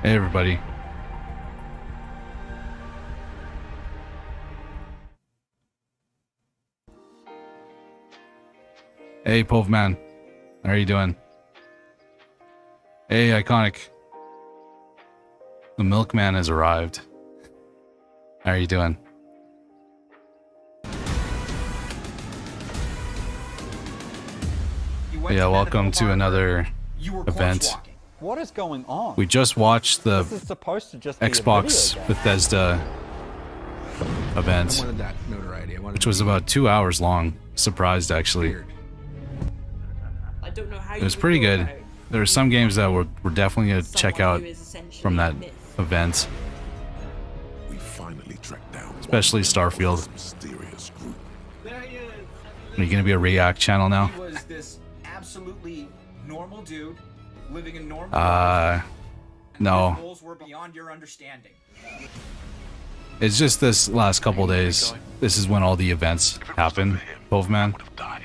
Hey everybody. Hey Povman. How are you doing? Hey Iconic. The milkman has arrived. How are you doing? Yeah, welcome to another event. What is going on? We just watched the This is supposed to just be a Xbox video game. Bethesda event, which was about 2 hours long. Surprised, actually. I don't know how It was pretty good. There are some games that we're definitely going to check out from that event, We finally tracked down especially Starfield. mysterious group. There he is. Are you going to be a React channel now? He was this absolutely normal dude living in normal No. His goals were beyond your understanding. It's just this last couple days. This is when all the events happen, Povman. Would have died.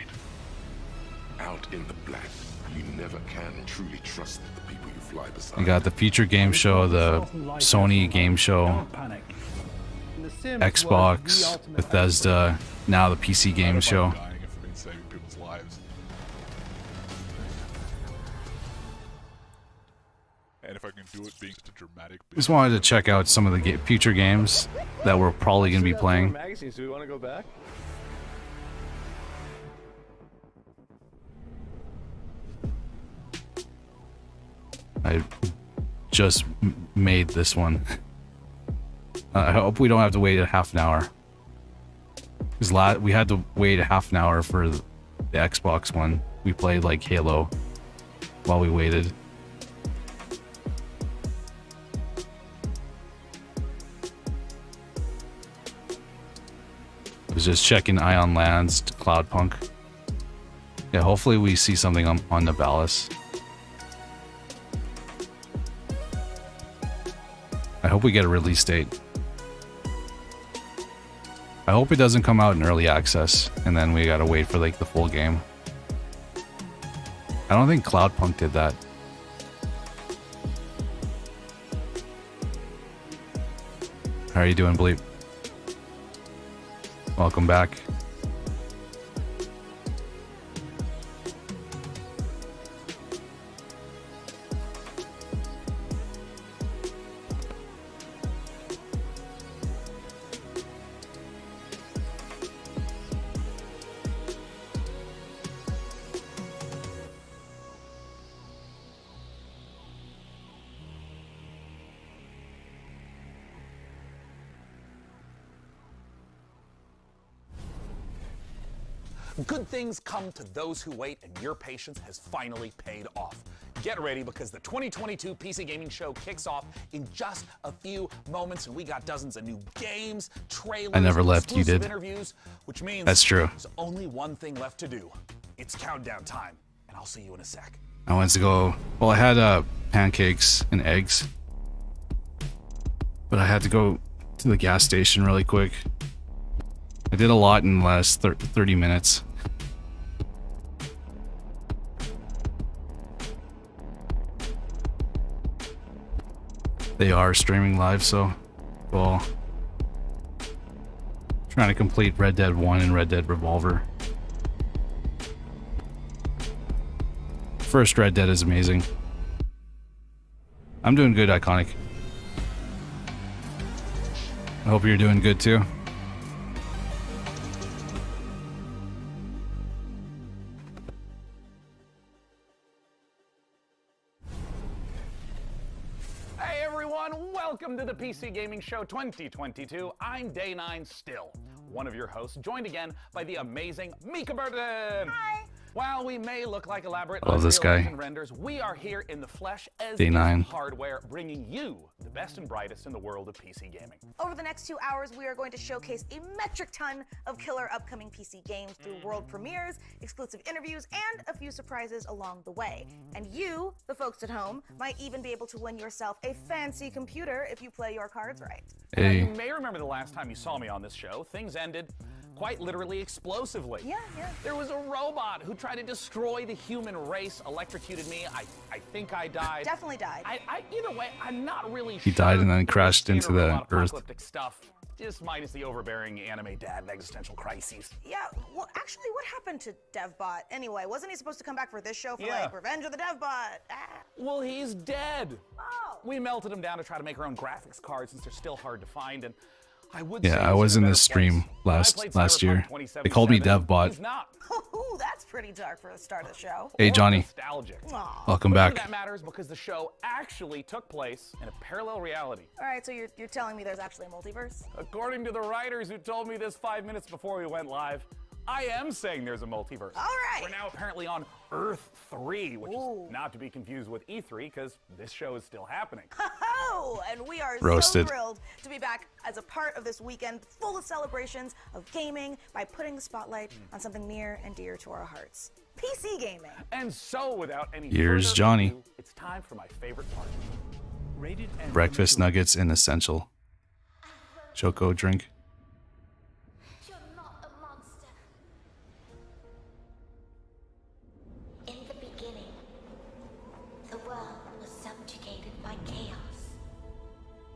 Out in the black, you never can truly trust the people you fly beside. You got the Future Game Show, the Sony Game Show, Don't panic. The Sims was the Xbox, ultimate Bethesda, now the PC Game Show. Dying if it means saving people's lives. And if I can do it being such a dramatic Just wanted to check out some of the future games that we're probably going to be playing. Magazines. Do we want to go back? I just made this one. I hope we don't have to wait a half an hour. Because we had to wait a half an hour for the Xbox one. We played like Halo while we waited. I was just checking Ion Lands, Cloudpunk. Yeah, hopefully we see something on Nivalis. I hope we get a release date. I hope it doesn't come out in early access, and then we gotta wait for like the full game. I don't think Cloudpunk did that. How are you doing, Bleep? Welcome back. Good things come to those who wait, and your patience has finally paid off. Get ready, because the 2022 PC Gaming Show kicks off in just a few moments, and we got dozens of new games, trailers, I never left, you exclusive did. interviews, which means That's true. there's only one thing left to do. It's countdown time, and I'll see you in a sec. I went to go. Well, I had pancakes and eggs, but I had to go to the gas station really quick. I did a lot in the last 30 minutes. They are streaming live, so well, trying to complete Red Dead 1 and Red Dead Revolver. First Red Dead is amazing. I'm doing good, Iconic. I hope you're doing good too. Hey everyone, welcome to the PC Gaming Show 2022. I'm Day 9 still, one of your hosts, joined again by the amazing Mika Burton. Hi. While we may look like elaborate Love this Unreal guy. Engine renders, we are here in the flesh as Day is 9. hardware, bringing you the best and brightest in the world of PC gaming. Over the next 2 hours, we are going to showcase a metric ton of killer upcoming PC games through world premieres, exclusive interviews, and a few surprises along the way. And you, the folks at home, might even be able to win yourself a fancy computer if you play your cards right. Now, Hey, you may remember the last time you saw me on this show, things ended quite literally explosively. Yeah, yeah. There was a robot who tried to destroy the human race, electrocuted me. I think I died. Definitely died. Either way, I'm not really He died and then crashed into the earth. Apocalyptic stuff, just minus the overbearing anime dad and existential crises. Yeah, well, actually, what happened to DevBot anyway? Wasn't he supposed to come back for this show for Yeah. like Revenge of the DevBot? Ah. Well, he's dead. Oh. We melted him down to try to make our own graphics cards since they're still hard to find, and I would Yeah, say I he's was a in better this stream place. When I last played year. Cyberpunk They called me 2077, DevBot. he's not. Ooh, that's pretty dark for the start of the show. Hey, Johnny. Nostalgic. Aw. Welcome But none of back. that matters because the show actually took place in a parallel reality. All right, so you're telling me there's actually a multiverse? According to the writers who told me this 5 minutes before we went live, I am saying there's a multiverse. All right. We're now apparently on Earth 3, which Ooh. is not to be confused with E3 because this show is still happening. Oh, and we are Roasted. so thrilled to be back as a part of this weekend full of celebrations of gaming by putting the spotlight on something near and dear to our hearts. PC gaming. And so, without any Here's further Johnny. ado, it's time for my favorite part. Rated M for Breakfast mature. nuggets and essential. Choco drink. You're not a monster. In the beginning, the world was subjugated by chaos.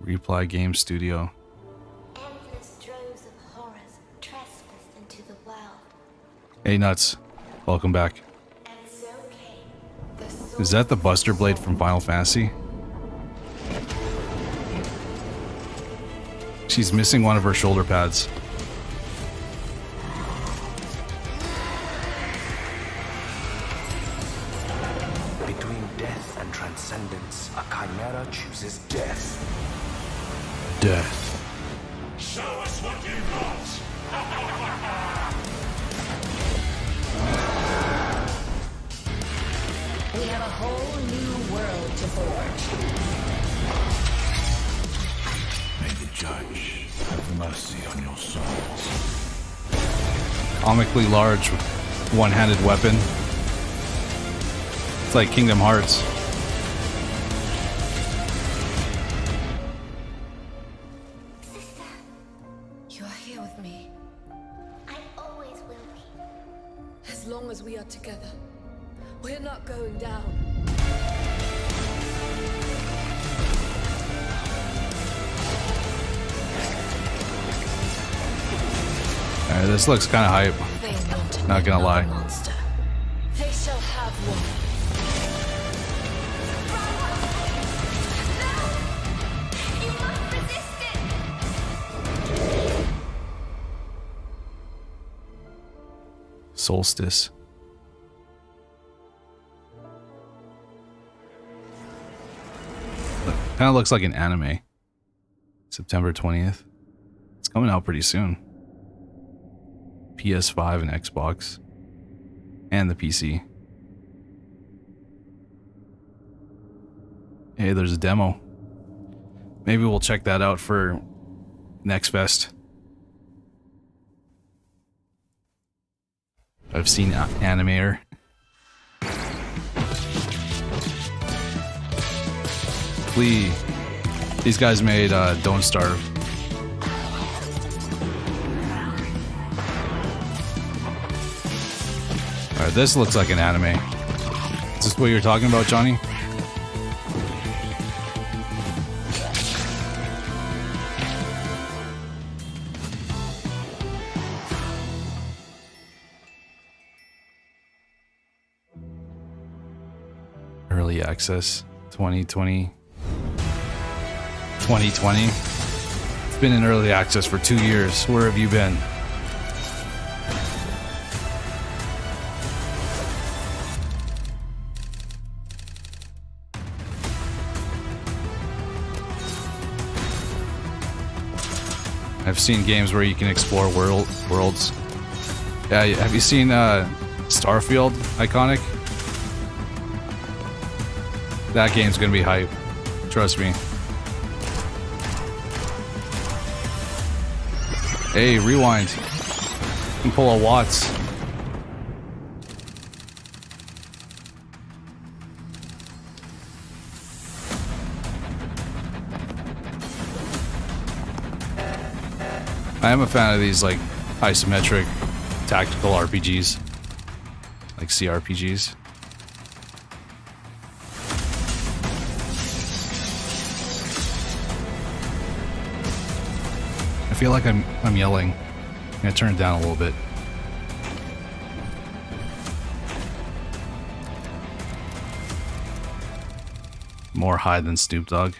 Reply Game Studio. Endless droves of horrors trespassed into the world. Hey Nuts. Welcome back. And so came the Is that the Buster Blade from Final Fantasy? She's missing one of her shoulder pads. Between death and transcendence, a chimera chooses death. Death. Show us what you got! We have a whole new world to forge. May the judge have mercy on your souls. Comically large with one-handed weapon. It's like Kingdom Hearts. Sister, You are here with me. I always will be. As long as we are together, we're not going down. Alright, this looks kind of hype. They want Not gonna lie. monster. They shall have one. You must resist it! Solstice. Kind of looks like an anime. September 20th. It's coming out pretty soon. PS5 and Xbox. And the PC. Hey, there's a demo. Maybe we'll check that out for Next Fest. I've seen Animator. Flea. These guys made Don't Starve. Alright, this looks like an anime. Is this what you're talking about, Johnny? Early access 2020. 2020. It's been in early access for 2 years. Where have you been? I've seen games where you can explore worlds. Yeah, have you seen Starfield Iconic? That game's gonna be hype. Trust me. Hey, rewind. You can pull a Watts. I am a fan of these like isometric tactical RPGs, like CRPGs. I feel like I'm yelling. I'm gonna turn it down a little bit. More high than Snoop Dogg.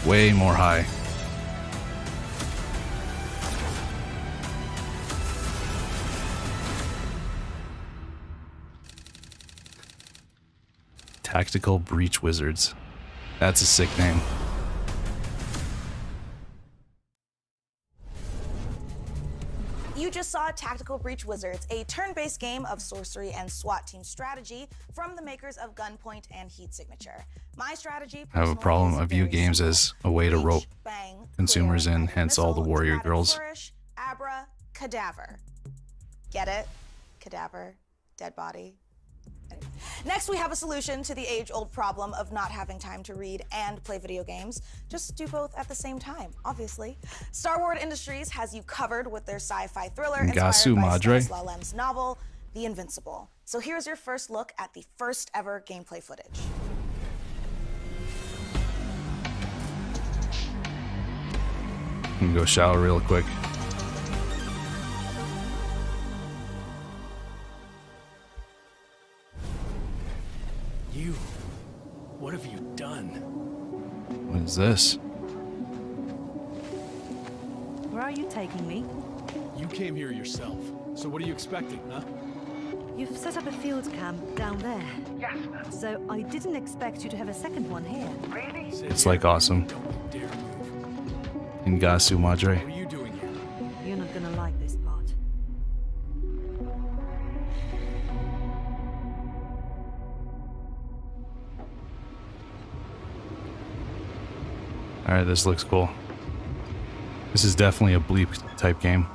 Way more high. Tactical Breach Wizards. That's a sick name. You just saw Tactical Breach Wizards, a turn-based game of sorcery and SWAT team strategy from the makers of Gunpoint and Heat Signature. My strategy. I have a problem. I view games as a way to rope consumers in, hence all the warrior girls. Flourish, Abra, Cadaver. Get it? Cadaver, dead body. Next, we have a solution to the age-old problem of not having time to read and play video games. Just do both at the same time, obviously. Starward Industries has you covered with their sci-fi thriller inspired by Stanislaw Lem's novel, The Invincible. So here's your first look at the first ever gameplay footage. I'm gonna go shower real quick. You. What have you done? What is this? Where are you taking me? You came here yourself. So what are you expecting, huh? You've set up a field camp down there. Yes. So I didn't expect you to have a second one here. Really? It's like awesome. Don't dare move. Ngasu Madre. What are you doing here? You're not gonna like this part. Alright, this looks cool. This is definitely a bleep type game.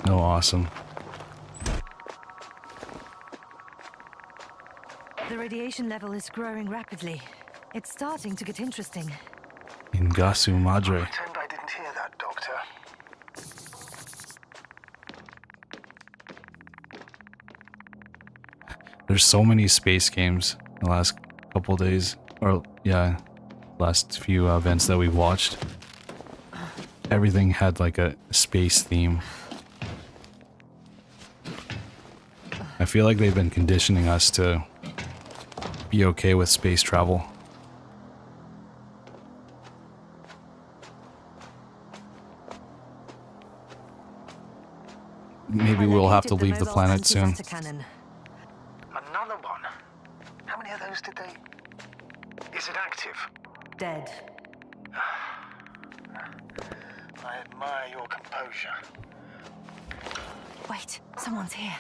Oh, awesome. The radiation level is growing rapidly. It's starting to get interesting. Ngasu Madre. Pretend I didn't hear that, Doctor. There's so many space games in the last couple days, or yeah, last few events that we've watched. Everything had like a space theme. I feel like they've been conditioning us to be okay with space travel. Maybe we'll have to leave the planet soon. Another one? How many of those did they... Is it active? Dead. I admire your composure. Wait, someone's here.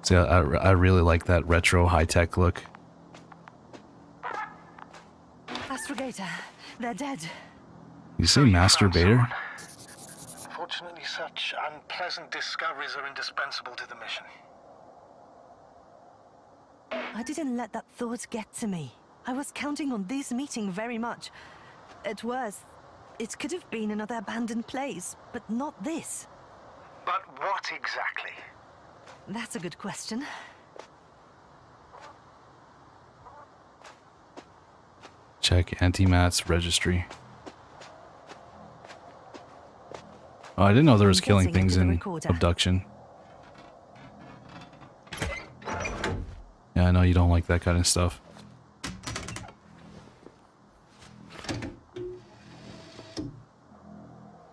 So I really like that retro high-tech look. Astrogator, they're dead. You say masturbator? Fortunately, such unpleasant discoveries are indispensable to the mission. I didn't let that thought get to me. I was counting on this meeting very much. At worst, it could have been another abandoned place, but not this. But what exactly? That's a good question. Check Antimat's registry. Oh, I didn't know there was killing things in abduction. Yeah, I know you don't like that kind of stuff.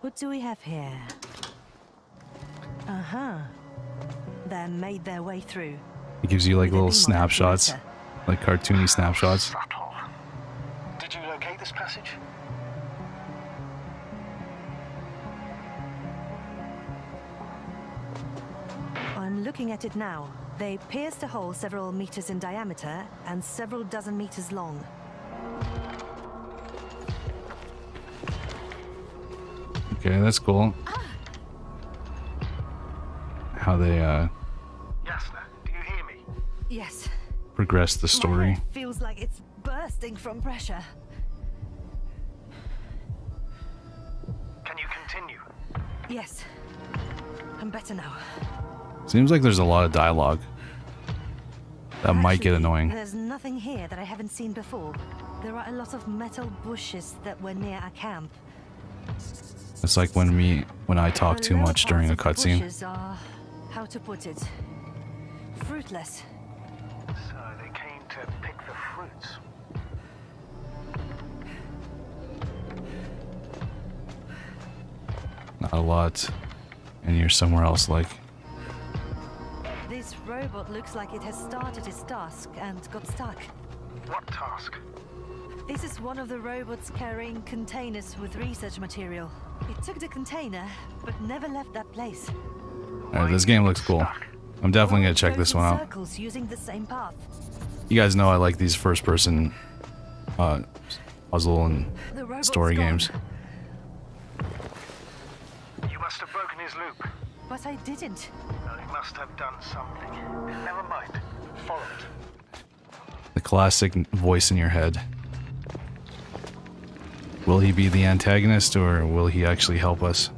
What do we have here? Uh-huh. They made their way through. It gives you like little snapshots, like cartoony snapshots. Subtle. Did you locate this passage? I'm looking at it now. They pierced a hole several meters in diameter and several dozen meters long. Okay, that's cool. How they Yes. progress the My story. head feels like it's bursting from pressure. Can you continue? Yes. I'm better now. Seems like there's a lot of dialogue. That might get Actually, annoying. There's nothing here that I haven't seen before. There are a lot of metal bushes that were near our camp. It's like when I talk too The lower much during a parts of the cutscene. bushes are, how to put it, fruitless. So they came to pick the fruits. Not a lot. And you're somewhere else, like. This robot looks like it has started its task and got stuck. What task? This is one of the robots carrying containers with research material. It took the container, but never left that place. Alright, this game looks cool. I'm definitely gonna check this one out. Circles using the same path. You guys know I like these first-person puzzle and The robot's story gone. games. You must have broken his loop. But I didn't. No, he must have done something. Never mind. Follow it. The classic voice in your head. Will he be the antagonist, or will he actually help us?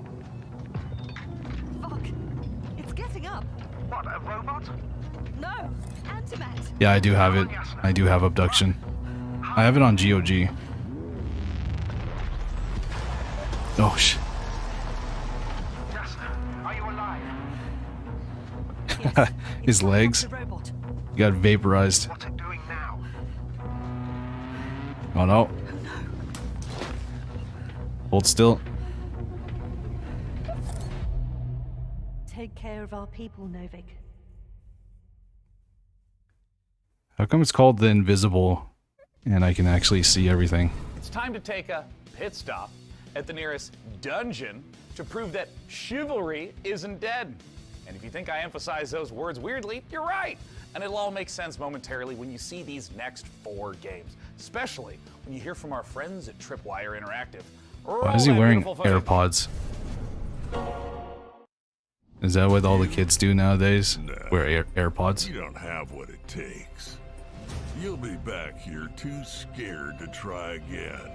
Fuck. It's getting up. What, a robot? No. Antimat. Yeah, I do have it. I do have abduction. I have it on GOG. Oh, shit. Jasna, are you alive? His legs got vaporized. What's it doing now? Oh no. Hold still. Take care of our people, Novik. How come it's called the Invisible and I can actually see everything? It's time to take a pit stop at the nearest dungeon to prove that chivalry isn't dead. And if you think I emphasize those words weirdly, you're right. And it'll all make sense momentarily when you see these next 4 games, especially when you hear from our friends at Tripwire Interactive. Why is he wearing AirPods? Is that what all the kids do nowadays? Wear AirPods? You don't have what it takes. You'll be back here too scared to try again.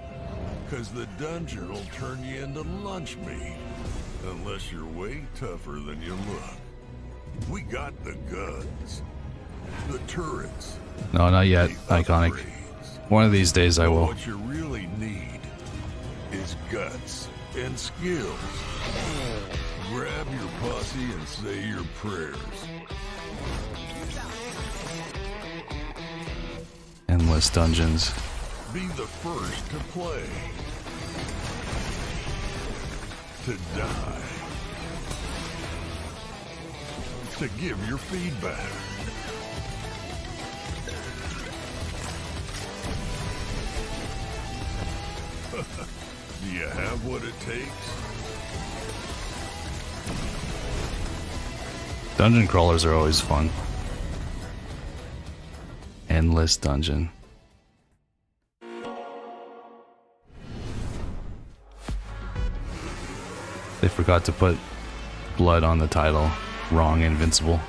Cause the dungeon will turn you into lunch meat. Unless you're way tougher than you look. We got the guns. The turrets. No, not yet. Iconic. One of these days I will. What you really need is guts and skills. Grab your posse and say your prayers. Endless dungeons. Be the first to play. To die. To give your feedback. Do you have what it takes? Dungeon crawlers are always fun. Endless dungeon. They forgot to put blood on the title. Wrong, Invincible.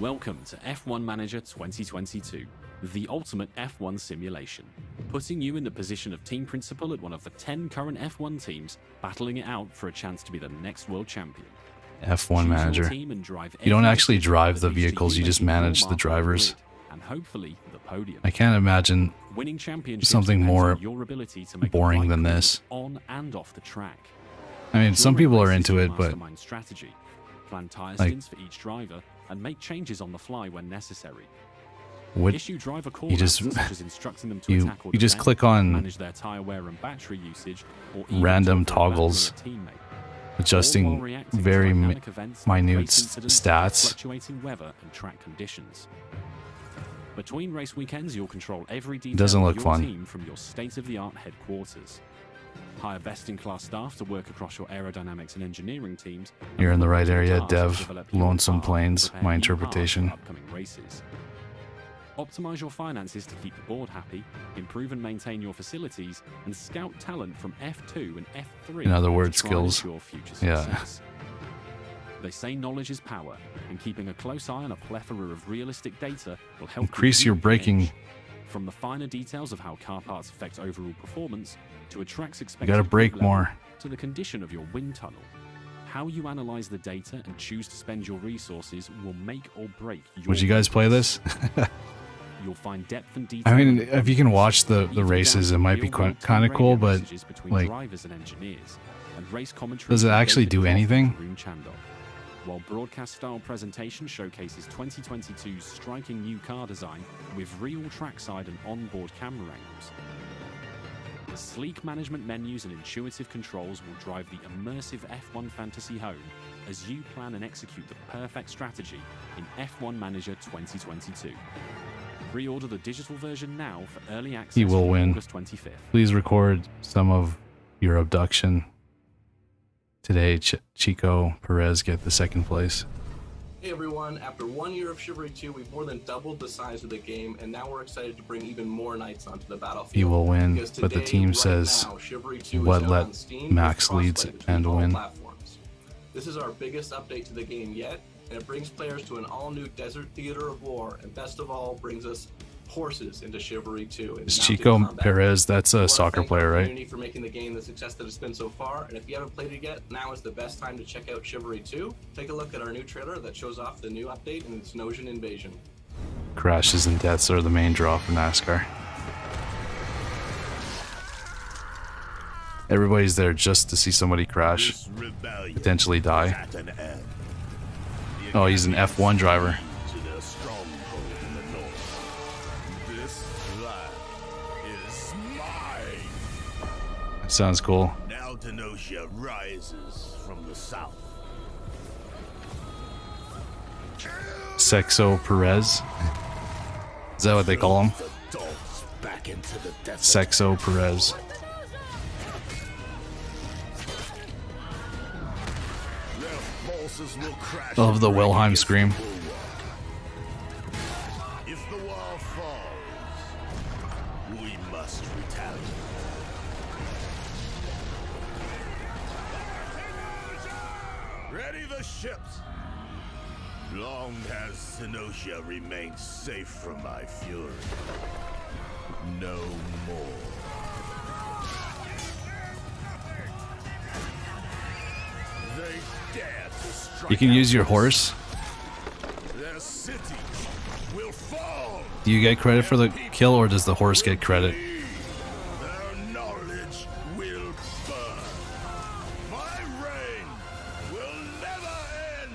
Welcome to F1 Manager 2022, the ultimate F1 simulation, putting you in the position of team principal at one of the 10 current F1 teams, battling it out for a chance to be the next world champion. F1 Manager. You don't actually drive the vehicles, you just manage the drivers. And hopefully the podium. I can't imagine Winning championships something depends more on your ability to make boring the right than calls this. on and off the track. I mean, some people are into it, but Mastermind strategy, plan tire like- stints for each driver, and make changes on the fly when necessary. what Issue driver call you just such as instructing them to you attack or you just defend, click on manage their tire wear and battery usage, or even random to avoid toggles, battling a teammate. adjusting All while reacting to very dynamic events, minute race incidents, stats. fluctuating weather and track conditions. Between race weekends, you'll control every detail Doesn't of look your fun. team from your state-of-the-art headquarters. Hire best-in-class staff to work across your aerodynamics and engineering teams. and You're in the right provide you area, tasks to Dev. develop your Lonesome car Plains, and prepare my new cars interpretation. for upcoming races. Optimize your finances to keep the board happy, improve and maintain your facilities, and scout talent from F2 and F3. In other to words, try and skills. ensure future Yeah. success. They say knowledge is power, and keeping a close eye on a plethora of realistic data will help Increase your braking. From the finer details of how car parts affect overall performance, to a track's You expected gotta brake level, more. to the condition of your wind tunnel. How you analyze the data and choose to spend your resources will make or break your... Would you guys play this? You'll find depth and detail. I mean, if you can watch the races, it might be kind of cool, but like, drivers and engineers, and race commentary does it from actually David do Croft and anything? Varun Chandok. While broadcast-style presentation showcases 2022's striking new car design with real trackside and onboard camera angles. Sleek management menus and intuitive controls will drive the immersive F1 fantasy home as you plan and execute the perfect strategy in F1 Manager 2022. Pre-order the digital version now for early access. He will on win. August 25th. Please record some of your abduction. Today, Chico Perez get the second place. Hey everyone, after 1 year of Chivalry 2, we've more than doubled the size of the game, and now we're excited to bring even more knights onto the battlefield. He will win, Because but the today, team right says now, Chivalry 2 what is out let on Steam Max with leads crossplay between and all win. platforms. This is our biggest update to the game yet, and it brings players to an all-new desert theater of war, and best of all, brings us horses into Chivalry 2. Is Chico Perez, that's a soccer player, right? Community for making the game the success that it's been so far, and if you haven't played it yet, now is the best time to check out Chivalry 2. Take a look at our new trailer that shows off the new update and its Nosian invasion. Crashes and deaths are the main draw for NASCAR. Everybody's there just to see somebody crash, potentially die. Oh, he's an F1 driver. Sounds cool. Now Denosia rises from the south. Sexo Perez. Is that what they call him? Back into the Sexo Perez. I love the Wilhelm scream. If the wall falls, we must retaliate. Ready the ships! Long has Sinosia remained safe from my fury. No more. They dare to strike. You can use your horse. Their city will fall. Do you get credit for the kill, or does the horse get credit? Their knowledge will burn. My reign will never end.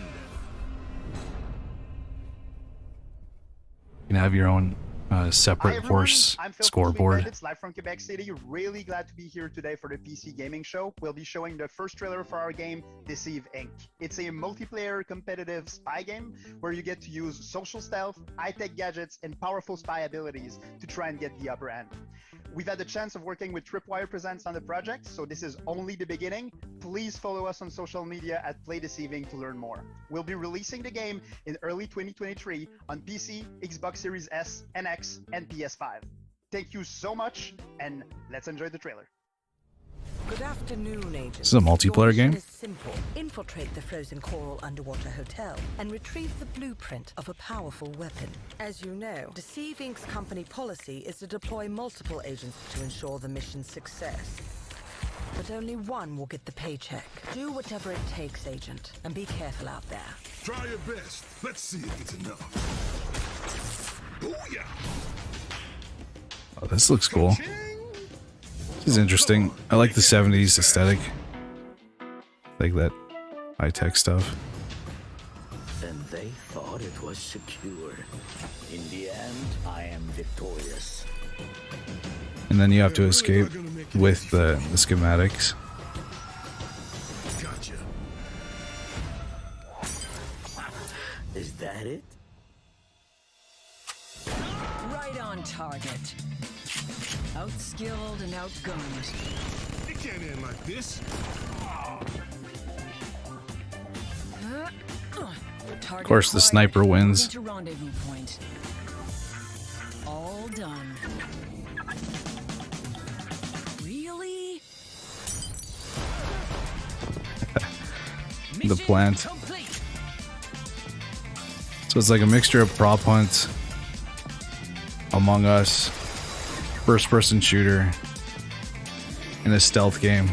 You can have your own separate horse scoreboard. It's live from Quebec City. Really glad to be here today for the PC Gaming Show. We'll be showing the first trailer for our game, Deceive Inc. It's a multiplayer competitive spy game where you get to use social stealth, high-tech gadgets, and powerful spy abilities to try and get the upper hand. We've had the chance of working with Tripwire Presents on the project, so this is only the beginning. Please follow us on social media at Play Deceiving to learn more. We'll be releasing the game in early 2023 on PC, Xbox Series S and X, and PS5. Thank you so much, and let's enjoy the trailer. Good afternoon, agents. This is a multiplayer game? Your mission is simple. Infiltrate the frozen coral underwater hotel and retrieve the blueprint of a powerful weapon. As you know, Deceive Inc.'s company policy is to deploy multiple agents to ensure the mission's success. But only one will get the paycheck. Do whatever it takes, agent, and be careful out there. Try your best. Let's see if it's enough. Booyah! Oh, this looks cool. This is interesting. I like the 70s aesthetic. Like that high-tech stuff. And they thought it was secure. In the end, I am victorious. And then you have to escape with the schematics. Gotcha. Is that it? Right on target. Outskilled and outgunned. It can't end like this. Of course, the sniper wins. To rendezvous point. All done. Really? The plant. Complete. So it's like a mixture of prop hunt, Among Us, first-person shooter, and a stealth game.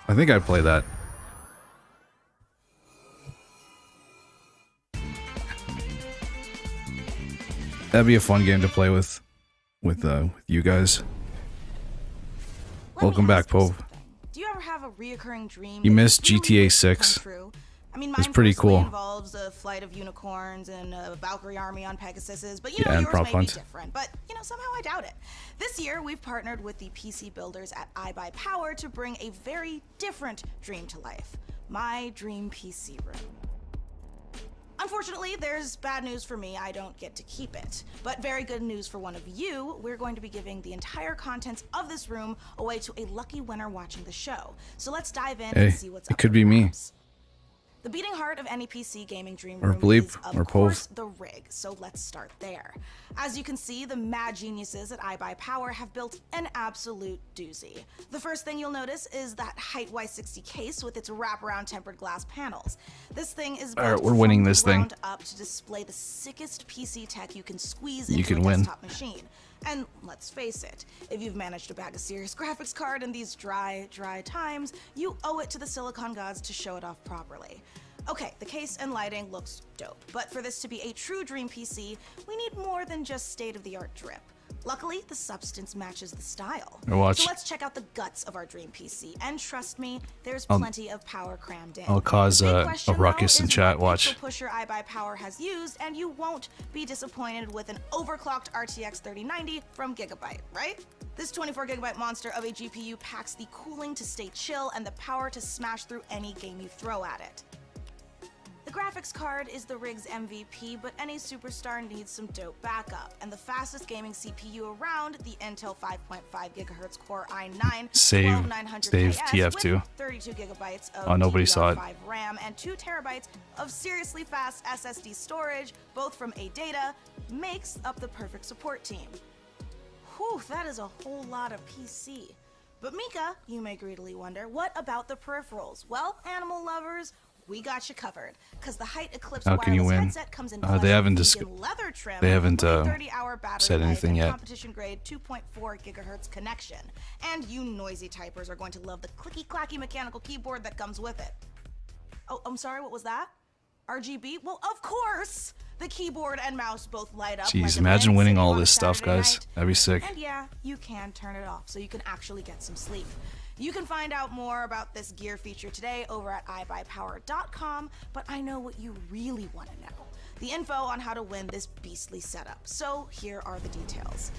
I think I'd play that. That'd be a fun game to play with you guys. Welcome back, Pope. Do you ever have a reoccurring dream? You that missed really GTA wishes to come 6. true? I mean, It's mine pretty personally cool. involves a flight of unicorns and a Valkyrie army on Pegasuses, but you Yeah, know, and yours prop may hunt. be different. But you know, somehow I doubt it. This year, we've partnered with the PC builders at iBuyPower to bring a very different dream to life: my dream PC room. Unfortunately, there's bad news for me. I don't get to keep it. But very good news for one of you. We're going to be giving the entire contents of this room away to a lucky winner watching the show. So let's dive in Hey, and see what's it up. could be me. The beating heart of any PC gaming dream Or room Bleep, is, of or course, Pove. the rig. So let's start there. As you can see, the mad geniuses at iBuyPower have built an absolute doozy. The first thing you'll notice is that height Y60 case with its wraparound tempered glass panels. This thing is All right, built we're winning from the this thing. ground up to display the sickest PC tech you can squeeze You into can a win. desktop machine. And let's face it, if you've managed to bag a serious graphics card in these dry times, you owe it to the silicon gods to show it off properly. Okay, the case and lighting looks dope, but for this to be a true dream PC, we need more than just state-of-the-art drip. Luckily, the substance matches the style. Now watch. So let's check out the guts of our dream PC, and trust me, there's I'll- plenty of power crammed in. I'll cause The big a question, ruckus though, in is chat, what watch. pixel pusher iBuyPower has used, and you won't be disappointed with an overclocked RTX 3090 from Gigabyte, right? This 24GB monster of a GPU packs the cooling to stay chill and the power to smash through any game you throw at it. The graphics card is the rig's MVP, but any superstar needs some dope backup, and the fastest gaming CPU around, the Intel 5.5 GHz Core i9 Save 12900 TF2. with 32 gigabytes of Oh, nobody saw it. DDR5 RAM and 2 terabytes of seriously fast SSD storage, both from AData, makes up the perfect support team. Whew, that is a whole lot of PC. But Mika, you may greedily wonder, what about the peripherals? Well, animal lovers, we got you covered, because the Height Eclipse How can you wireless win? headset comes in They haven't vegan leather trim they haven't with a 30-hour battery said life anything and yet. competition-grade 2.4 gigahertz connection. And you noisy typers are going to love the clicky-clacky mechanical keyboard that comes with it. Oh, I'm sorry, what was that? RGB? Well, of course! The keyboard and mouse both light up. Jeez, like a imagine lamp winning sitting all on a this stuff, Saturday guys. night. That'd be sick. And yeah, you can turn it off so you can actually get some sleep. You can find out more about this gear feature today over at iBuyPower.com, but I know what you really want to know. The info on how to win this beastly setup. So here are the details.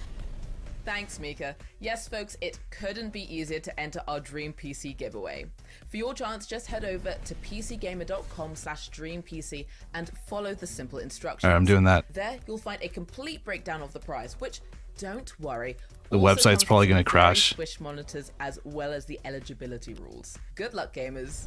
Thanks, Mika. Yes, folks, it couldn't be easier to enter our Dream PC giveaway. For your chance, just head over to pcgamer.com/dreampc and follow the simple instructions. All right, I'm doing that. There, you'll find a complete breakdown of the prize, which, don't worry, The also website's comes probably with gonna some crash. very squish monitors as well as the eligibility rules. Good luck, gamers.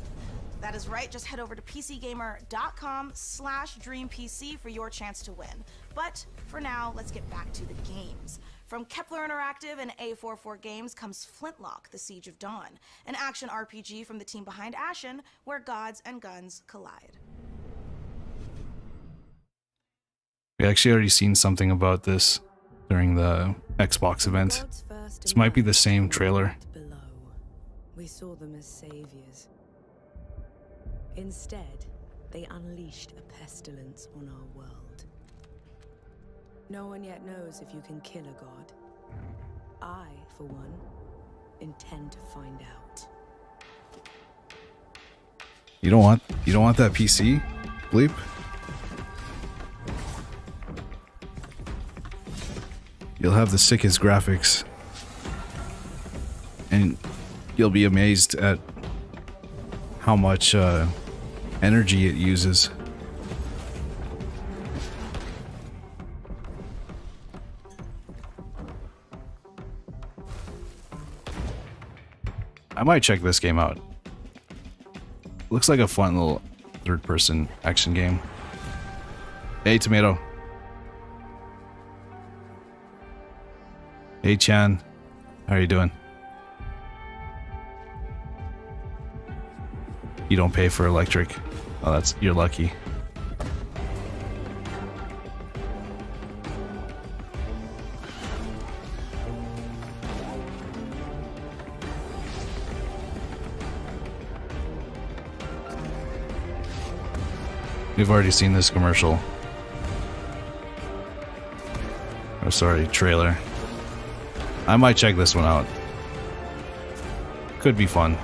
That is right, just head over to pcgamer.com/dreampc for your chance to win. But for now, let's get back to the games. From Kepler Interactive and A44 Games comes Flintlock, The Siege of Dawn, an action RPG from the team behind Ashen, where gods and guns collide. We actually already seen something about this during the Xbox event. This might be the same trailer. Below, we saw them as saviors. Instead, they unleashed a pestilence on our world. No one yet knows if you can kill a god. I, for one, intend to find out. You don't want that PC, Bleep? You'll have the sickest graphics. And you'll be amazed at how much energy it uses. I might check this game out. Looks like a fun little third-person action game. Hey, Tomato. Hey, Chan. How are you doing? You don't pay for electric. Oh, you're lucky. We've already seen this commercial. Oh, sorry, trailer. I might check this one out. Could be fun.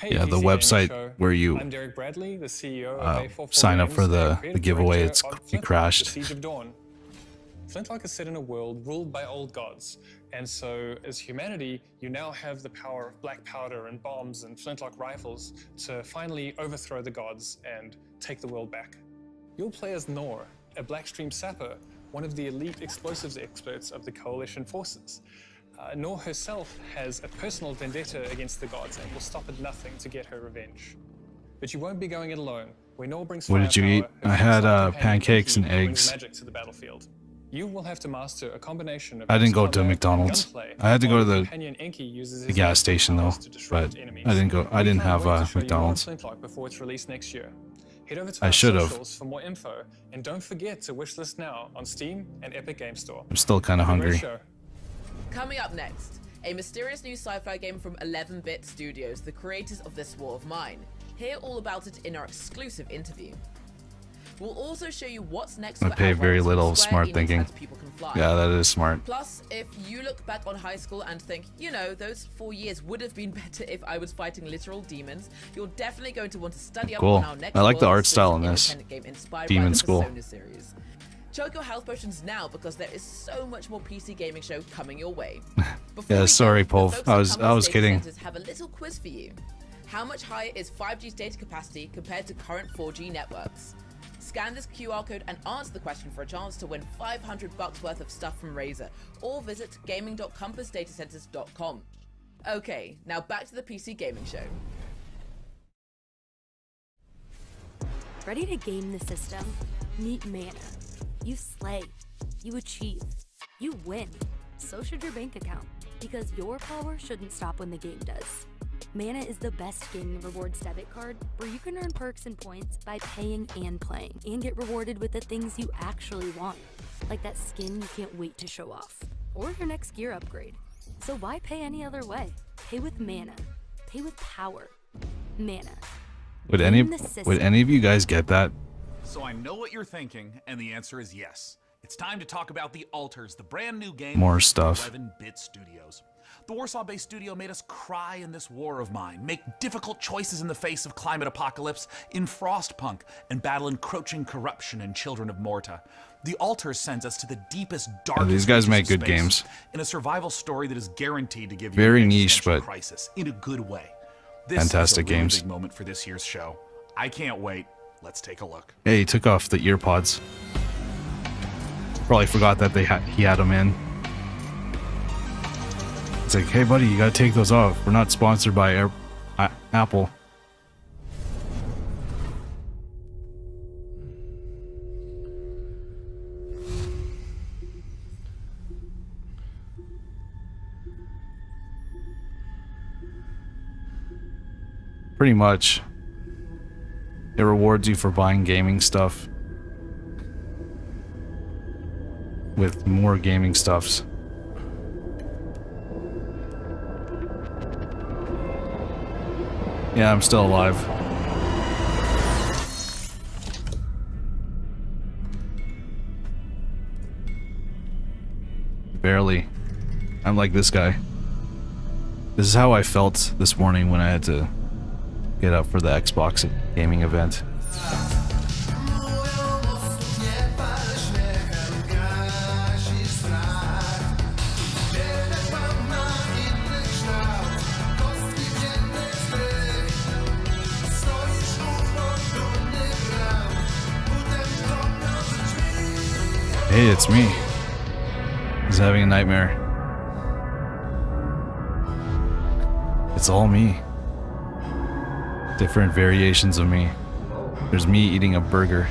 Yeah, the website where you I'm Derek Bradley, the CEO of A44 sign up Games for the and creative giveaway. director of It Flintlock, crashed. The Siege of Dawn. Flintlock is set in a world ruled by old gods, and so as humanity, you now have the power of black powder and bombs and flintlock rifles to finally overthrow the gods and take the world back. You'll play as Nor, a Blackstream sapper, one of the elite explosives experts of the Coalition forces. Nor herself has a personal vendetta against the gods and will stop at nothing to get her revenge. But you won't be going it alone. Where Nor brings What did you eat? firepower, I had her pancakes and brings eggs. magic to the battlefield. You will have to master a combination of I didn't go to combat McDonald's. gunplay, I had to go to while the companion Enki uses the his gas station though, powers to disrupt but enemies. I didn't go. I We didn't can't have wait to show you more of McDonald's. Flintlock before it's released next year. Head over to I our should have. socials for more info, and don't forget to wishlist now on Steam and Epic Game Store. I'm still kind of Have a great hungry. show. Coming up next, a mysterious new sci-fi game from 11-Bit Studios, the creators of This War of Mine. Hear all about it in our exclusive interview. We'll also show you what's next I for pay very Outriders, little. Square Smart Enix thinking. and People Can Fly. Yeah, that is smart. Plus, if you look back on high school and think, you know, those 4 years would have been better if I was fighting literal demons, you're definitely going to want to study up Cool. on our next I like the art world-specific style in this. independent game inspired Demon by the School. Persona series. Choke your health potions now because there is so much more PC gaming show coming your way. Before Yeah, we sorry, go, the Pov. folks I at was Compass Data kidding. Centers have a little quiz for you. How much higher is 5G's data capacity compared to current 4G networks? Scan this QR code and answer the question for a chance to win $500 worth of stuff from Razer, or visit gaming.compassdatacenters.com. Okay, now back to the PC gaming show. Ready to game the system? Meet Mana. You slay. You achieve. You win. So should your bank account. Because your power shouldn't stop when the game does. Mana is the best gaming rewards debit card where you can earn perks and points by paying and playing, and get rewarded with the things you actually want, like that skin you can't wait to show off, or your next gear upgrade. So why pay any other way? Pay with Mana. Pay with power. Mana. Would any Game the system. of you guys get that? So I know what you're thinking, and the answer is yes. It's time to talk about The Alters, the brand new game More from stuff. 11-Bit Studios. The Warsaw-based studio made us cry in this war of mine, make difficult choices in the face of climate apocalypse in Frostpunk, and battle encroaching corruption in Children of Morta. The Alters sends us to the deepest, darkest these guys reaches make of good space games. in a survival story that is guaranteed to give you Very an niche, existential but crisis in a good way. This fantastic is a really games. big moment for this year's show. I can't wait. Let's take a look. Hey, he took off the ear pods. Probably forgot that he had them in. It's like, hey buddy, you gotta take those off. We're not sponsored by Apple. Pretty much. It rewards you for buying gaming stuff. With more gaming stuffs. Yeah, I'm still alive. Barely. I'm like this guy. This is how I felt this morning when I had to get up for the Xbox gaming event. Hey, it's me. He's having a nightmare. It's all me. Different variations of me. There's me eating a burger.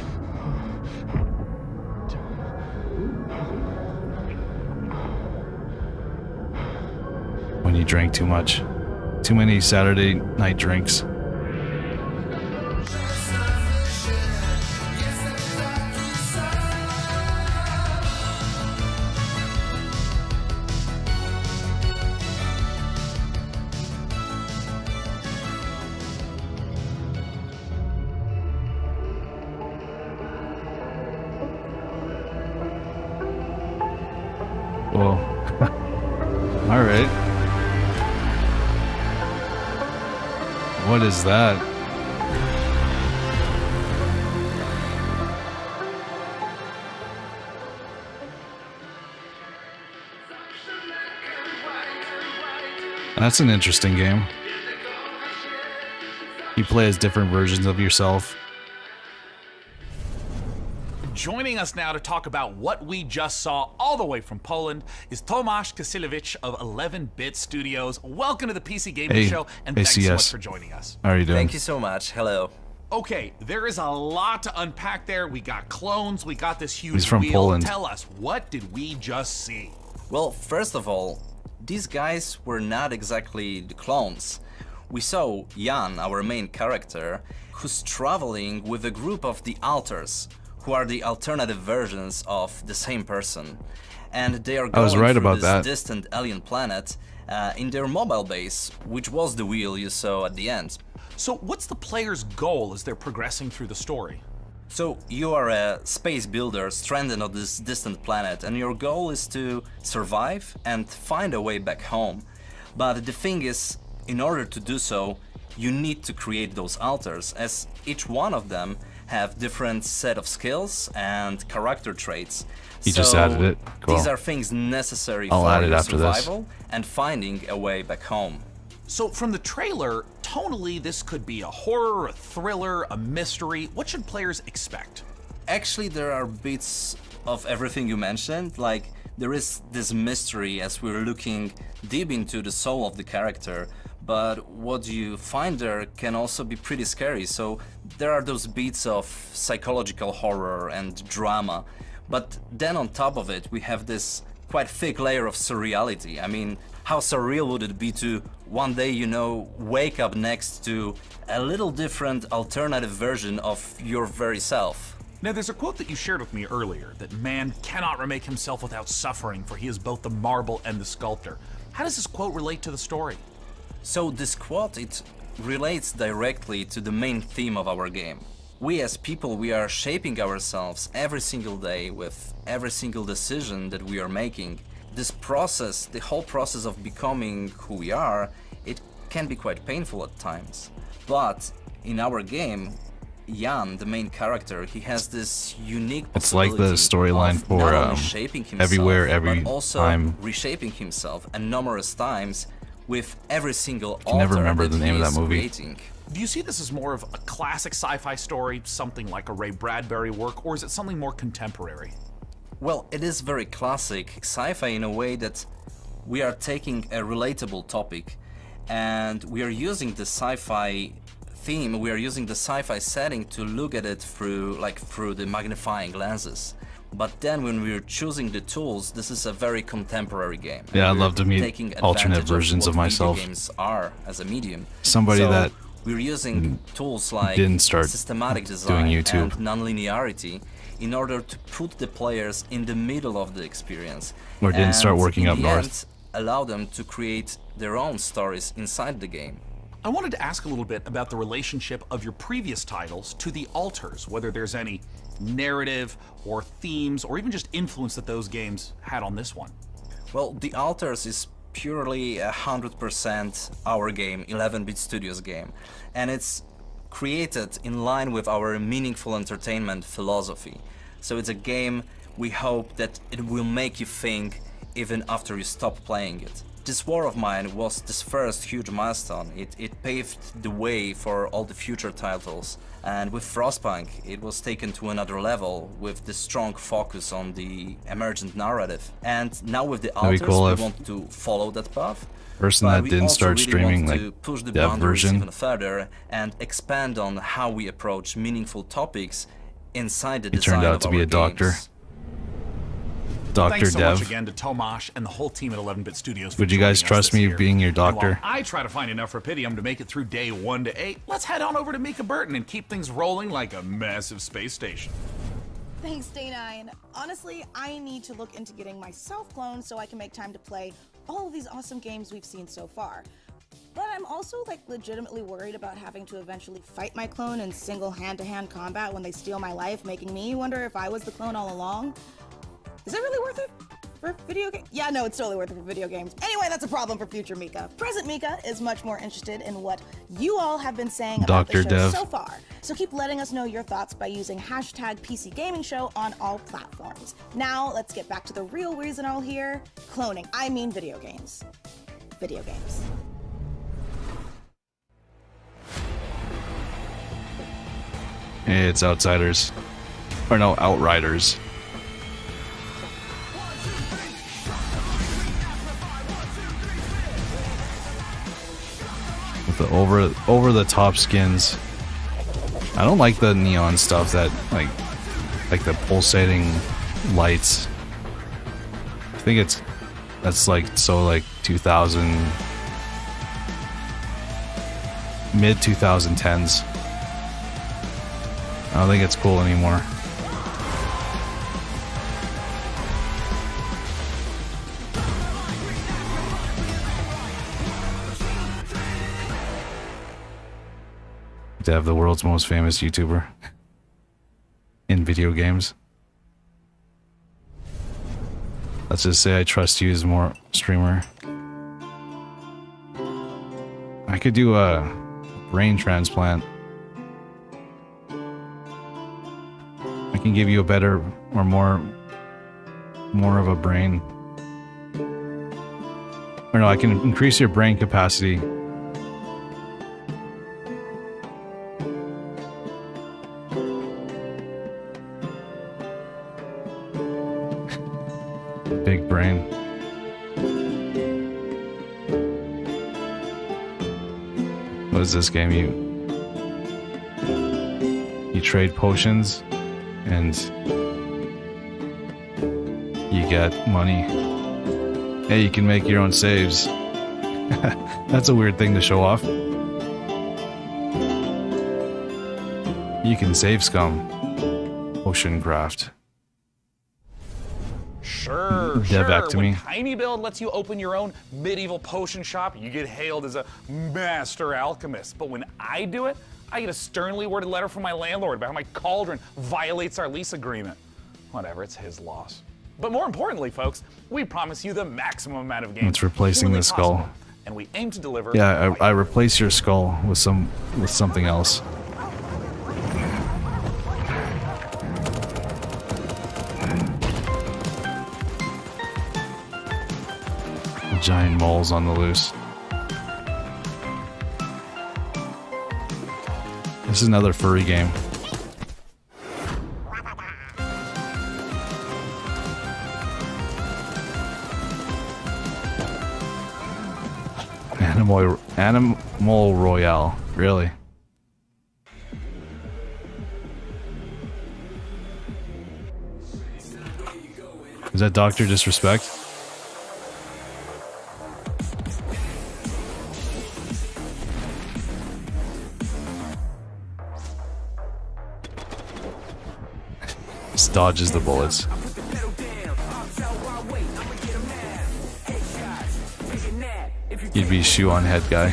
When you drank too much. Too many Saturday night drinks. Whoa. All right. What is that? That's an interesting game. You play as different versions of yourself. Joining us now to talk about what we just saw all the way from Poland is Tomasz Kasilewicz of 11-Bit Studios. Welcome to the PC Gaming Show, and thanks so much for joining us. How are you doing? Thank you so much. Hello. Okay, there is a lot to unpack there. We got clones, we got this huge He's from wheel. Poland. Tell us, what did we just see? Well, first of all, these guys were not exactly the clones. We saw Jan, our main character, who's traveling with a group of the Alters, who are the alternative versions of the same person. And they are going through this distant alien planet in their mobile base, which was the wheel you saw at the end. So what's the player's goal as they're progressing through the story? So you are a space builder stranded on this distant planet, and your goal is to survive and find a way back home. But the thing is, in order to do so, you need to create those alters, as each one of them have different set of skills and character traits. You just added it. Cool. These are things necessary I'll for add it your after this. survival and finding a way back home. So from the trailer, tonally this could be a horror, a thriller, a mystery. What should players expect? Actually, there are bits of everything you mentioned. Like, there is this mystery as we're looking deep into the soul of the character, but what you find there can also be pretty scary. So there are those beats of psychological horror and drama, but then on top of it we have this quite thick layer of surreality. I mean, how surreal would it be to one day, you know, wake up next to a little different alternative version of your very self? Now, there's a quote that you shared with me earlier, that man cannot remake himself without suffering, for he is both the marble and the sculptor. How does this quote relate to the story? So this quote, it relates directly to the main theme of our game. We as people, we are shaping ourselves every single day with every single decision that we are making. This process, the whole process of becoming who we are, it can be quite painful at times. But in our game, Jan, the main character, he has this unique It's like the storyline for shaping himself, Everywhere, Every but also Time. reshaping himself, and numerous times with every single I can never alter remember that the name he of is that movie. creating. Do you see this as more of a classic sci-fi story, something like a Ray Bradbury work, or is it something more contemporary? Well, it is very classic sci-fi in a way that we are taking a relatable topic and we are using the sci-fi theme, we are using the sci-fi setting to look at it through the magnifying lenses. But then when we're choosing the tools, this is a very contemporary game. Yeah, I'd love to meet Taking alternate advantage versions of what myself. Video games are as a medium. Somebody So that we're using tools like didn't start systematic design doing YouTube. and non-linearity in order to put the players in the middle of the experience. Or didn't start And working in up the north. end, allow them to create their own stories inside the game. I wanted to ask a little bit about the relationship of your previous titles to the alters, whether there's any narrative or themes or even just influence that those games had on this one. Well, The Alters is purely 100% our game, 11-Bit Studios game, and it's created in line with our meaningful entertainment philosophy. So it's a game we hope that it will make you think even after you stop playing it. this war of mine was this first huge milestone. It paved the way for all the future titles. And with Frostpunk, it was taken to another level with the strong focus on the emergent narrative. And now with the That'd be Alters, cool we if want to follow that path. person But that we didn't also start really streaming want like to push the dev boundaries version. even further and expand on how we approach meaningful topics inside the He design turned out of to be our a doctor. games. Dr. Thanks so Dev. much again to Tomash and the whole team at 11-Bit Studios for Would you guys joining us trust this me year. being your And while doctor? I try to find enough Rapidium to make it through day 1 to 8, let's head on over to Mika Burton and keep things rolling like a massive space station. Thanks, Day9. Honestly, I need to look into getting myself cloned so I can make time to play all of these awesome games we've seen so far. But I'm also like legitimately worried about having to eventually fight my clone in single hand-to-hand combat when they steal my life, making me wonder if I was the clone all along. Is it really worth it for video games? Yeah, no, it's totally worth it for video games. Anyway, that's a problem for future Mika. Present Mika is much more interested in what you all have been saying about the Dr. show Dev. so far. So keep letting us know your thoughts by using hashtag PC Gaming Show on all platforms. Now, let's get back to the real reason all here. Cloning. I mean video games. Video games. It's Outsiders. Or no, Outriders. With the over the top skins. I don't like the neon stuff that like the pulsating lights. I think that's like so like 2000 mid 2010s. I don't think it's cool anymore. Dev, the world's most famous YouTuber in video games. Let's just say I trust you as more streamer. I could do a brain transplant. I can give you a better or more of a brain. Or no, I can increase your brain capacity. Big brain. What is this game? You trade potions and you get money. Hey, you can make your own saves. That's a weird thing to show off. You can save scum. Potion craft. Sure, Dev sure. back to When me. Tiny Build lets you open your own medieval potion shop, you get hailed as a master alchemist. But when I do it, I get a sternly worded letter from my landlord about how my cauldron violates our lease agreement. Whatever, it's his loss. But more importantly, folks, we promise you the maximum amount of games. It's replacing humanly the skull. possible, and we aim to deliver. Yeah, I replace your skull with something else. Giant moles on the loose. This is another furry game. Animal Royale, really? Is that Dr. Disrespect? Just dodges the bullets. You'd be shoe on head guy.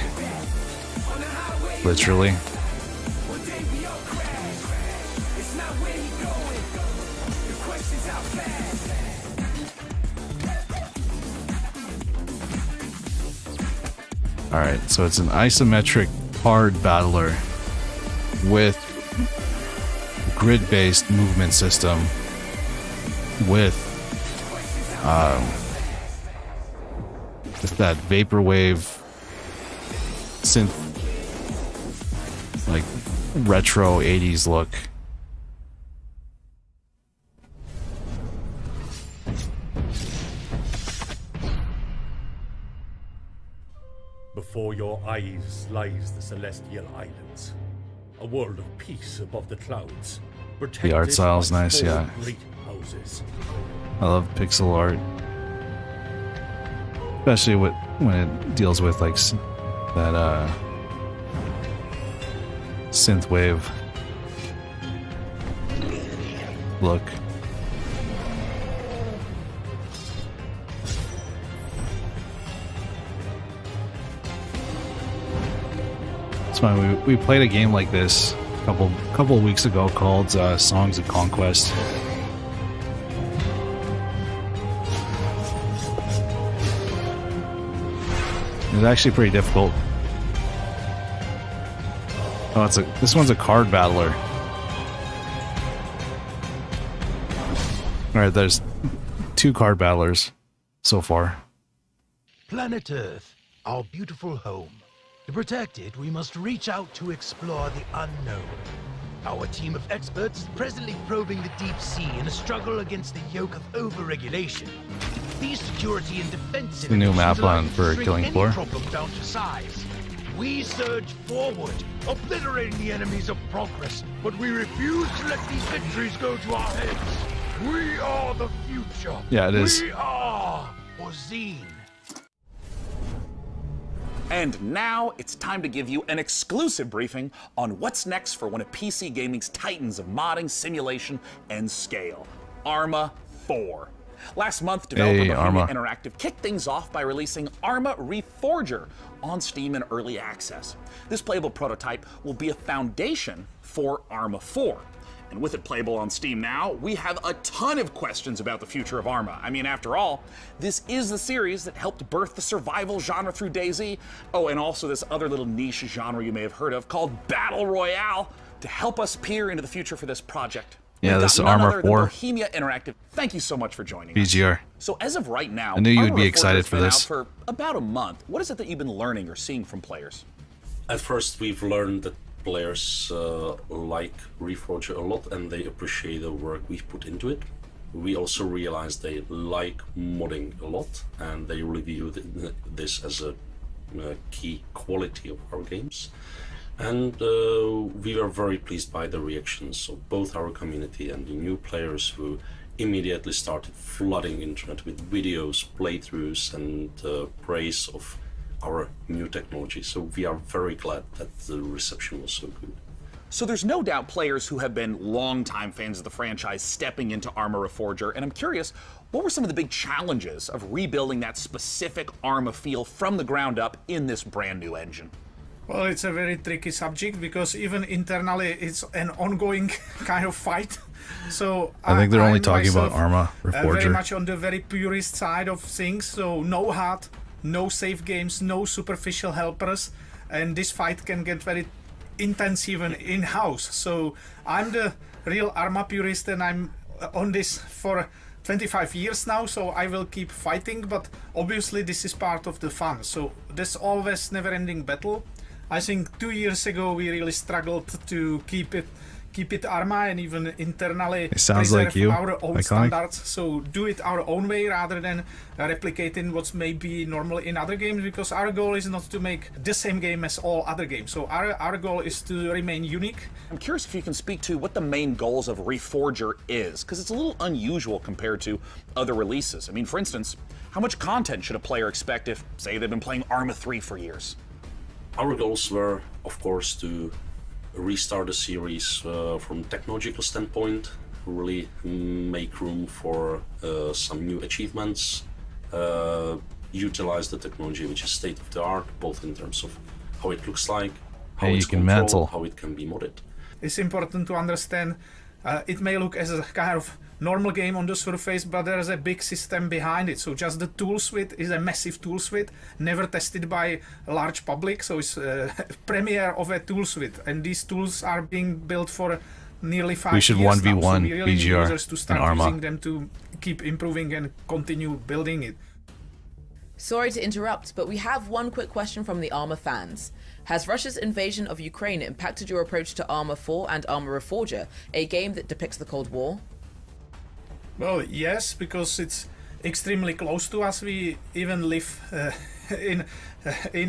Literally. Alright, so it's an isometric hard battler with grid-based movement system with with that vaporwave synth, like retro 80s look. Before your eyes lies the Celestial Islands, a world of peace above the clouds. The art style is nice, yeah. Great houses. I love pixel art, especially when it deals with like that synthwave look. It's fine. We played a game like this a couple of weeks ago called Songs of Conquest. It was actually pretty difficult. Oh, this one's a card battler. All right, there's 2 card battlers so far. Planet Earth, our beautiful home. To protect it, we must reach out to explore the unknown. Our team of experts is presently probing the deep sea in a struggle against the yoke of overregulation. These security and defense The new map on for shrink Killing any Floor. problem down to size. We surge forward, obliterating the enemies of progress, but we refuse to let these victories go to our heads. We are the future. Yeah, it is. We are Ozine. And now it's time to give you an exclusive briefing on what's next for one of PC gaming's titans of modding, simulation, and scale, Arma 4. Last month, developer Hey, Bohemia Arma. Interactive kicked things off by releasing Arma Reforger on Steam in early access. This playable prototype will be a foundation for Arma 4. And with it playable on Steam now, we have a ton of questions about the future of Arma. I mean, after all, this is the series that helped birth the survival genre through DayZ. Oh, and also this other little niche genre you may have heard of called Battle Royale to help us peer into the future for this project. Yeah, We've this got is none Arma other than 4. Bohemia Interactive. Thank you so much for joining us. BGR. So as of right now, I knew you would Arma be Reforger excited has for been this. out for about a month. What is it that you've been learning or seeing from players? At first, we've learned that players like Reforger a lot and they appreciate the work we've put into it. We also realized they like modding a lot and they really view this as a key quality of our games. And we were very pleased by the reactions of both our community and the new players who immediately started flooding internet with videos, playthroughs, and praise of our new technology. So we are very glad that the reception was so good. So there's no doubt players who have been longtime fans of the franchise stepping into Arma Reforger, and I'm curious, what were some of the big challenges of rebuilding that specific Arma feel from the ground up in this brand new engine? Well, it's a very tricky subject because even internally it's an ongoing kind of fight. So I think they're only I'm talking about myself, Arma very Reforger. much on the very purist side of things. So no HUD, no save games, no superficial helpers, and this fight can get very intense even in-house. So I'm the real Arma purist, and I'm on this for 25 years now, so I will keep fighting, but obviously this is part of the fun. So there's always never-ending battle. I think 2 years ago we really struggled to keep it Arma and even internally It sounds like preserve you. our own Iconic. standards. So do it our own way rather than replicating what's maybe normal in other games, because our goal is not to make the same game as all other games. So our goal is to remain unique. I'm curious if you can speak to what the main goals of Reforger is, because it's a little unusual compared to other releases. I mean, for instance, how much content should a player expect if, say, they've been playing Arma 3 for years? Our goals were, of course, to restart the series from technological standpoint, really make room for some new achievements, utilize the technology which is state of the art, both in terms of how it looks like, how Hey, it's you can controlled, mantle. how it can be modded. It's important to understand it may look as a kind of normal game on the surface, but there's a big system behind it. So just the tool suite is a massive tool suite, never tested by a large public. So it's a premiere of a tool suite, and these tools are being built for nearly 5 years We should now. 1v1 So we really need BGR users to in start Arma. using them to keep improving and continue building it. Sorry to interrupt, but we have one quick question from the Arma fans. Has Russia's invasion of Ukraine impacted your approach to Arma 4 and Arma Reforger, a game that depicts the Cold War? Well, yes, because it's extremely close to us. We even live in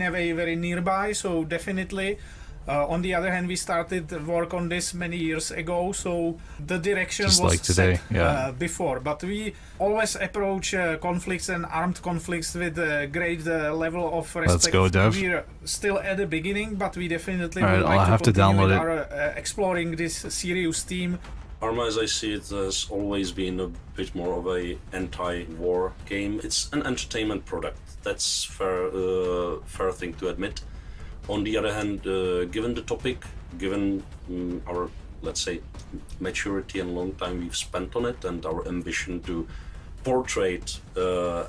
a way very nearby, so definitely. On the other hand, we started work on this many years ago, so the direction Just was like today, set yeah. before. But we always approach conflicts and armed conflicts with a great level of respect. Let's go, Dev. We're still at the beginning, but we definitely All right, would like I'll have to continue with download our, exploring this serious theme. Arma, as I see it, has always been a bit more of a anti-war game. It's an entertainment product. That's fair thing to admit. On the other hand, given the topic, given our, let's say, maturity and long time we've spent on it, and our ambition to portray it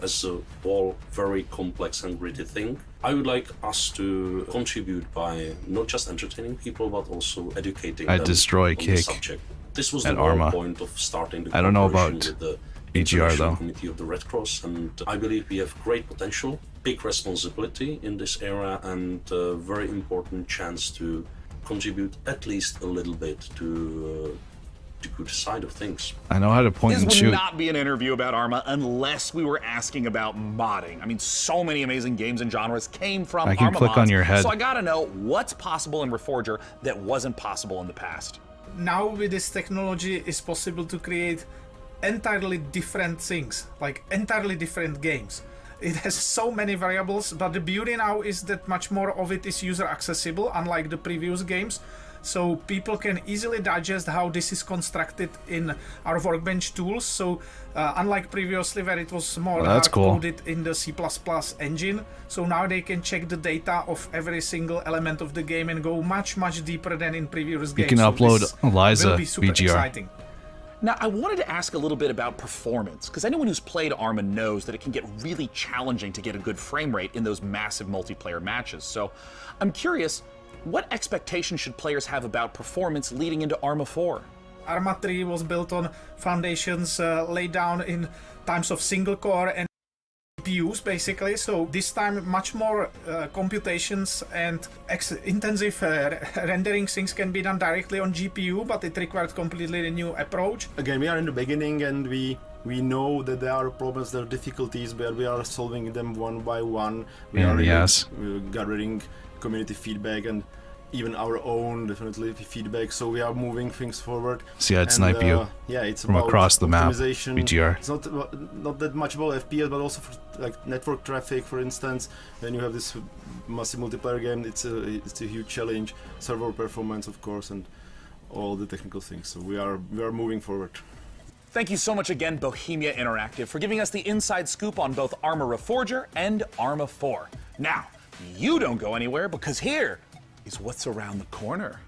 as a all very complex and gritty thing, I would like us to contribute by not just entertaining people, but also educating I them destroy on the Cake subject. This was the at whole Arma. point of starting the I don't know cooperation about with the BGR International though. Committee of the Red Cross, and I believe we have great potential, big responsibility in this era, and a very important chance to contribute at least a little bit to the good side of things. I know how to point This and would shoot. not be an interview about Arma unless we were asking about modding. I mean, so many amazing games and genres came from I can Arma click mods, on your head. so I gotta know what's possible in Reforger that wasn't possible in the past. Now with this technology, it's possible to create entirely different things, like entirely different games. It has so many variables, but the beauty now is that much more of it is user accessible, unlike the previous games. So people can easily digest how this is constructed in our Workbench tools. So unlike previously where it was more Well, that's cool. hard-coded in the C++ engine, so now they can check the data of every single element of the game and go much, much deeper than in previous You games. can So upload this Eliza will be super BGR. exciting. Now, I wanted to ask a little bit about performance, because anyone who's played Arma knows that it can get really challenging to get a good frame rate in those massive multiplayer matches. So I'm curious, what expectations should players have about performance leading into Arma 4? Arma 3 was built on foundations laid down in times of single core and GPUs basically, so this time much more computations and intensive rendering things can be done directly on GPU, but it required completely a new approach. Again, we are in the beginning and we know that there are problems, there are difficulties, but we are solving them one by one. We are gathering community feedback and even our own definitely feedback, so we are moving things forward. See, I'd snipe you yeah, it's from about across the map, optimization. BGR. It's not that much about FPS, but also for like network traffic, for instance. When you have this massive multiplayer game, it's a huge challenge. Server performance, of course, and all the technical things. So we are moving forward. Thank you so much again, Bohemia Interactive, for giving us the inside scoop on both Arma Reforger and Arma 4. Now, you don't go anywhere, because here is what's around the corner.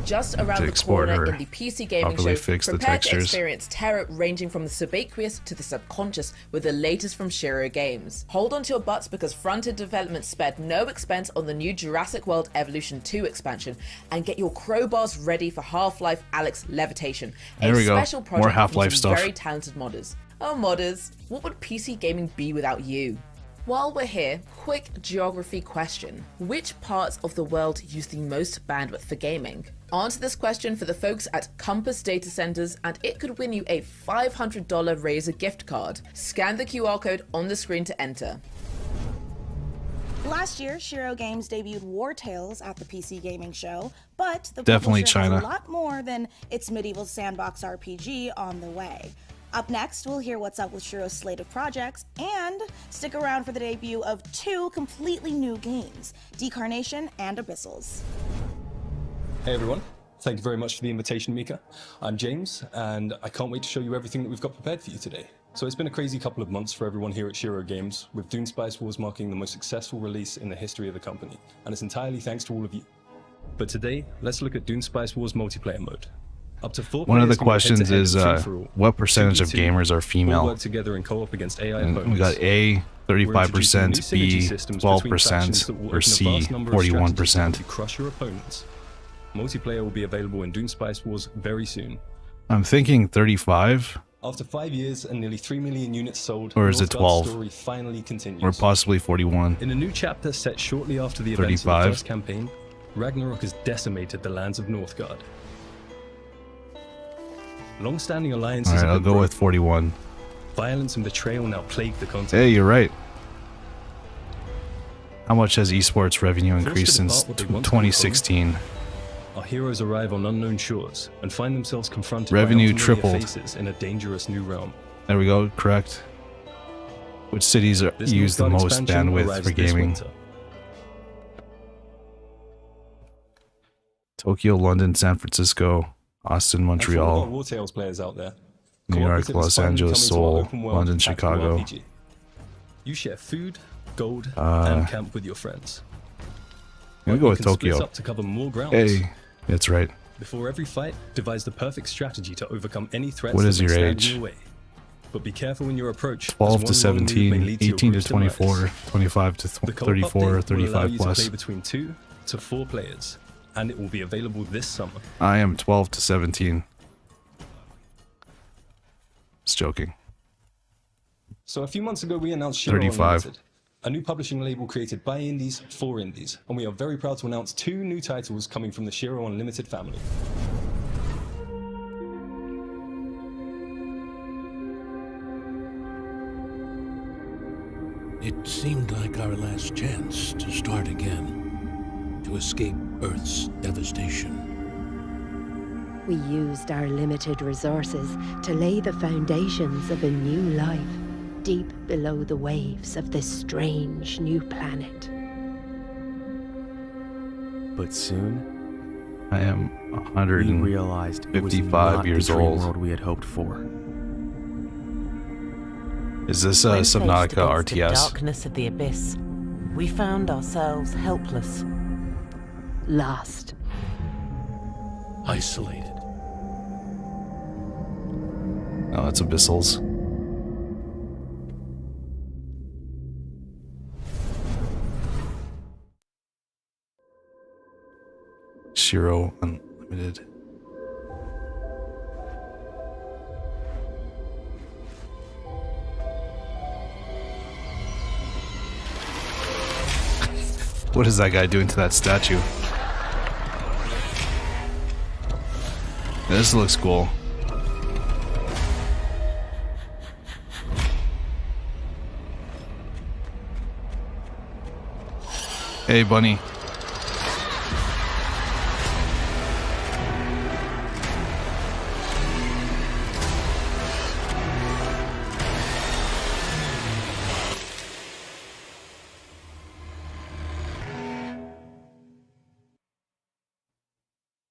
Just around the corner in the PC gaming show, prepare to experience terror ranging from the subaqueous to the subconscious with the latest from Shiro Games. Hold on to your butts because front-end development spared no expense on the new Jurassic World Evolution 2 expansion, and get your crowbars ready for Half-Life Alyx Levitation, There we go. special project More Half-Life from some stuff. very talented modders. Oh modders, what would PC gaming be without you? While we're here, quick geography question. Which parts of the world use the most bandwidth for gaming? Answer this question for the folks at Compass Data Centers and it could win you a $500 Razer gift card. Scan the QR code on the screen to enter. Last year, Shiro Games debuted War Tales at the PC Gaming Show, but the Definitely publisher China. has a lot more than its medieval sandbox RPG on the way. Up next, we'll hear what's up with Shiro's slate of projects, and stick around for the debut of two completely new games, Decarnation and Abyssals. Hey everyone, thank you very much for the invitation, Mika. I'm James, and I can't wait to show you everything that we've got prepared for you today. So it's been a crazy couple of months for everyone here at Shiro Games, with Dune Spice Wars marking the most successful release in the history of the company, and it's entirely thanks to all of you. But today, let's look at Dune Spice Wars multiplayer mode. Up to 4 One of the players can go questions head-to-head is in free-for-all, what percentage of 2v2, gamers are all female? work together in co-op against AI And opponents. we got A, We're introducing 35%, new synergy B, systems between factions 12%, that will or open a C, vast number of strategies 41%. to crush your opponents. Multiplayer will be available in Dune Spice Wars very soon. I'm thinking 35 After 5 years and nearly 3 million units sold, Or is it Northgard's 12? story finally continues. Or possibly 41. In a new chapter set shortly after the events of the 35. first campaign, Ragnarok has decimated the lands of Northgard. Long-standing alliances Alright, have I'll been go with broken. 41. Violence and betrayal now plague the continent. Hey, you're right. How much has esports revenue Forced to increased since depart what they once called 2016? Our heroes arrive on unknown shores and find themselves confronted Revenue by unfamiliar tripled. faces in a dangerous new realm. There we go, correct. Which cities This use the Northgard most expansion bandwidth arrives for this gaming? winter. Tokyo, London, San Francisco, Austin, And for all our Montreal, War Tales players out there, New York, Cooperative is Los finally Angeles, coming to our Seoul, open world London, tactical Chicago. RPG. You share food, gold, and camp with your friends. I'm gonna go You with can split Tokyo. up to cover more grounds. Hey, that's right. Before every fight, devise the perfect strategy to overcome any threats What that is may your stand age? in your way. But be careful in your approach. as 12 one to wrong move may 17, lead to your 18 to group's demise. 24, 25 to The co-op 34, update will allow 35 you to plus. play between 2 to 4 players, and it will be available this summer. I am 12 to 17. Just joking. So a few months ago, we announced Shiro 35. Unlimited, a new publishing label created by indies for indies, and we are very proud to announce 2 new titles coming from the Shiro Unlimited family. It seemed like our last chance to start again, to escape Earth's devastation. We used our limited resources to lay the foundations of a new life, deep below the waves of this strange new planet. But soon, I am we realized it was 155 not years the dream old. world we had hoped for. Is this When Subnautica faced against the RTS? darkness of the abyss, we found ourselves helpless. Lost. Isolated. No, that's Abyssals. Shiro Unlimited. What is that guy doing to that statue? This looks cool. Hey, bunny.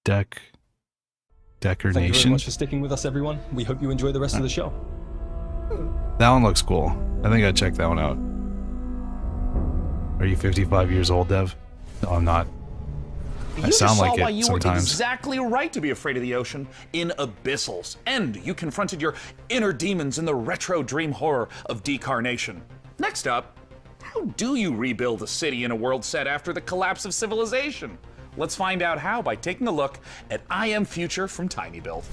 Decker Thank you very Nation. much for sticking with us, everyone. We hope you enjoy the rest of the show. That one looks cool. I think I'd check that one out. Are you 55 years old, Dev? No, I'm not. I You sound just like saw why it you were sometimes. exactly right to be afraid of the ocean in Abyssals. And you confronted your inner demons in the retro dream horror of Decarnation. Next up, how do you rebuild a city in a world set after the collapse of civilization? Let's find out how by taking a look at I Am Future from Tiny Build.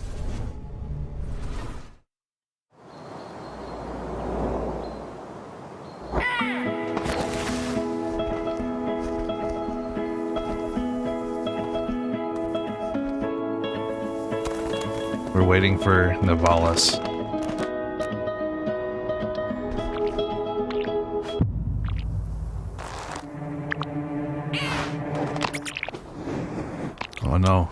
We're waiting for Navalis. Oh no.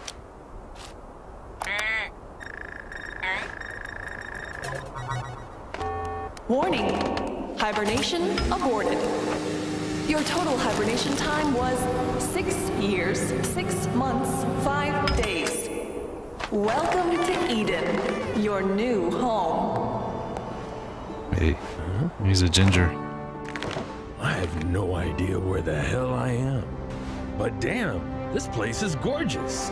Warning, hibernation aborted. Your total hibernation time was 6 years, 6 months, 5 days. Welcome to Eden, your new home. Hey, he's a ginger. I have no idea where the hell I am. But damn, this place is gorgeous.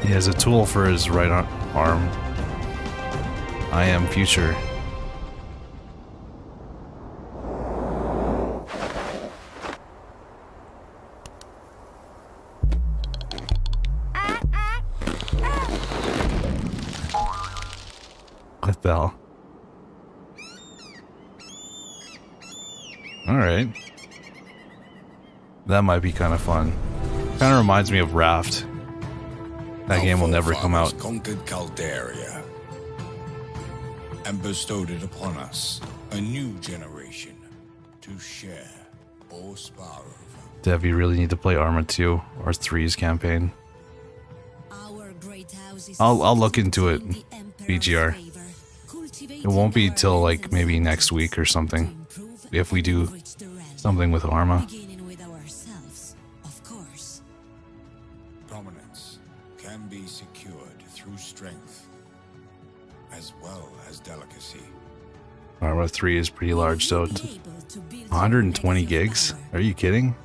He has a tool for his right arm. I am future. the hell? Alright. That might be kind of fun. Kind of reminds me of Raft. That game will never come out. Conquered Caldaria and bestowed it upon us, a new generation to share or spar over. Dev, you really need to play Arma 2 or 3's campaign. I'll look into it, BGR. It won't be till like maybe next week or something, if we do something with Arma. Dominance can be secured through strength as well as delicacy. Arma 3 is pretty large, so 120 gigs? Are you kidding?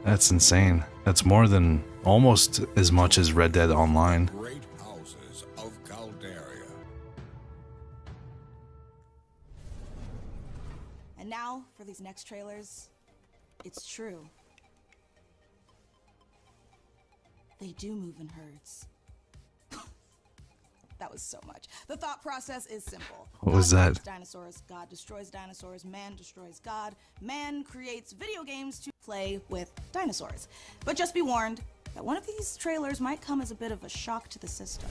That's insane. That's more than almost as much as Red Dead Online. Great houses of Caldaria. And now, for these next trailers, it's true. They do move in herds. That was so much. The thought process is simple. What was God that? Dinosaurs, God destroys dinosaurs, man destroys God. Man creates video games to play with dinosaurs. But just be warned that one of these trailers might come as a bit of a shock to the system.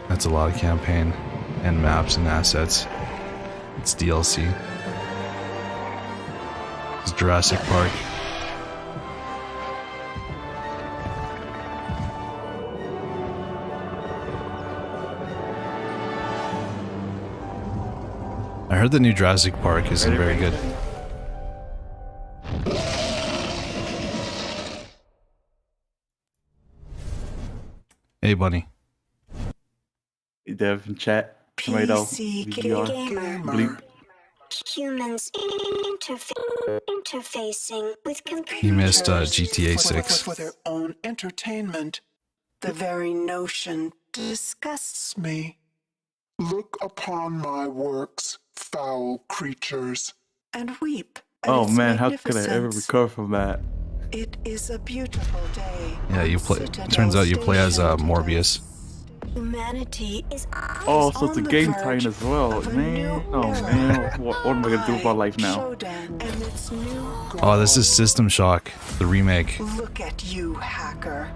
That's a lot of campaign and maps and assets. It's DLC. It's Jurassic Park. I heard the new Jurassic Park isn't very good. Hey, Bunny. Hey, Dev in chat. Tomato. Gamer. Bleep. Humans interfacing with computers. He missed GTA 6. For their own entertainment. The very notion disgusts me. Look upon my works, foul creatures. And weep. At Oh its man, how could I ever magnificence. recover from that? It is a beautiful day. Yeah, you play. Turns out you play as Morbius. Humanity is Oh, so it's a game tie as well, man. Oh man, what am I gonna do with my life now? Oh, this is System Shock, the remake. Look at you, hacker.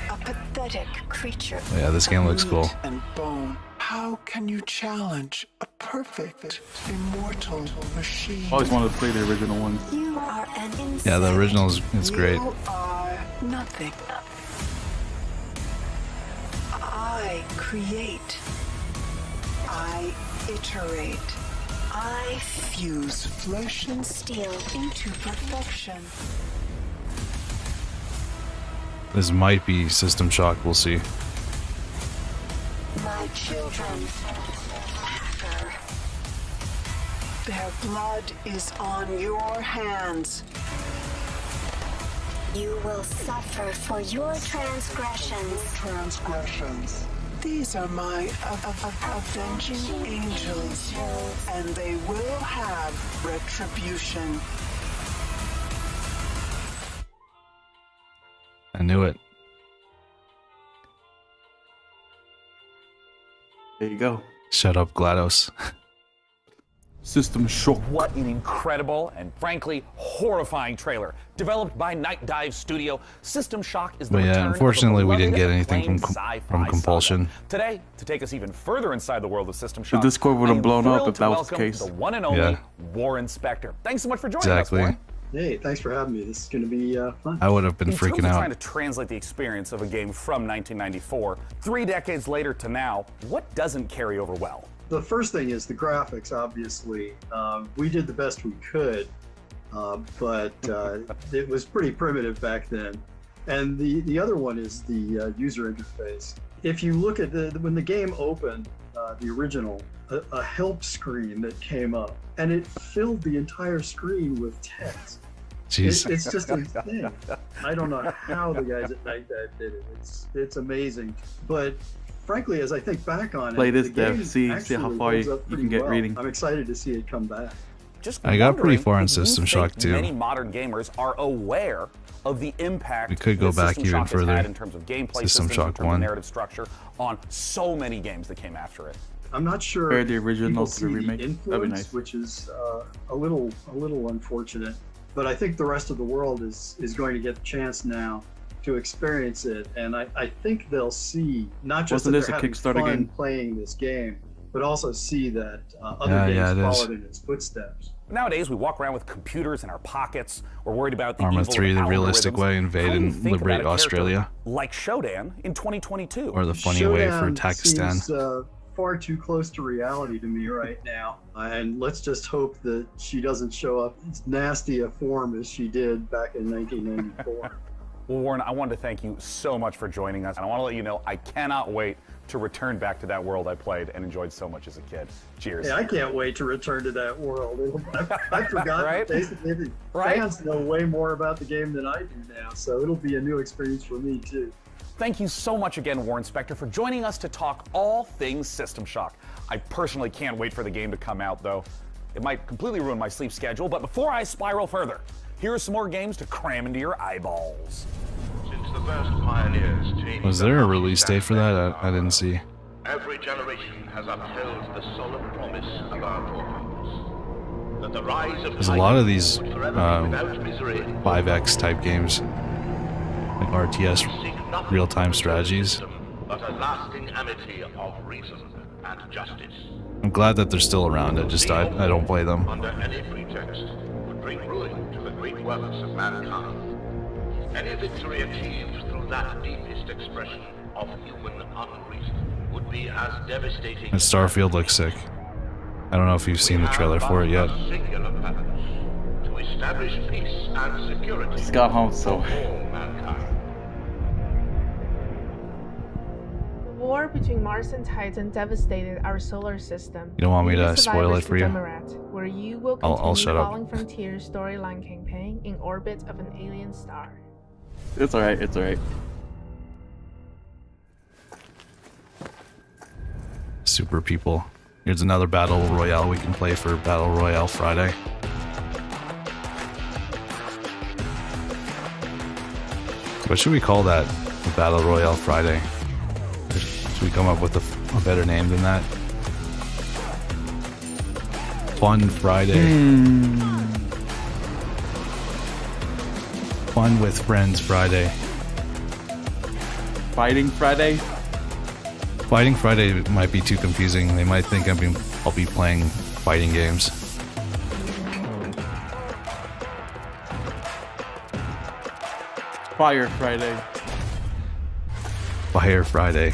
A pathetic creature. Yeah, this game looks cool. And bone. How can you challenge a perfect, immortal machine? I always wanted to play the original one. You are an insect. Yeah, the original is great. You are nothing. I create. I iterate. I fuse flesh and steel into perfection. This might be System Shock, we'll see. My children, hacker. Their blood is on your hands. You will suffer for your transgressions. These are my avenging angels, and they will have retribution. I knew it. There you go. Shut up, GLaDOS. System Shock. What an incredible and frankly horrifying trailer. Developed by Night Dive Studio, System Shock is the But yeah, return of a unfortunately we didn't get beloved anything acclaimed from sci-fi Compulsion. saga. Today, to take us even further inside the world of System The Shock, Discord would I have am blown up thrilled if to that was the welcome case. The one and only Yeah. Warren Spector. Thanks so much for joining Exactly. us, Warren. Hey, thanks for having me. This is going to be fun. I would have been In terms freaking of trying out. to translate the experience of a game from 1994, 3 decades later to now, what doesn't carry over well? The first thing is the graphics, obviously. We did the best we could, but it was pretty primitive back then. And the other one is the user interface. If you look at when the game opened, the original, a help screen that came up, and it filled the entire screen with text. Jeez. It's just a thing. I don't know how the guys at Night Dive did it. It's amazing. But frankly, as I think back on Play it, this, the Dev. game See how actually far holds you up can pretty get well. reading. I'm excited to see it come back. just I got pretty wondering far in if you System think Shock too. Many modern gamers are aware of the impact We could go that back System even Shock has further. had in terms of gameplay System systems, Shock in terms 1. of narrative structure on so many games that came after it. I'm not sure Compare the original people to the see the remake. That'd be influence, nice. which is a little unfortunate. But I think the rest of the world is going to get the chance now to experience it, and I think they'll see not just Wasn't that this they're a having Kickstarter fun game? playing this game, but also see that other Yeah, games it is. followed in its footsteps. Nowadays, we walk around with computers in our pockets. We're worried about the Arma evil 3, of the realistic algorithms. way, How invade do you and think about liberate a character Australia. like Shodan in 2022. Or the funny way for Showdown Pakistan. seems far too close to reality to me right now, and let's just hope that she doesn't show up as nasty a form as she did back in 1994. Well, Warren, I wanted to thank you so much for joining us, and I want to let you know I cannot wait to return back to that world I played and enjoyed so much as a kid. Cheers. Yeah, I can't wait to return to that world. I've forgotten Right? basically the Right? fans know way more about the game than I do now, so it'll be a new experience for me too. Thank you so much again, Warren Spector, for joining us to talk all things System Shock. I personally can't wait for the game to come out, though. It might completely ruin my sleep schedule, but before I spiral further, here are some more games to cram into your eyeballs. Since the first pioneers changed Was there a release date for that? I didn't see. every generation has upheld the solemn promise of our forefathers that the rise of There's a lot of these would forever be without misery, 5X type games, like RTS real-time strategies. but a lasting amity of reason and justice. I'm glad that they're still around. I don't play them. Under any pretext would bring ruin to the great works of mankind. Any victory achieved through that deepest expression of human unreason would be as devastating. And Starfield looks sick. I don't know if you've seen the trailer for it yet. A singular purpose, to establish peace and security Just got home, so. for all mankind. The war between Mars and Titan devastated our solar system. You don't want me to Lead the spoil it survivors for to you? Demarat, where you will I'll continue shut up. Falling Frontiers storyline campaign in orbit of an alien star. It's alright, it's alright. Super people. Here's another Battle Royale we can play for Battle Royale Friday. What should we call that? The Battle Royale Friday? Should we come up with a better name than that? Fun Friday. Fun with Friends Friday. Fighting Friday? Fighting Friday might be too confusing. They might think I'll be playing fighting games. Fire Friday. Fire Friday.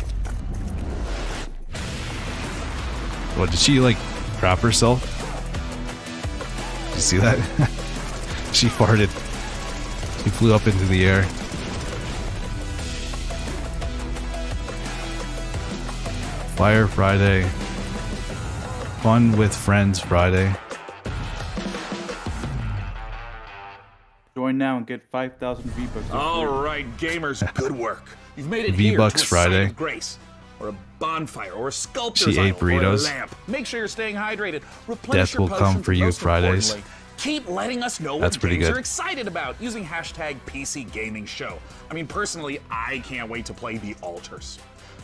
What, did she like crap herself? Did you see that? She farted. She flew up into the air. Fire Friday. Fun with Friends Friday. Join now and get 5,000 V-Bucks. All right, gamers, good work. You've made it V-Bucks here to a Friday. site of grace, or a bonfire, or a sculptor's She ate idol, or a burritos. lamp. Make sure you're staying hydrated. Replenish Death your will come potions, for and you most Fridays. importantly, keep letting us know That's what pretty games good. you're excited about using hashtag PC Gaming Show. I mean, personally, I can't wait to play The Altars.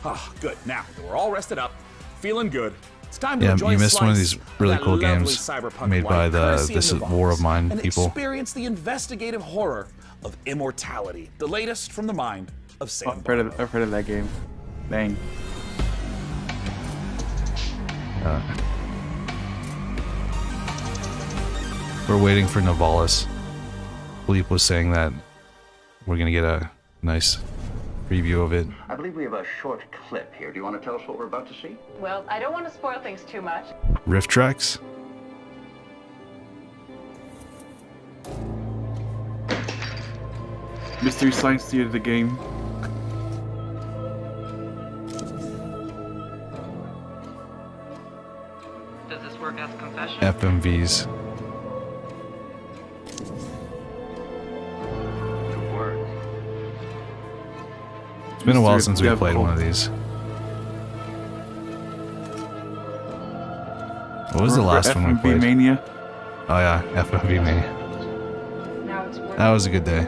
Ah, good. Now that we're all rested up, feeling good, it's time to Yeah, enjoy you a missed one of slice these really of that cool lovely games cyberpunk made by life, the courtesy of This Is Navas, War of Mine and people. experience the investigative horror of immortality, the latest from the mind of Sam. I've heard of that game. Dang. We're waiting for Navalis. Philippe was saying that we're gonna get a nice preview of it. I believe we have a short clip here. Do you want to tell us what we're about to see? Well, I don't want to spoil things too much. Rift tracks? Mystery Science Theater, the game. Does this work as a confession? FMVs. It's been a while since we played one of these. What was the last one we FMV played? Mania. Oh yeah, FFV me. Now it's That was a good day.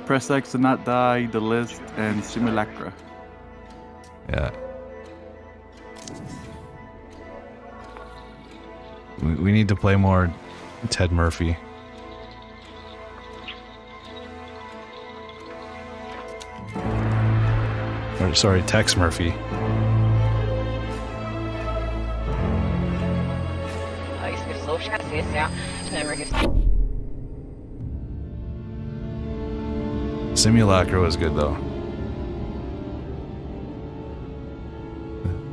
Press X to not die, the list, and Simulacra. Yeah. We need to play more Ted Murphy. Or, sorry, Tex Murphy. Simulacra was good though.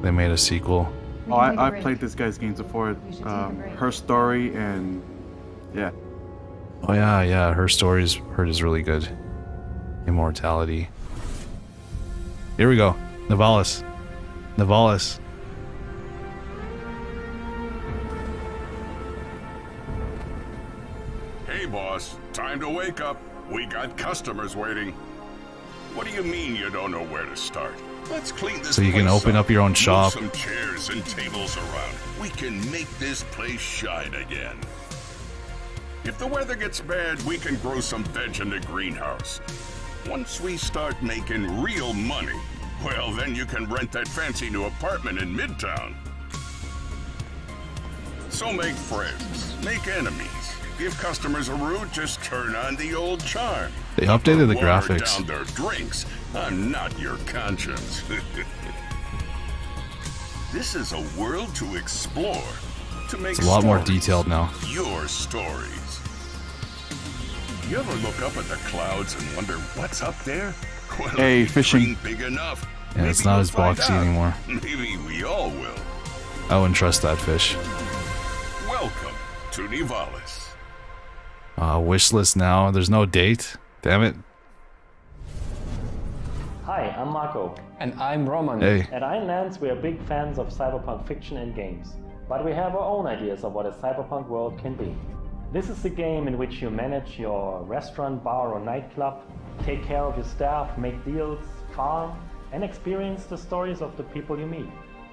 They made a sequel. Oh, I played this guy's games before. Her Story and yeah. Oh yeah, Her Story's heard is really good. Immortality. Here we go. Navalis. Hey boss, time to wake up. We got customers waiting. What do you mean you don't know where to start? Let's clean this So you can place open up your own Move shop. some chairs and tables around. We can make this place shine again. If the weather gets bad, we can grow some veg in the greenhouse. Once we start making real money, well, then you can rent that fancy new apartment in Midtown. So make friends, make enemies. Give customers a route, just turn on the old charm. They updated the Water graphics. down their drinks. I'm not your conscience. This is a world to explore. To make It's a lot more stories, detailed now. Your stories. You ever look up at the clouds and wonder what's up there? Well, Hey, if you fishing. dream big enough, Yeah, it's maybe not you'll as find boxy out. anymore. Maybe we all will. I wouldn't trust that fish. Welcome to Nivalis. Wish list now. There's no date. Damn it. Hi, I'm Marco. And I'm Roman. Hey. At Ironlands, we are big fans of cyberpunk fiction and games, but we have our own ideas of what a cyberpunk world can be. This is a game in which you manage your restaurant, bar, or nightclub, take care of your staff, make deals, farm, and experience the stories of the people you meet.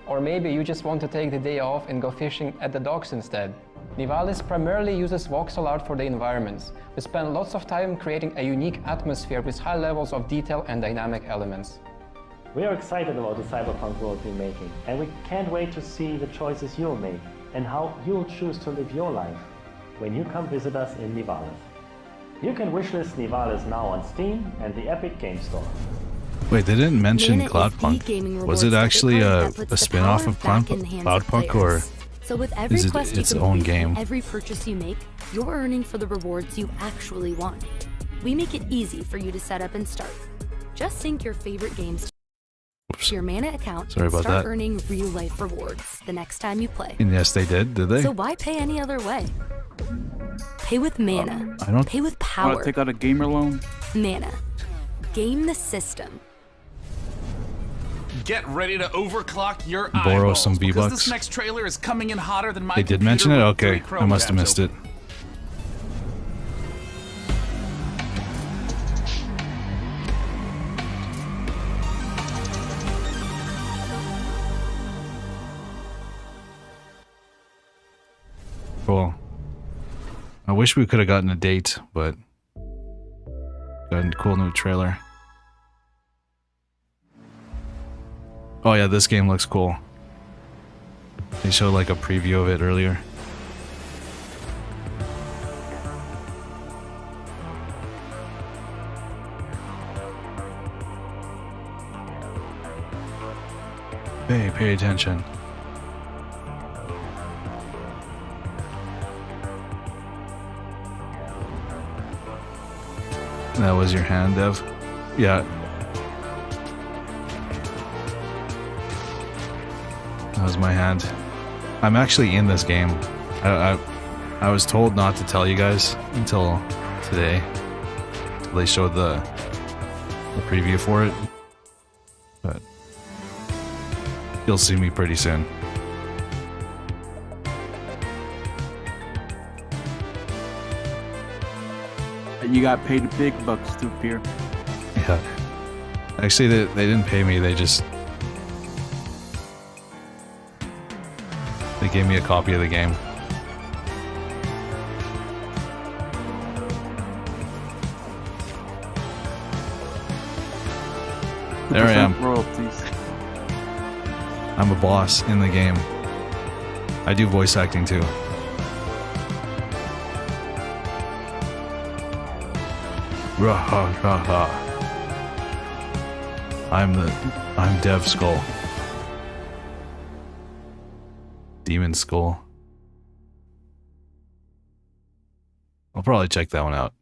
Or maybe you just want to take the day off and go fishing at the docks instead. Nivalis primarily uses voxel art for the environments. We spend lots of time creating a unique atmosphere with high levels of detail and dynamic elements. We are excited about the cyberpunk world we're making, and we can't wait to see the choices you'll make and how you'll choose to live your life when you come visit us in Nivalis. You can wishlist Nivalis now on Steam and the Epic Game Store. Wait, they didn't mention Mana is Cloudpunk. the gaming Was rewards it debit actually card a that puts the spin-off power of back in the hands of Cloudpunk, or players. So with every is it quest its you own complete and game? every purchase you make, you're earning for the rewards you actually want. We make it easy for you to set up and start. Just sync your favorite games to your Mana account Sorry and about start that. earning real-life rewards the next time you play. And yes, they did they? So why pay any other way? Pay with Mana. I don't- Pay with Want power. to take out a gamer loan? Mana. Game the system. Get ready to overclock your Borrow eyeballs, some because V-Bucks. this next trailer is coming in hotter than my They did computer mention it? with 3 Okay, I Chrome must have tabs missed it. open. Cool. I wish we could have gotten a date, but got a cool new trailer. Oh yeah, this game looks cool. They showed like a preview of it earlier. Pay attention. That was your hand, Dev? Yeah. That was my hand. I'm actually in this game. I was told not to tell you guys until today. They showed the preview for it. But you'll see me pretty soon. You got paid big bucks to appear. Yeah. Actually, they didn't pay me. They gave me a copy of the game. There I am. Royalties. I'm a boss in the game. I do voice acting too. I'm Dev Skull. Demon Skull. I'll probably check that one out.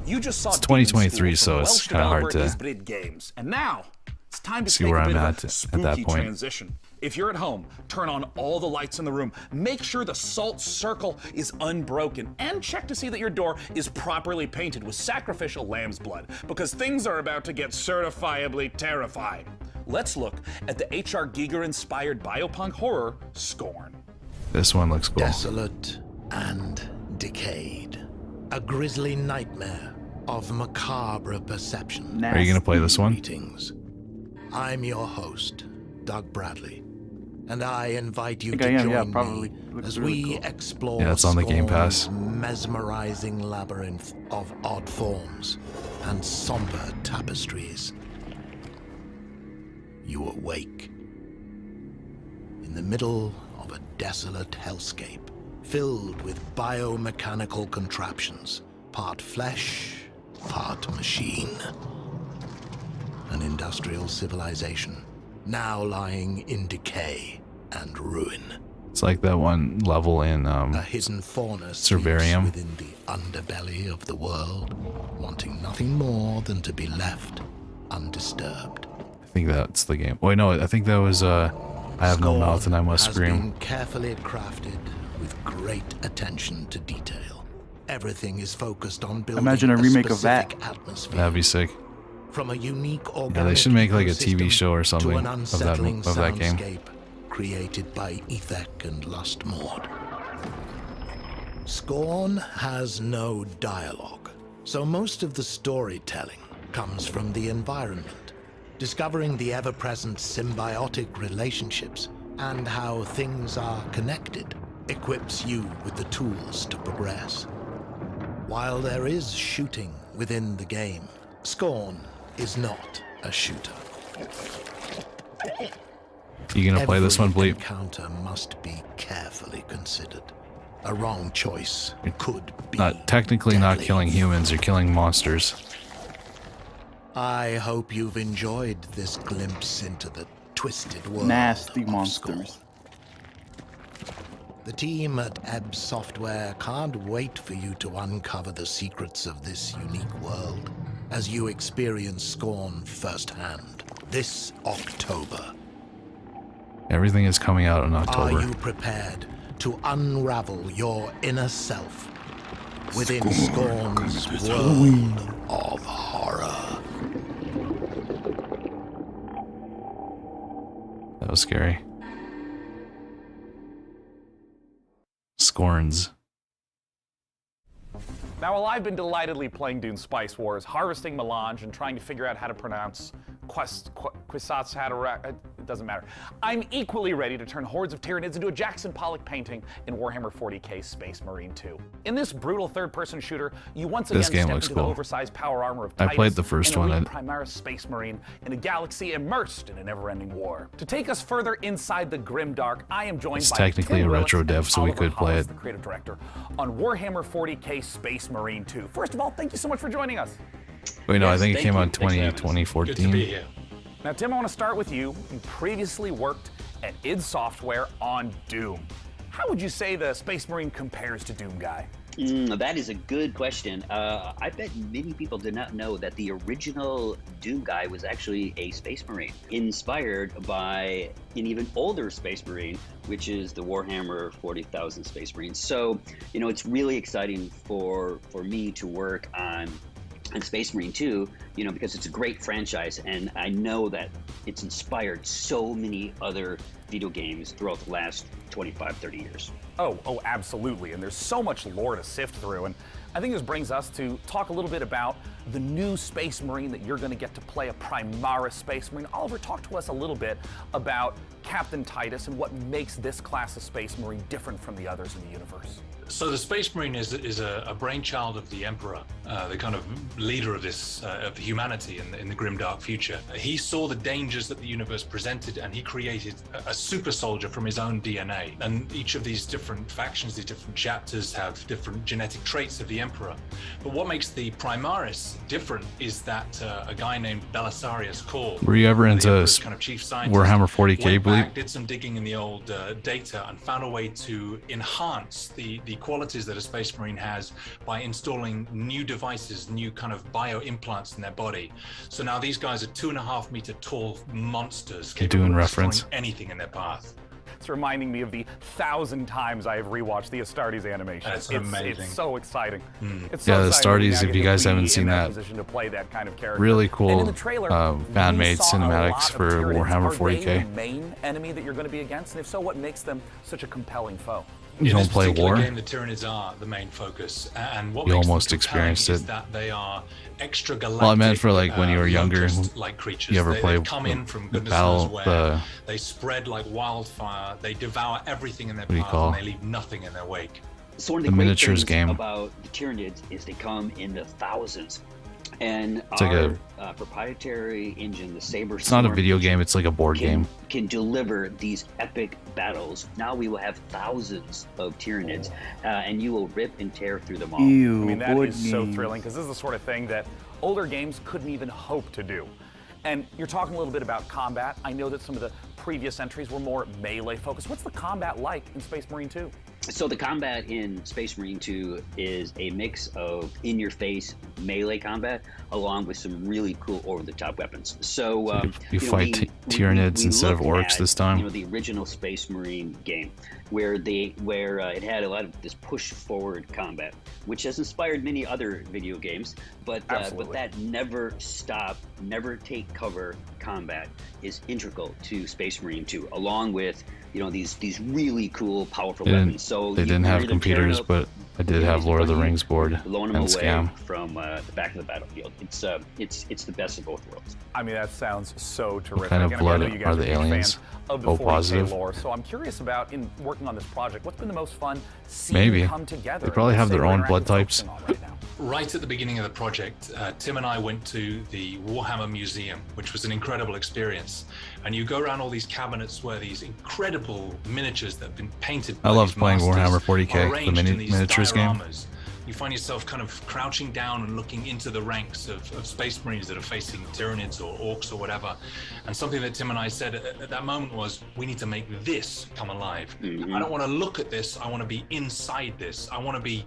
You just saw It's 2023, Demon School so from it's Welsh kind of hard developer to Isbrid Games. And now it's time to see take where a bit I'm of a at spooky that point. transition. If you're at home, turn on all the lights in the room. Make sure the salt circle is unbroken, and check to see that your door is properly painted with sacrificial lamb's blood, because things are about to get certifiably terrifying. Let's look at the H.R. Giger-inspired biopunk horror, Scorn. This one looks cool. Desolate and decayed. A grisly nightmare of macabre perception. Are you gonna play this one? Greetings. I'm your host, Doug Bradley, and I invite you I to think I am, join yeah, probably. me Looks as really we cool. explore Yeah, it's on the Game Pass. Scorn's mesmerizing labyrinth of odd forms and somber tapestries. You awake in the middle of a desolate hellscape filled with biomechanical contraptions, part flesh, part machine. An industrial civilization now lying in decay and ruin. It's like that one level in A hidden fauna sleeps Cerberium. within the underbelly of the world, wanting nothing more than to be left undisturbed. I think that's the game. Wait, no, I think that was I have no mouth and I must has scream. been carefully crafted with great attention to detail. Everything is focused on building Imagine a remake of specific that. atmosphere. That'd be sick. From a unique organic Yeah, they should make like a TV ecosystem show or to something an of that unsettling game. soundscape created by Ethek and Lustmord. Scorn has no dialogue, so most of the storytelling comes from the environment, discovering the ever-present symbiotic relationships and how things are connected equips you with the tools to progress. While there is shooting within the game, Scorn is not a shooter. You gonna play this one, Every Bleep? encounter must be carefully considered. A wrong choice could be Not technically not killing humans, you're killing monsters. I hope you've enjoyed this glimpse into the twisted world. Nasty of monsters. Scorn. The team at Ebb Software can't wait for you to uncover the secrets of this unique world as you experience Scorn firsthand this October. Everything is coming out in October. Are you prepared to unravel your inner self within Scorn's world of horror? That was scary. Scorns. Now, while I've been delightedly playing Dune Spice Wars, harvesting melange, and trying to figure out how to pronounce it doesn't matter. I'm equally ready to turn hordes of Tyranids into a Jackson Pollock painting in Warhammer 40k Space Marine 2. In this brutal third-person shooter, you once again This game step looks into the cool. oversized power armor of I Titus, played the first an one. elite Primaris Space Marine in a galaxy immersed in a never-ending war. To take us further inside the grimdark, I am joined It's by technically Tim a retro Rillis dev, and so we Oliver could play Hollis, it. the creative director, on Warhammer 40k Space Marine 2. First of all, thank you so much for joining us. Wait, no, I Yes, think it thank came you. out Thanks for having us. 2014. Good to be here. Now, Tim, I want to start with you. You previously worked at id Software on Doom. How would you say the Space Marine compares to Doom Guy? That is a good question. I bet many people did not know that the original Doom Guy was actually a Space Marine, inspired by an even older Space Marine, which is the Warhammer 40,000 Space Marines. So, you know, it's really exciting for me to work on Space Marine 2, you know, because it's a great franchise, and I know that it's inspired so many other video games throughout the last 25, 30 years. Oh, absolutely. And there's so much lore to sift through. And I think this brings us to talk a little bit about the new Space Marine that you're going to get to play, a Primaris Space Marine. Oliver, talk to us a little bit about Captain Titus and what makes this class of Space Marine different from the others in the universe? So the Space Marine is a brainchild of the Emperor, the kind of leader of this of humanity in the grim dark future. He saw the dangers that the universe presented, and he created a super soldier from his own DNA. And each of these different factions, these different chapters, have different genetic traits of the Emperor. But what makes the Primaris different is that a guy named Belisarius Core, Were you ever into kind of chief scientist, Warhammer 40k, went believe? back, did some digging in the old data, and found a way to enhance the qualities that a Space Marine has by installing new devices, new kind of bio implants in their body. So now these guys are 2.5 meter tall monsters capable of destroying anything in their path. It's reminding me of the 1,000 times I have rewatched the Astartes animation. That's amazing. It's so exciting. It's Yeah, so the exciting Astartes, now if get you to guys be haven't in seen that, position to play that kind of character. really And cool in the trailer, fan-made we saw a cinematics lot of for Tyranids. Warhammer Are they 40k. the main enemy that you're going to be against? And if so, what makes them such a compelling foe? You don't play war? Game, the Tyranids are the main focus, and what You makes almost them compelling experienced is it. that they are extragalactic. Well, I meant for like when you were younger. locust-like creatures. You ever They play come in from the goodness battle? knows where. The They spread like wildfire. They devour everything in their What do you path, call? and they leave nothing in their wake. So one of The the, great miniatures things game. about the Tyranids is they come in the thousands. And It's like our proprietary engine, the Saber It's not a Storm video engine, game, it's like a board game. can deliver these epic battles. Now we will have thousands of Tyranids, and you will rip and tear through them all. I mean, that is so thrilling, because this is the sort of thing that older games couldn't even hope to do. And you're talking a little bit about combat. I know that some of the previous entries were more melee focused. What's the combat like in Space Marine 2? So the combat in Space Marine 2 is a mix of in-your-face melee combat along with some really cool over-the-top weapons. So you fight Tyranids instead of looked orcs at, this time? You know, the original Space Marine game, where it had a lot of this push-forward combat, which has inspired many other video games. But that never stop, never take cover combat is integral to Space Marine 2, along with these really cool, powerful weapons. So they didn't have computers, but I did have Lord of the Rings board blowing and them away Scam. from the back of the battlefield. It's the best of both worlds. I mean, that sounds so terrific. kind of And I know blood you guys are the big aliens? fans of the O 40K positive? lore, so I'm curious about, in working on this project, what's been the most fun seeing Maybe. it come together? They probably have their own blood types. Right at the beginning of the project, Tim and I went to the Warhammer Museum, which was an incredible experience. And you go around all these cabinets where these incredible miniatures that have been painted by I loved these playing masters Warhammer are 40k, the arranged in these miniatures game. dioramas. You find yourself kind of crouching down and looking into the ranks of Space Marines that are facing Tyranids or Orcs or whatever. And something that Tim and I said at that moment was, we need to make this come alive. I don't want to look at this, I want to be inside this. I want to be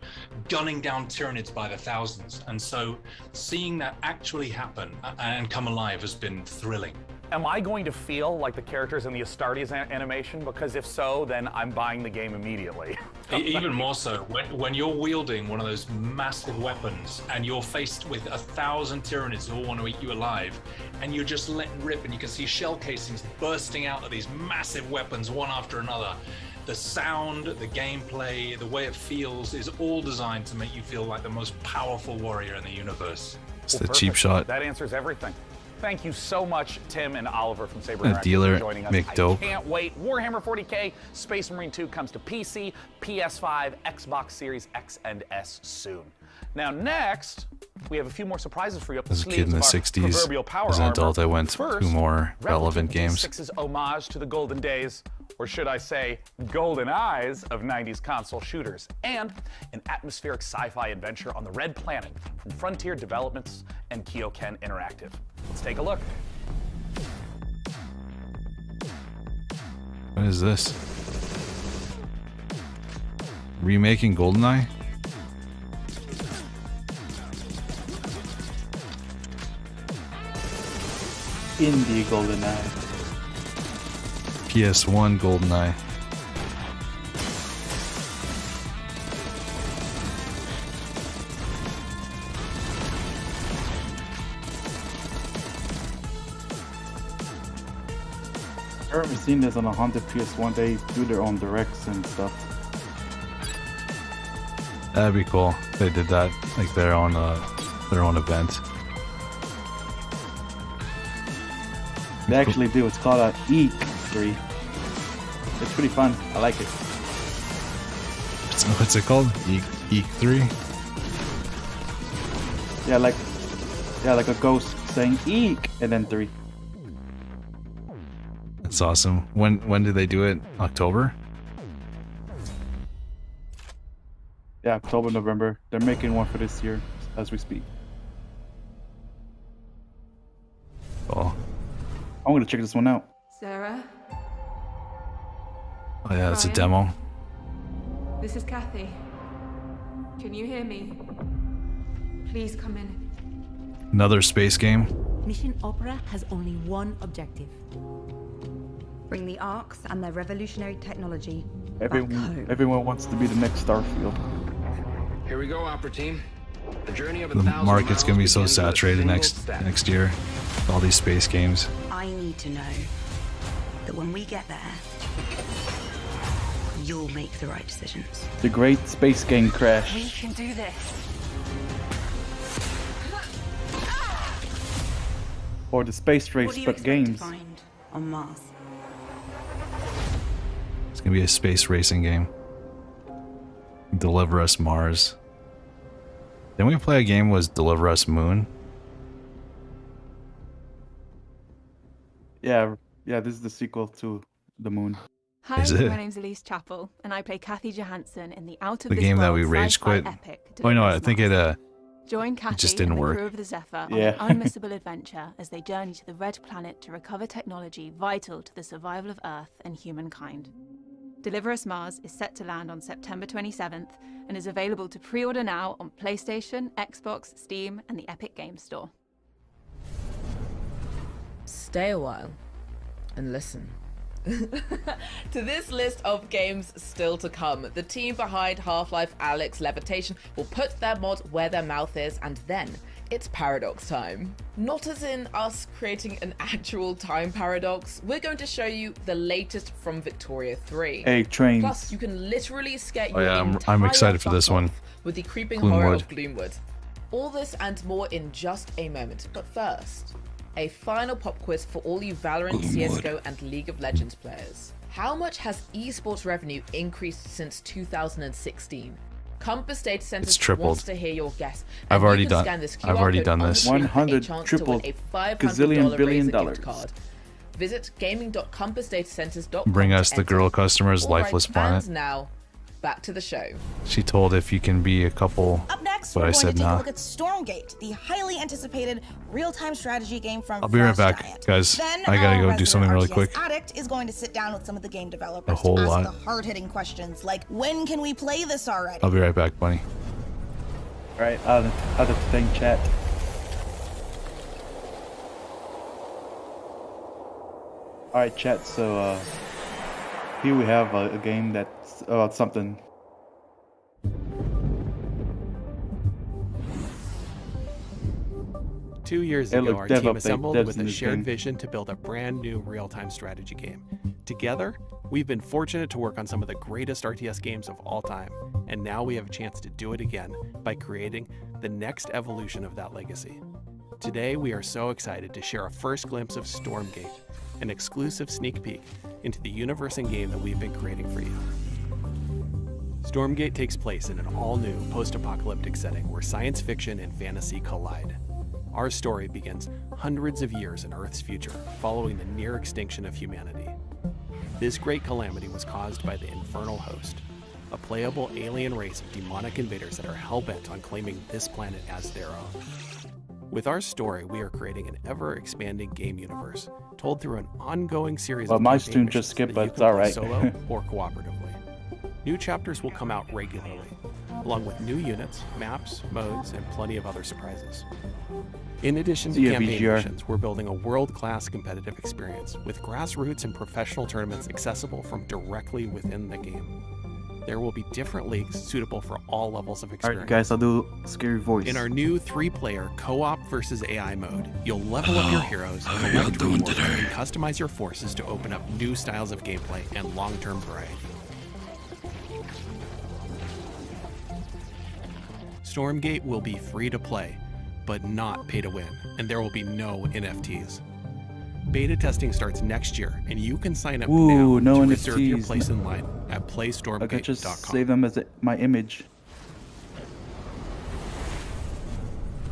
gunning down Tyranids by the thousands. And so seeing that actually happen and come alive has been thrilling. Am I going to feel like the characters in the Astartes animation? Because if so, then I'm buying the game immediately. Even more so, when you're wielding one of those massive weapons and you're faced with 1,000 Tyranids who all want to eat you alive, and you're just letting rip and you can see shell casings bursting out of these massive weapons one after another. The sound, the gameplay, the way it feels is all designed to make you feel like the most powerful warrior in the universe. It's the cheap shot. That answers everything. Thank you so much, Tim and Oliver from Saber A Interactive, dealer for joining us. McDope. I can't wait. Warhammer 40k, Space Marine 2 comes to PC, PS5, Xbox Series X and S soon. Now next, we have a few more surprises for you up the As a sleeves kid in the of our 60s, proverbial power as an armor. adult, I went First, to more relevant games. 6's homage to the golden days, or should I say, golden eyes of 90s console shooters, and an atmospheric sci-fi adventure on the Red Planet from Frontier Developments and Kyoken Interactive. Let's take a look. What is this? Remaking GoldenEye? Indie GoldenEye. PS1 GoldenEye. I remember seeing this on a Haunted PS1. They do their own directs and stuff. That'd be cool. They did that like their own event. They actually do. It's called a E3. It's pretty fun. I like it. What's it called? Eek 3? Yeah, like a ghost saying eek and then 3. That's awesome. When did they do it? October? Yeah, October, November. They're making one for this year as we speak. Oh. I'm gonna check this one out. Sarah? Oh yeah, it's a Ryan? demo. This is Kathy. Can you hear me? Please come in. Another space game. Mission Opera has only one objective. Bring the arcs and their revolutionary technology Everyone wants to be the next Starfield. Here we go, Opera Team. The journey of The market's gonna be so saturated next year. With all these space games. I need to know that when we get there, you'll make the right decisions. The Great Space Game Crash. We can do this. Or the Space Race, What do you but expect games. to find on Mars? It's gonna be a space racing game. Deliver Us Mars. Didn't we play a game was Deliver Us Moon? Yeah, this is the sequel to The Moon. Hi, Is it? my name's Elise Chappell, and I play Kathy Johansson in the Out of The This game that World we rage sci-fi quit. epic. Oh no, Deliver I Us think Mars. Join Kathy just didn't and the work. crew of the Zephyr on Yeah. an unmissable adventure as they journey to the Red Planet to recover technology vital to the survival of Earth and humankind. Deliver Us Mars is set to land on September 27th and is available to pre-order now on PlayStation, Xbox, Steam, and the Epic Games Store. Stay a while and listen. To this list of games still to come, the team behind Half-Life Alyx Levitation will put their mod where their mouth is, and then it's paradox time. Not as in us creating an actual time paradox, we're going to show you the latest from Victoria 3. Hey, trains. Plus, you can literally scare Oh your yeah, I'm entire excited for this butt one. off with the creeping horror Gloomwood. of Gloomwood. All this and more in just a moment, but first, a final pop quiz for all you Valorant, CSGO, and League of Legends players. How much has esports revenue increased since 2016? Compass Data Centers tripled. wants to hear your guess. I've and you already can done- scan this I've QR already code done on the this. screen for a 100 chance to win tripled a $500 gazillion billion Razer dollars. gift card. Visit gaming.compassdatacenters.com Bring us to the enter. girl customers, All right, Lifeless Planet. And now, back to the show. She told if you can be a couple, Up next, but we're I going said to take nah. a look at Stormgate, the highly anticipated real-time strategy game from I'll be right Frost back, Giant. guys. Then I gotta our go do resident something really RTS quick. Addict is going to sit down with some of the game developers A whole to ask lot. the hard-hitting questions like, when can we play this already? I'll be right back, bunny. Alright, out of the thing chat. Alright, chat, so here we have a game that's about something. Two years Hey, ago, look, our dev team update, assembled devs with in a this shared game. vision to build a brand new real-time strategy game. Together, we've been fortunate to work on some of the greatest RTS games of all time, and now we have a chance to do it again by creating the next evolution of that legacy. Today, we are so excited to share a first glimpse of Stormgate, an exclusive sneak peek into the universe and game that we've been creating for you. Stormgate takes place in an all-new post-apocalyptic setting where science fiction and fantasy collide. Our story begins hundreds of years in Earth's future, following the near extinction of humanity. This great calamity was caused by the Infernal Host, a playable alien race of demonic invaders that are hell-bent on claiming this planet as their own. With our story, we are creating an ever-expanding game universe, told through an ongoing series Well, of my campaign student missions just skipped, that you but it's can play alright. solo or cooperatively. New chapters will come out regularly, along with new units, maps, modes, and plenty of other surprises. In addition to See ya, campaign VGR. missions, we're building a world-class competitive experience with grassroots and professional tournaments accessible from directly within the game. There will be different leagues suitable for all levels of experience. Alright, guys, I'll do scary voice. In our new 3-player co-op versus AI mode, you'll level up your heroes, collect rewards, and customize your forces to open up new styles of gameplay and long-term variety. Stormgate will be free to play, but not pay to win, and there will be no NFTs. Beta testing starts next year, and you can sign up Ooh, now no to reserve your NFTs. place in line at I could just playstormgate.com. save them as my image.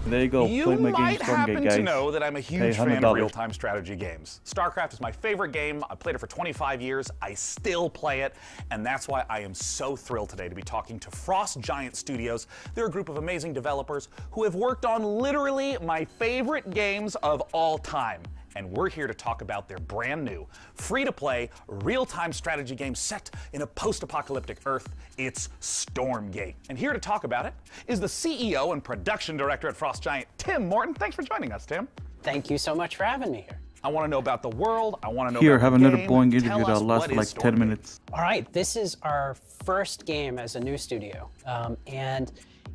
There you go. You Play my might game happen Stormgate, guys. to know that I'm a Pay huge fan of $100. real-time strategy games. StarCraft is my favorite game. I played it for 25 years. I still play it, and that's why I am so thrilled today to be talking to Frost Giant Studios. They're a group of amazing developers who have worked on literally my favorite games of all time. And we're here to talk about their brand new, free-to-play, real-time strategy game set in a post-apocalyptic Earth. It's Stormgate. And here to talk about it is the CEO and production director at Frost Giant, Tim Morton. Thanks for joining us, Tim. Thank you so much for having me here. I want to know about the world. I want to know Here, about have the another game. boring Tell interview us that'll last what for like is 10 Stormgate. minutes. All right, this is our first game as a new studio. And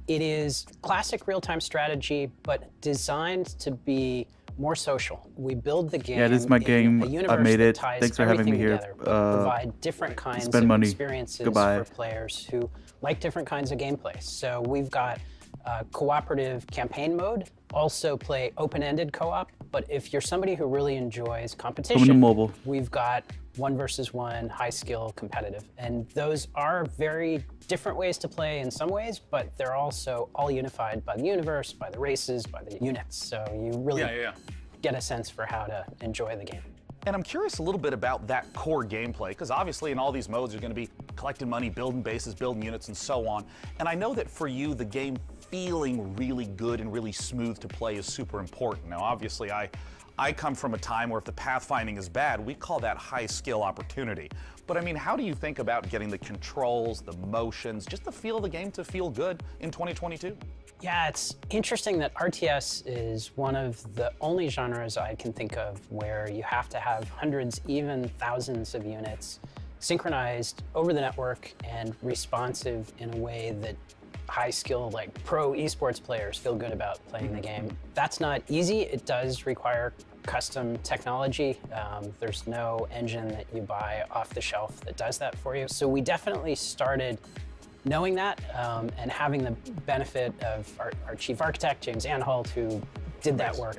it is classic real-time strategy, but designed to be more social. We build the game. Yeah, this is my in game. a I universe made that it. ties Thanks for having me everything here. together, but provide different kinds spend of money. experiences Goodbye. for players who like different kinds of gameplay. So we've got cooperative campaign mode, also play open-ended co-op, but if you're somebody who really enjoys competition, Coming to mobile. we've got 1 versus 1, high skill, competitive. And those are very different ways to play in some ways, but they're also all unified by the universe, by the races, by the units. So you really get a sense for how to enjoy the game. And I'm curious a little bit about that core gameplay, because obviously in all these modes you're going to be collecting money, building bases, building units, and so on. And I know that for you, the game feeling really good and really smooth to play is super important. Now, obviously, I come from a time where if the pathfinding is bad, we call that high skill opportunity. But I mean, how do you think about getting the controls, the motions, just the feel of the game to feel good in 2022? Yeah, it's interesting that RTS is one of the only genres I can think of where you have to have hundreds, even thousands of units synchronized over the network and responsive in a way that high skill, like pro esports players feel good about playing the game. That's not easy. It does require custom technology. There's no engine that you buy off the shelf that does that for you. So we definitely started knowing that and having the benefit of our chief architect, James Anhalt, who did that work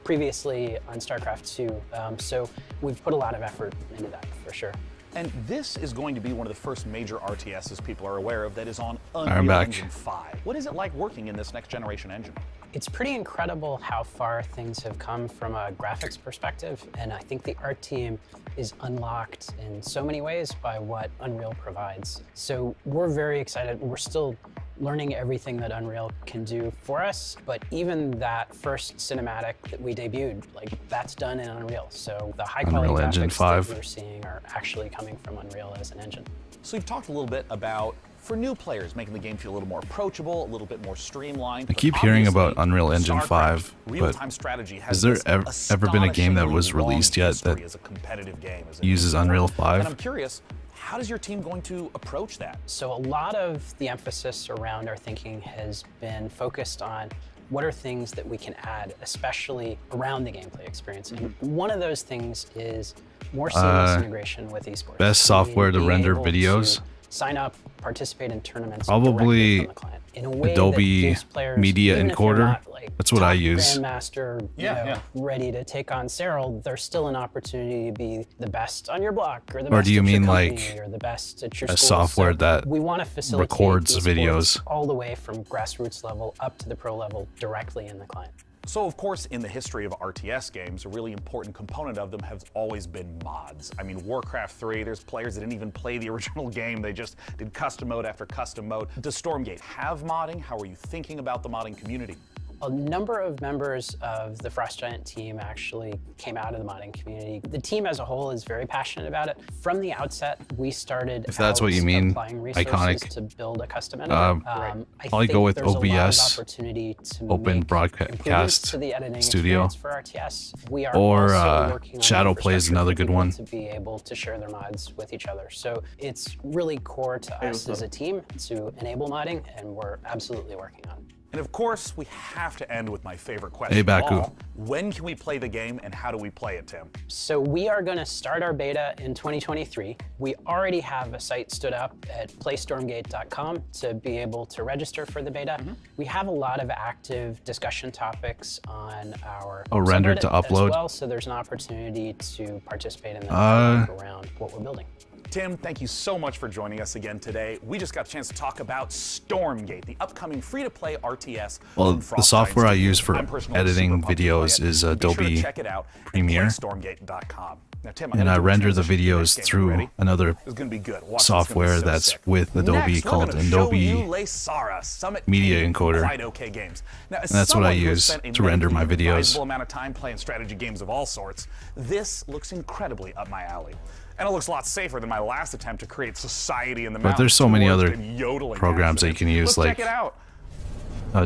previously on StarCraft 2. So we've put a lot of effort into that for sure. And this is going to be one of the first major RTSs people are aware of that is on I'm Unreal back. Engine 5. What is it like working in this next generation engine? It's pretty incredible how far things have come from a graphics perspective, and I think the art team is unlocked in so many ways by what Unreal provides. So we're very excited. We're still learning everything that Unreal can do for us, but even that first cinematic that we debuted, like that's done in Unreal. So the high quality Unreal Engine graphics 5. that we're seeing are actually coming from Unreal as an engine. So you've talked a little bit about, for new players, making the game feel a little more approachable, a little bit more streamlined. I keep hearing about Obviously, Unreal Engine StarCraft 5, but real-time strategy has has there this ever been a game that was astonishingly long released yet that history as a competitive game, as it uses is. Unreal And 5? I'm curious, how is your team going to approach that? So a lot of the emphasis around our thinking has been focused on what are things that we can add, especially around the gameplay experience. And one of those things is more seamless integration with esports. Best software to Being render able to videos? sign up, participate in tournaments Probably directly from the client in a way that Adobe gives players, Media even if they're Encoder. not, like, That's what I top use. Grandmaster, you know, ready to take on Cyril, there's still an opportunity to be the best on your block, or the Or best do you at your mean company, like or the best at your a school. software So that we want to facilitate records esports videos? all the way from grassroots level up to the pro level directly in the client. So, of course, in the history of RTS games, a really important component of them has always been mods. I mean, Warcraft 3, there's players that didn't even play the original game. They just did custom mode after custom mode. Does Stormgate have modding? How are you thinking about the modding community? A number of members of the Frost Giant team actually came out of the modding community. The team as a whole is very passionate about it. From the outset, we started If that's what you mean, applying resources iconic. to build a custom editor. I Probably think go with there's a lot of OBS, opportunity to Open make Broadcast improvements to the editing Studio, experience for RTS. We are or also working on Shadow Play is infrastructure another for good people one. to be able to share their mods with each other. So it's really core to us as a team to enable modding, and we're absolutely working on it. And of course, we have to end with my favorite question Hey, of Baku. all. When can we play the game and how do we play it, Tim? So we are going to start our beta in 2023. We already have a site stood up at playstormgate.com to be able to register for the beta. We have a lot of active discussion topics on our render to subreddit upload. as well, so there's an opportunity to participate in that around what we're building. Tim, thank you so much for joining us again today. We just got a chance to talk about Stormgate, the upcoming free-to-play RTS. Well, from the software I use for I'm personally editing super pumped to play videos it. is Be sure to Adobe check it out at Premiere. playstormgate.com. Now, Tim, I'm And gonna I do a render the transition to videos game. through Ready? another This is gonna be good. Watch, software it's gonna be so that's sick. with Adobe Next, we're called gonna show you Adobe Laysara, Summit Media King, Encoder. Quite okay games. Now, as And that's what I someone who has use spent a to render my medically videos. advisable amount of time playing strategy games of all sorts, this looks incredibly up my alley. And it looks a lot safer than my last attempt to create society in the But there's so many mountains, other towards and yodeling programs that you can use, Let's like check it out.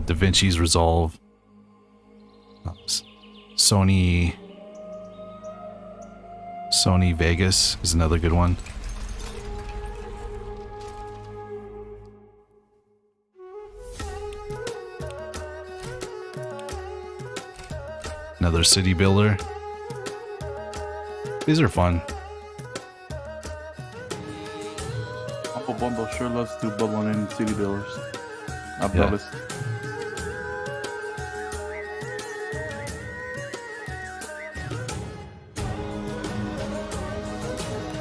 DaVinci's Resolve, Sony Vegas is another good one. Another city builder. These are fun. Uncle Bumble sure loves to bubble in city builders. I've Yeah. noticed.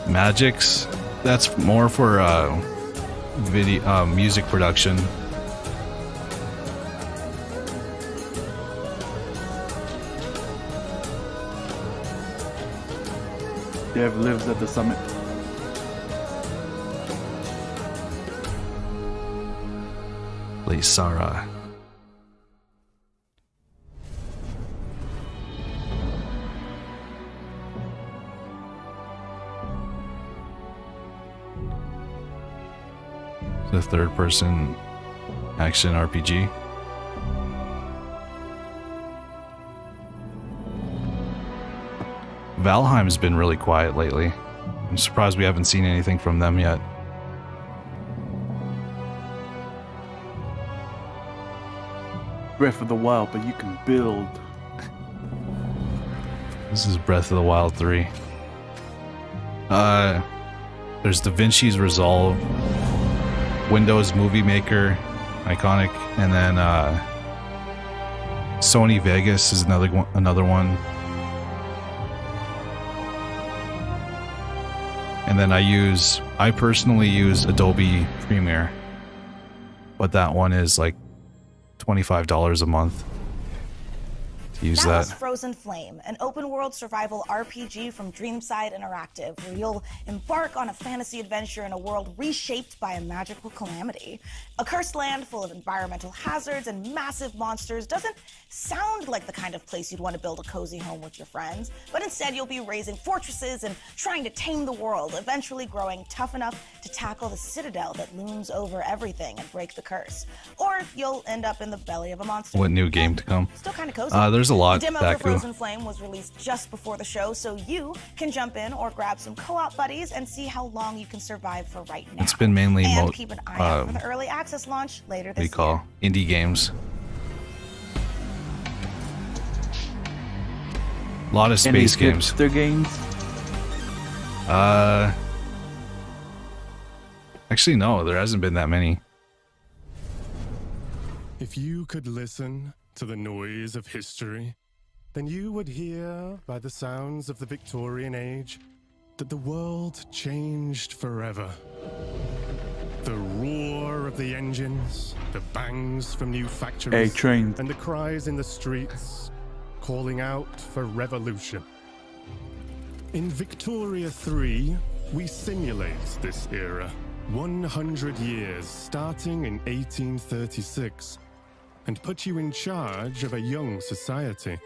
Magix, that's more for video music production. Dev lives at the summit. Laysara. The third-person action RPG. Valheim's been really quiet lately. I'm surprised we haven't seen anything from them yet. Breath of the Wild, but you can build. This is Breath of the Wild 3. There's DaVinci's Resolve, Windows Movie Maker, iconic, and then Sony Vegas is another one. And then I personally use Adobe Premiere, but that one is like $25 a month to use That was that. Frozen Flame, an open-world survival RPG from Dreamside Interactive, where you'll embark on a fantasy adventure in a world reshaped by a magical calamity. A cursed land full of environmental hazards and massive monsters doesn't sound like the kind of place you'd want to build a cozy home with your friends, but instead you'll be raising fortresses and trying to tame the world, eventually growing tough enough to tackle the citadel that looms over everything and break the curse. Or you'll end up in the belly of a monster. What new game to come? Still kind of cozy. There's a lot, The demo for Baku. Frozen Flame was released just before the show, so you can jump in or grab some co-op buddies and see how long you can survive for right now. It's been mainly and keep an eye out for the early access launch later what do you this call indie games. A lot of space Any games. hipster games? Actually, no, there hasn't been that many. If you could listen to the noise of history, then you would hear by the sounds of the Victorian age that the world changed forever. The roar of the engines, the bangs from new factories, Hey, train. and the cries in the streets calling out for revolution. In Victoria 3, we simulate this era, 100 years starting in 1836, and put you in charge of a young society.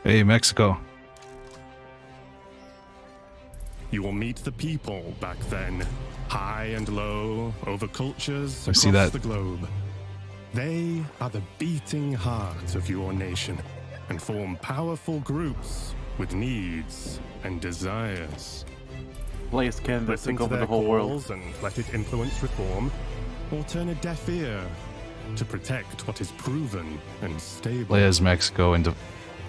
Hey, Mexico. You will meet the people back then, high and low, over cultures I across see that. the globe. They are the beating heart of your nation and form powerful groups with needs and desires. Play as candidates Listen take to over their the whole world. calls and let it influence reform, or turn a deaf ear to protect what is proven and stable. Play as Mexico and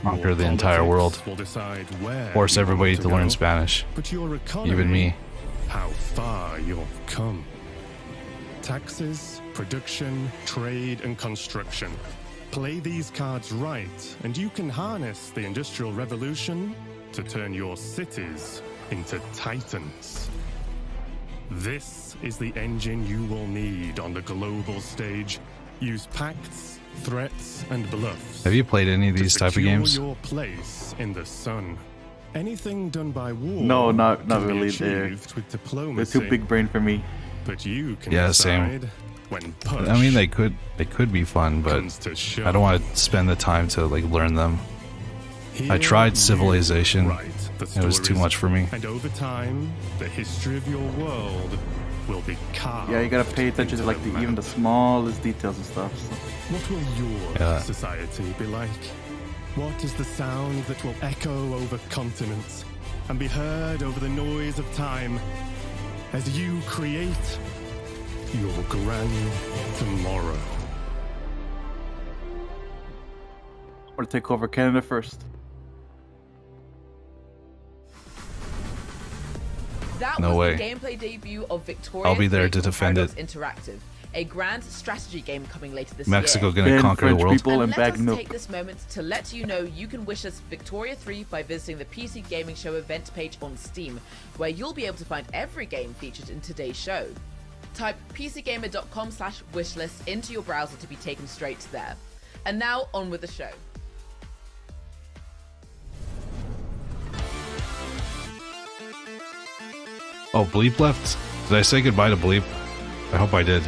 conquer the entire world. Will decide where Force you everybody want to learn go, Spanish. but your economy, Even me. how far you'll come. Taxes, production, trade, and construction. Play these cards right, and you can harness the Industrial Revolution to turn your cities into titans. This is the engine you will need on the global stage. Use pacts, threats, and bluffs. Have you played any of these type of games? Your place in the sun. Anything done by war. No, not can be really. achieved with They're diplomacy. too big brain for me. But you can Yeah, decide same. when push I mean, they could be fun, but I don't want to spend the time to like learn them. I tried Civilization. It was too much for me. And over time, the history of your world will be carved. Yeah, you gotta pay attention to like even the smallest details and stuff. So. What will your society be like? What is the sound that will echo over continents and be heard over the noise of time as you create your grand tomorrow? Or take over Canada first. That No was way. the gameplay debut of Victoria I'll be there 3 to from defend it. Paradox Interactive, a grand strategy game coming later this Mexico year. gonna conquer the world. People And and let bag us milk. take this moment to let you know you can wish us Victoria 3 by visiting the PC Gaming Show event page on Steam, where you'll be able to find every game featured in today's show. Type pcgamer.com/wishlist into your browser to be taken straight to there. And now on with the show. Oh, Bleep left? Did I say goodbye to Bleep? I hope I did.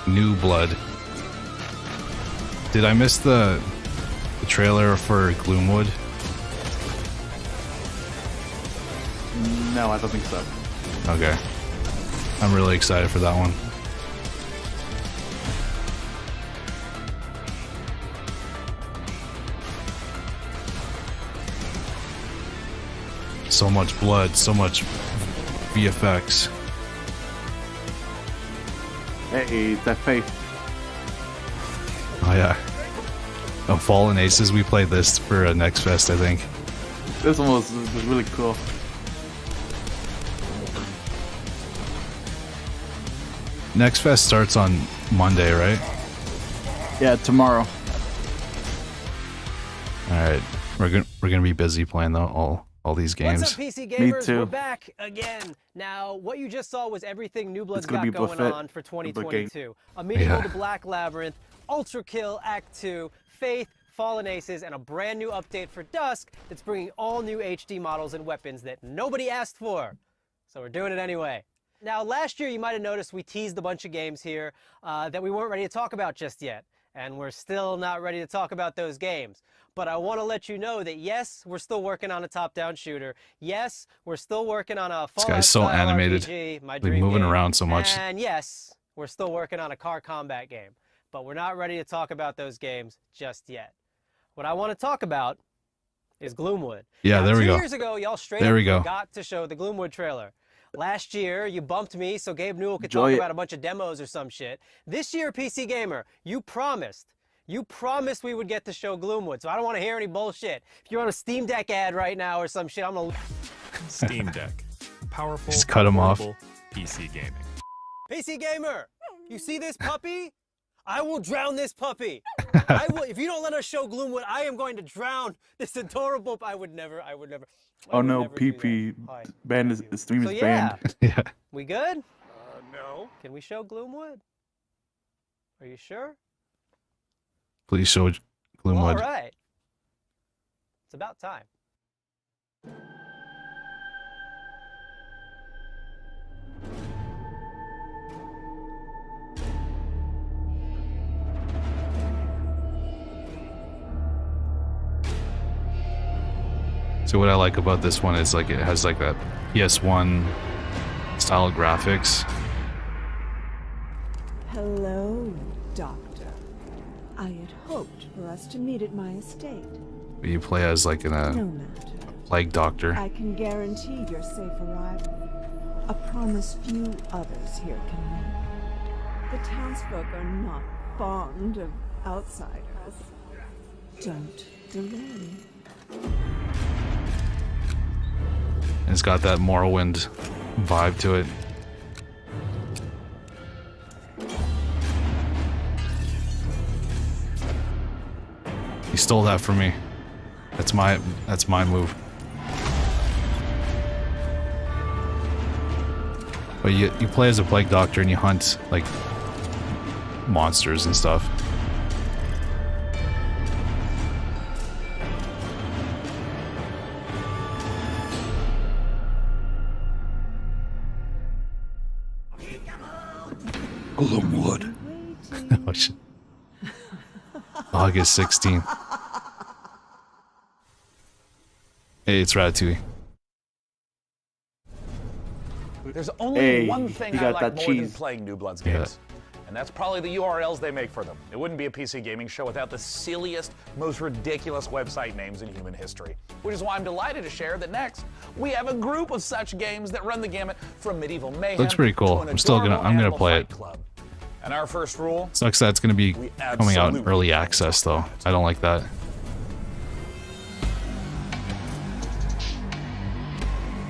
New Blood. Did I miss the trailer for Gloomwood? No, I don't think so. Okay. I'm really excited for that one. So much blood, so much VFX. Hey, that faith. Oh yeah. Oh, Fallen Aces, we played this for Next Fest, I think. This one was really cool. Next Fest starts on Monday, right? Yeah, tomorrow. Alright. We're gonna be busy playing all these games. What's up, PC gamers? We're back again. Now, what you just saw was everything New Blood's got going on for 2022. A medieval to Black Labyrinth, Ultra Kill Act 2, Faith, Fallen Aces, and a brand new update for Dusk that's bringing all new HD models and weapons that nobody asked for. So we're doing it anyway. Now, last year you might have noticed we teased a bunch of games here that we weren't ready to talk about just yet. And we're still not ready to talk about those games. But I want to let you know that yes, we're still working on a top-down shooter. Yes, we're still working on a This guy's so animated. RPG, my Like dream moving game. around so much. And yes, we're still working on a car combat game. But we're not ready to talk about those games just yet. What I want to talk about is Gloomwood. Yeah, Now, there we go. 2 years ago, y'all straight There up we go. forgot to show the Gloomwood trailer. Last year, you bumped me so Gabe Newell could Enjoy talk it. about a bunch of demos or some shit. This year, PC Gamer, you promised we would get to show Gloomwood, so I don't want to hear any bullshit. If you're on a Steam Deck ad right now or some shit, I'm gonna... Steam Deck. Powerful, Just cut him off. portable PC gaming. PC Gamer, you see this puppy? I will drown this puppy. If you don't let us show Gloomwood, I am going to drown this adorable... I would never. Oh no, PP banned the stream is So yeah, banned. Yeah. we good? No. Can we show Gloomwood? Are you sure? Please show Gloomwood. All right. It's about time. So what I like about this one is like it has like that PS1 style graphics. Hello, Doctor. I had hoped for us to meet at my estate. You play as like No a matter. plague doctor. I can guarantee your safe arrival. A promise few others here can make. The townsfolk are not fond of outsiders. Don't delay. It's got that Morrowind vibe to it. He stole that from me. That's my move. But you play as a plague doctor and you hunt like monsters and stuff. Gloomwood. Oh shit. August 16th. Hey, it's Ratatouille. There's only one Hey, thing you I got like that more than cheese. playing New Bloods Yeah. games. And that's probably the URLs they make for them. It wouldn't be a PC gaming show without the silliest, most ridiculous website names in human history. Which is why I'm delighted to share that next, we have a group of such games that run the gamut from medieval mayhem Looks pretty cool. to an I'm gonna adorable play animal it. fight club. And our first rule, Sucks that it's gonna be we coming out in absolutely early access though. I don't like that.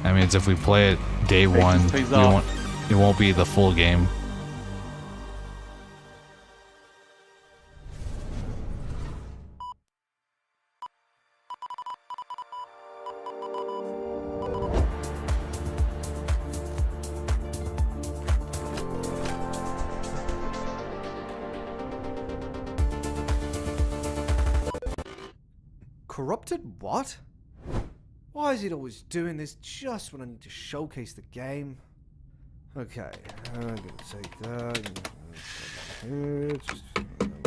That means if we play it day one, pays off. it won't be the full game. Corrupted what? Why is it always doing this just when I need to showcase the game? Okay, I'm gonna take that.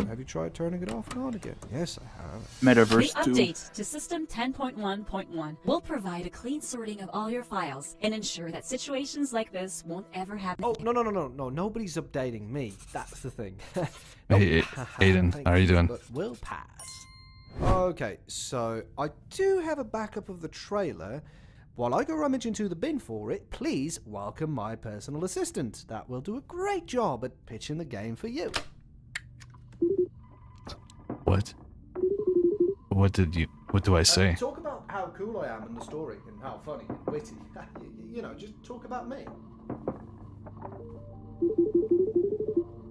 Have you tried turning it off and on again? Yes, I have. Metaverse The 2. update to System 10.1.1 will provide a clean sorting of all your files and ensure that situations like this won't ever happen. Oh, no, nobody's updating me. That's the thing. Hey, Aiden, how are you doing? But we'll pass. Okay, so I do have a backup of the trailer. While I go rummage into the bin for it, please welcome my personal assistant. That will do a great job at pitching the game for you. What? What do I say? Talk about how cool I am in the story and how funny and witty. You know, just talk about me.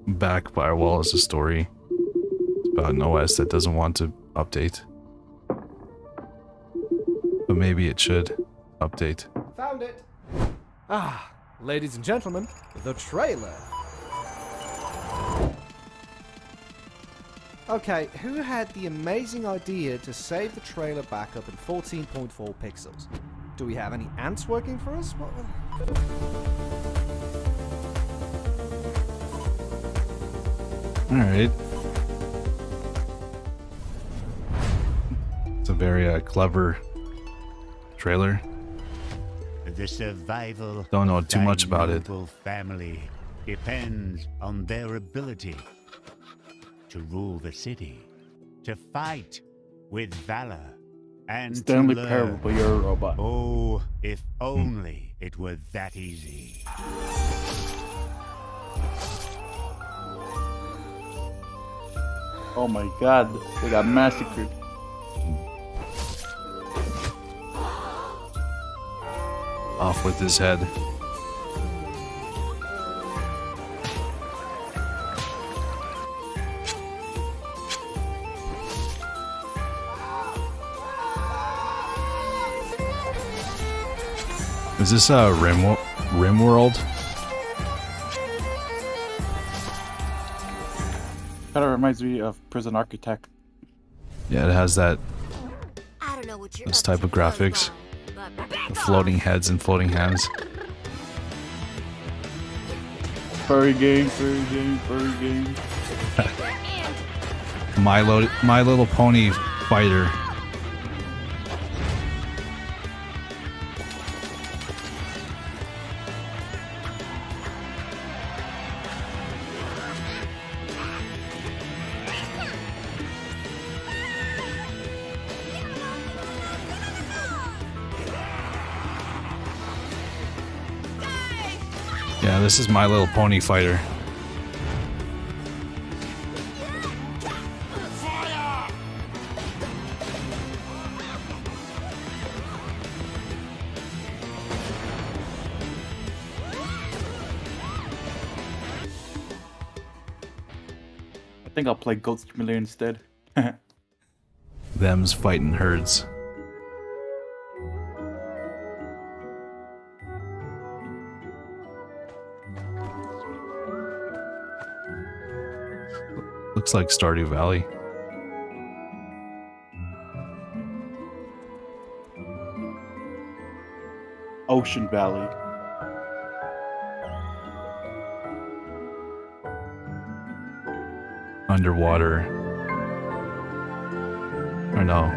Back Firewall is a story. It's about an OS that doesn't want to update. But maybe it should update. Found it. Ah, ladies and gentlemen, the trailer. Okay, who had the amazing idea to save the trailer backup in 14.4 pixels? Do we have any ants working for us? Alright. It's a very clever trailer. The survival Don't know of too thy much about it. noble family depends on their ability to rule the city, to fight with valor, and Stanley to learn. Parable, you're a robot. Oh, if only it were that easy. Oh my god, they got massacred. Off with his head. Is this Rimworld? Kind of reminds me of Prison Architect. Yeah, it has that I don't know what you're this up type to, of graphics. but back The off. floating heads and floating hands. Furry game, furry game, furry game. My Little Pony fighter. Yeah, this is My Little Pony Fighter. I think I'll play Goat Simulator instead. Them's fighting herds. Looks like Stardew Valley. Ocean Valley. Underwater. Or no.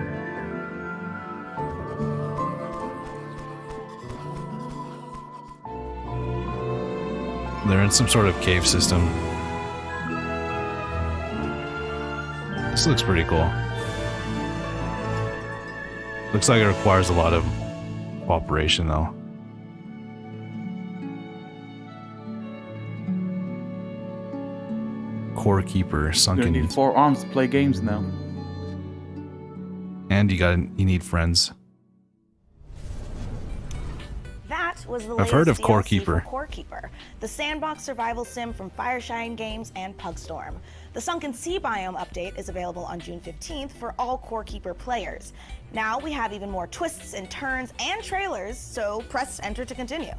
They're in some sort of cave system. This looks pretty cool. Looks like it requires a lot of cooperation though. Core Keeper, sunken. You need 4 arms to play games now. And you need friends. That was the I've heard of latest Core DLC Keeper. for Core Keeper, the sandbox survival sim from Fireshine Games and Pugstorm. The Sunken Sea Biome update is available on June 15th for all Core Keeper players. Now we have even more twists and turns and trailers, so press enter to continue.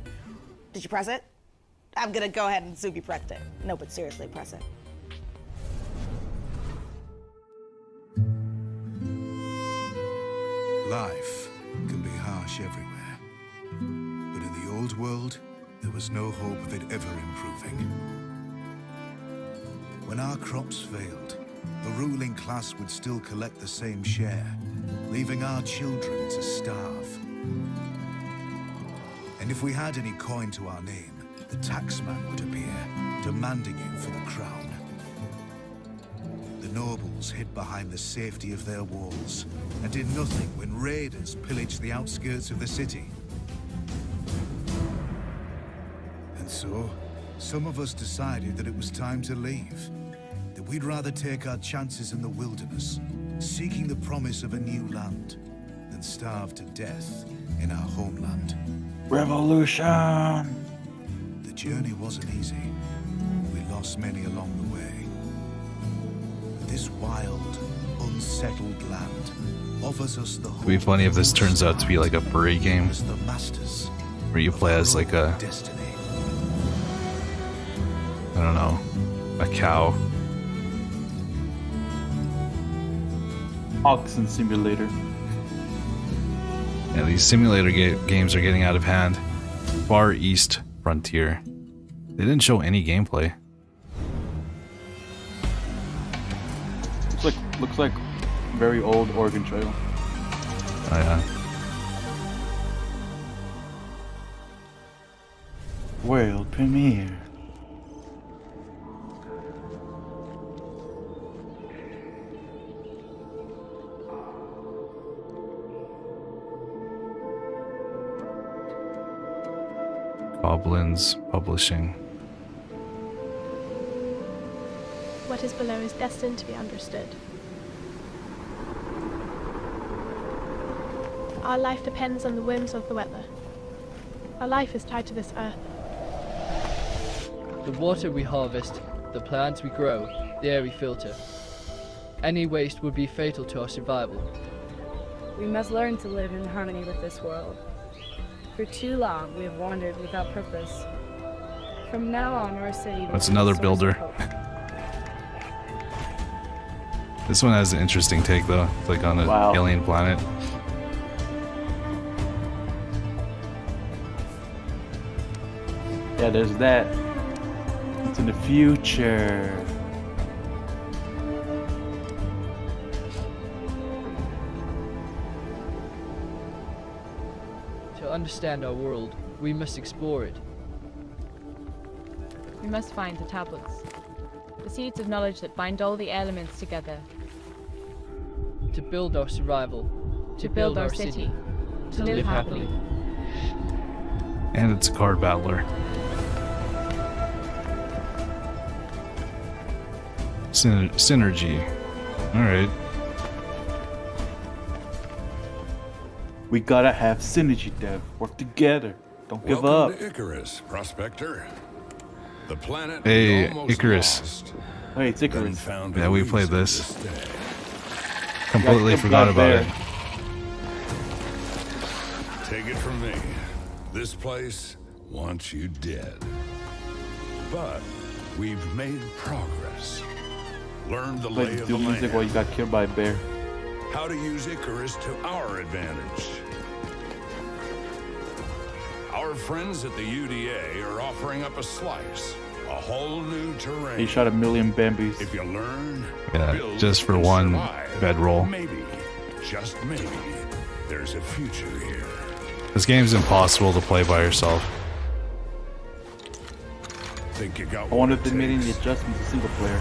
Did you press it? I'm gonna go ahead and assume you pressed it. No, but seriously, press it. Life can be harsh everywhere, but in the old world, there was no hope of it ever improving. When our crops failed, the ruling class would still collect the same share, leaving our children to starve. And if we had any coin to our name, the taxman would appear, demanding it for the crown. The nobles hid behind the safety of their walls and did nothing when raiders pillaged the outskirts of the city. And so, some of us decided that it was time to leave, that we'd rather take our chances in the wilderness, seeking the promise of a new land, than starve to death in our homeland. Revolution! The journey wasn't easy. We lost many along the way. This wild, unsettled land offers us the It'd be funny if this turns out to be like a furry game as the masters where you play as like a, destiny. I don't know, a cow. Oxen Simulator. Yeah, these simulator games are getting out of hand. Far East Frontier. They didn't show any gameplay. Looks like very old Oregon Trail. Oh yeah. World premiere. Goblins Publishing. What is below is destined to be understood. Our life depends on the whims of the weather. Our life is tied to this earth. The water we harvest, the plants we grow, the air we filter. Any waste would be fatal to our survival. We must learn to live in harmony with this world. For too long, we have wandered without purpose. From now on, our city... That's another builder. This one has an interesting take though. It's like on an alien planet. Yeah, there's that. It's in the future. To understand our world, we must explore it. We must find the tablets. The seeds of knowledge that bind all the elements together. To build our survival. To build our city. To live happily. And it's a card battler. Synergy. Alright. We gotta have synergy, Dev. Work together. Don't give up. Welcome to Icarus, Prospector. The planet Hey, almost Icarus. lost. Hey, it's Icarus. Yeah, we played this. Completely forgot about it. Take it from me. This place wants you dead. But we've made progress. Learned the lay of the Do music land. while you got killed by a bear. How to use Icarus to our advantage. Our friends at the UDA are offering up a slice, a whole new terrain. He shot 1,000,000 bamboos. If you learn, Yeah, build, just for and one survive, bedroll. maybe, just maybe, there's a future here. This game's impossible to play by yourself. Think you got I wonder if they made any adjustments to single player.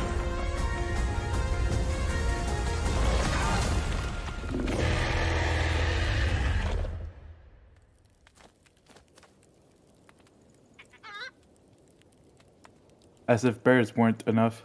As if bears weren't enough.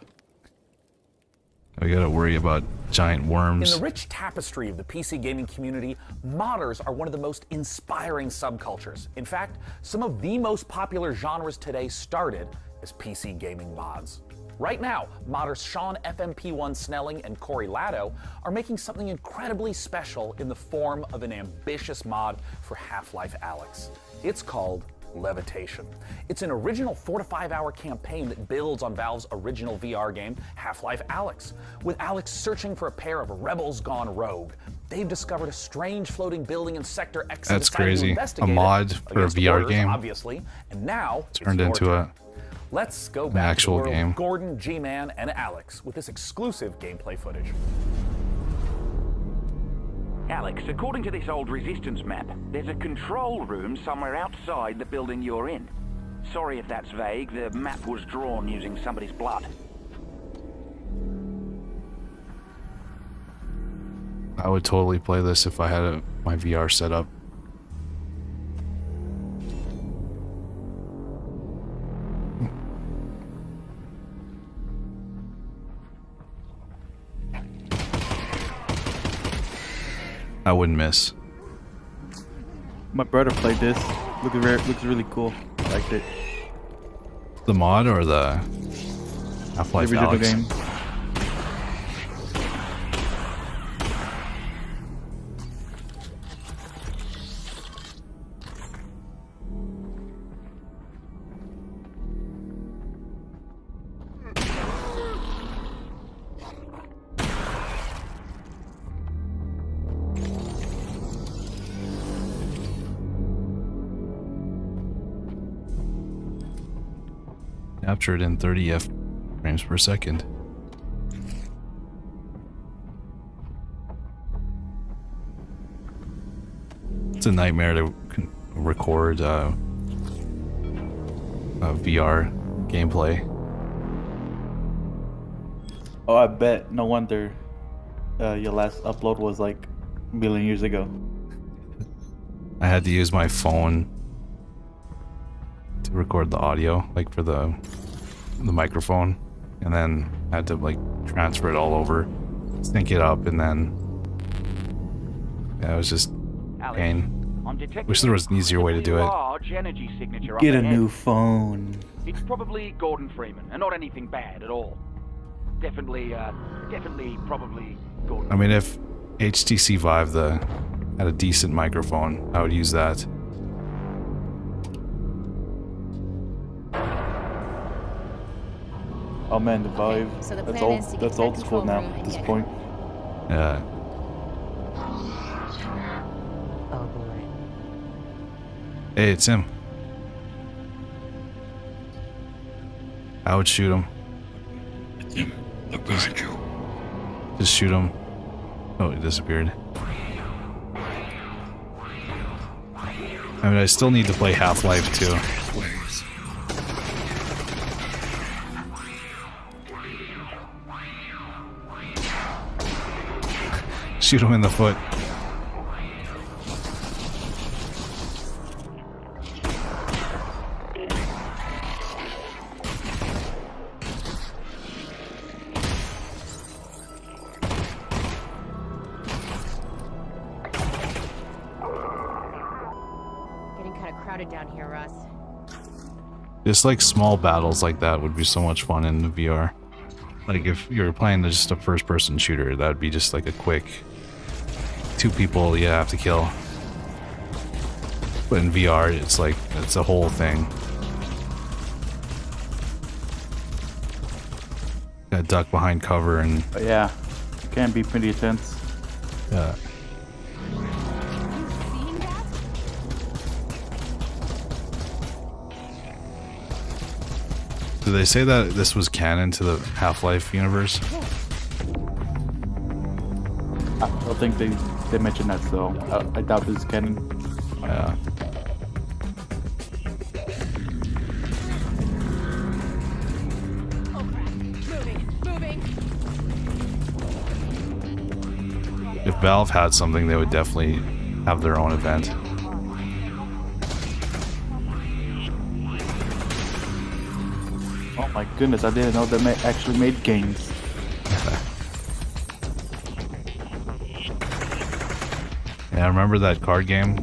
We gotta worry about giant In worms. the rich tapestry of the PC gaming community, modders are one of the most inspiring subcultures. In fact, some of the most popular genres today started as PC gaming mods. Right now, modders Sean FMP1 Snelling and Corey Latto are making something incredibly special in the form of an ambitious mod for Half-Life Alyx. It's called Levitation. It's an original 4 to 5 hour campaign that builds on Valve's original VR game, Half-Life Alyx. With Alyx searching for a pair of rebels gone rogue, they've discovered a strange floating building in Sector X. That's decided to crazy. A investigate it mod for a against VR orders, game. obviously, and now Turned it's into your a turn. Let's go an back actual to the world game. of Gordon, G-Man, and Alyx with this exclusive gameplay footage. Alex, according to this old Resistance map, there's a control room somewhere outside the building you're in. Sorry if that's vague, the map was drawn using somebody's blood. I would totally play this if I had my VR set up. I wouldn't miss. My brother played this. Looks really cool. Liked it. The mod or the Half-Life The original Alyx? game. Captured in 30 frames per second. It's a nightmare to record VR gameplay. Oh, I bet. No wonder your last upload was like a million years ago. I had to use my phone to record the audio, like for the microphone, and then I had to like transfer it all over, sync it up, and then yeah, it was just pain. Wish there was an easier way to do it. Large energy signature up Get a ahead. new phone. It's probably Gordon Freeman, and not anything bad at all. Definitely, probably Gordon. I mean, if HTC Vive had a decent microphone, I would use that. Oh man, the Vive. so the that's plan is to old. get That's to that old school control now room at and this get point. Yeah. Oh boy. Hey, it's him. I would shoot him. Look behind you. Just shoot him. Oh, he disappeared. I mean, I still need to play Half-Life 2. Shoot him in the foot. crowded down here, Russ. Just like small battles like that would be so much fun in the VR. Like if you're playing just a first-person shooter, that would be just like a quick 2 people you have to kill. But in VR, it's like it's a whole thing. Got duck behind cover and yeah, it can be pretty intense. Yeah. Did they say that this was canon to the Half-Life universe? I don't think they mentioned that, so I doubt this is canon. Yeah. If Valve had something, they would definitely have their own event. Oh my goodness, I didn't know they actually made games. Yeah, remember that card game?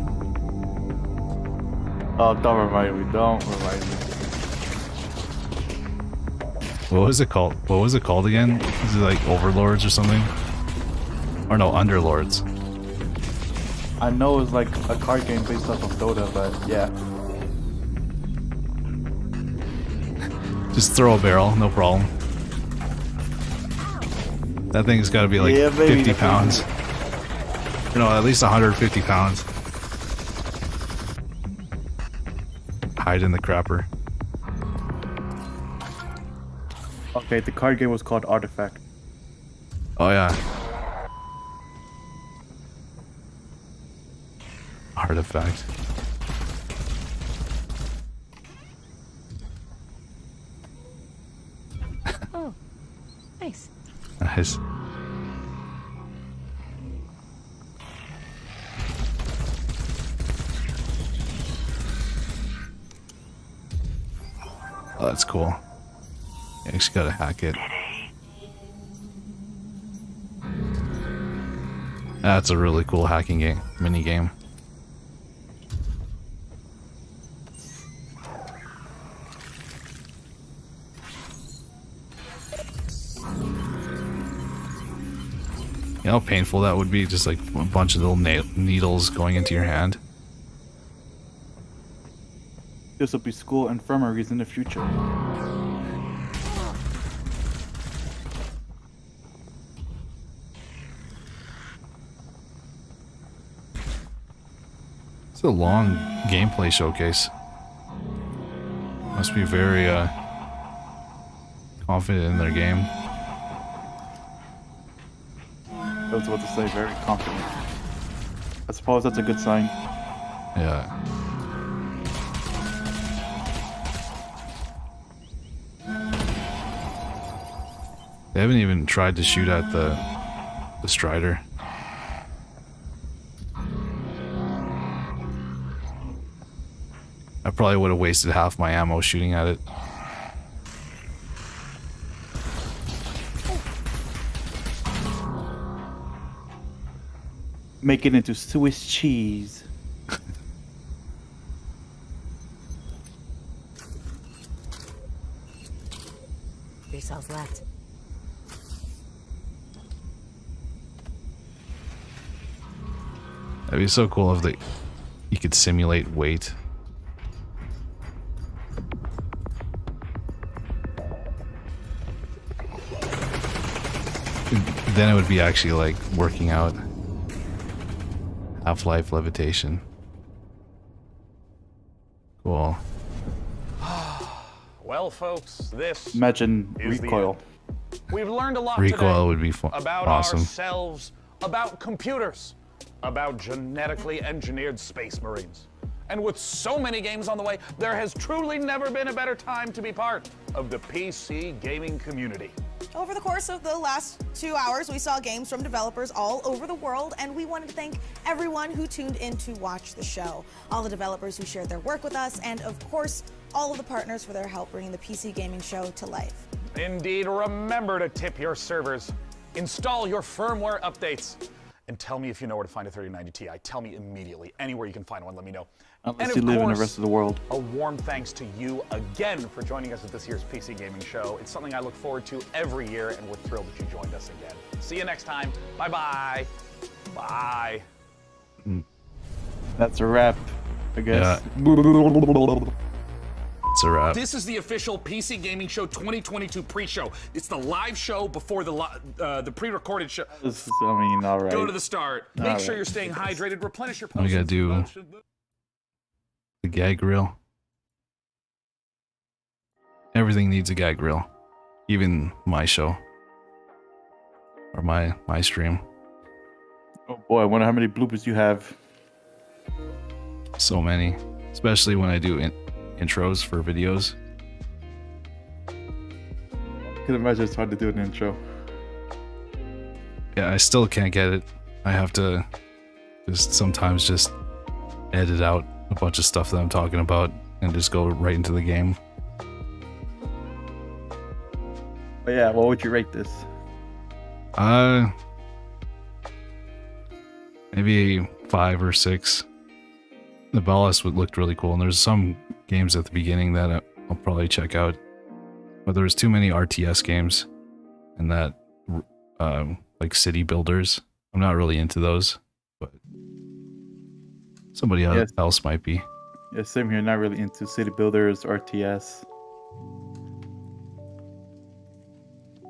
Oh, don't remind me, don't remind me. What was it called? What was it called again? Is it like Overlords or something? Or no, Underlords. I know it's like a card game based off of Dota, but yeah. Just throw a barrel, no problem. That thing's got to be like 50 pounds. No, at least 150 pounds. Hide in the crapper. Okay, the card game was called Artifact. Oh yeah. Artifact. Oh, nice. Nice. Oh, that's cool. You just gotta hack it. That's a really cool hacking game, mini game. You know how painful that would be? Just like a bunch of little needles going into your hand. This will be school infirmaries in the future. It's a long gameplay showcase. Must be very confident in their game. I was about to say very confident. I suppose that's a good sign. Yeah. They haven't even tried to shoot at the Strider. I probably would have wasted half my ammo shooting at it. Make it into Swiss cheese. 3 cells left. That'd be so cool if you could simulate weight. Then it would be actually like working out. Half-Life levitation. Cool. Well, folks, this Imagine is recoil. the end. We've learned a lot Recoil today would be about awesome. ourselves, about computers, about genetically engineered space marines. And with so many games on the way, there has truly never been a better time to be part of the PC gaming community. Over the course of the last 2 hours, we saw games from developers all over the world, and we wanted to thank everyone who tuned in to watch the show. All the developers who shared their work with us, and of course, all of the partners for their help bringing the PC gaming show to life. Indeed, remember to tip your servers, install your firmware updates, and tell me if you know where to find a 3090 Ti. Tell me immediately. Anywhere you can find one, let me know. Unless And you of live in the course, rest of the world. a warm thanks to you again for joining us at this year's PC Gaming Show. It's something I look forward to every year, and we're thrilled that you joined us again. See you next time. Bye-bye. Bye. That's a wrap, I guess. It's a wrap. This is the official PC Gaming Show 2022 pre-show. It's the live show before the pre-recorded show. I mean, all right. Go to the start. Make sure right. you're staying hydrated. Replenish your We potions. gotta do the gag reel. Everything needs a gag reel. Even my show. Or my stream. Oh boy, I wonder how many bloopers you have. So many. Especially when I do intros for videos. I can imagine it's hard to do an intro. Yeah, I still can't get it. I have to sometimes just edit out a bunch of stuff that I'm talking about and just go right into the game. But yeah, what would you rate this? Maybe 5 or 6. The Valis looked really cool, and there's some games at the beginning that I'll probably check out. But there's too many RTS games, and that like city builders. I'm not really into those, but somebody else might be. Yeah, same here. Not really into city builders, RTS.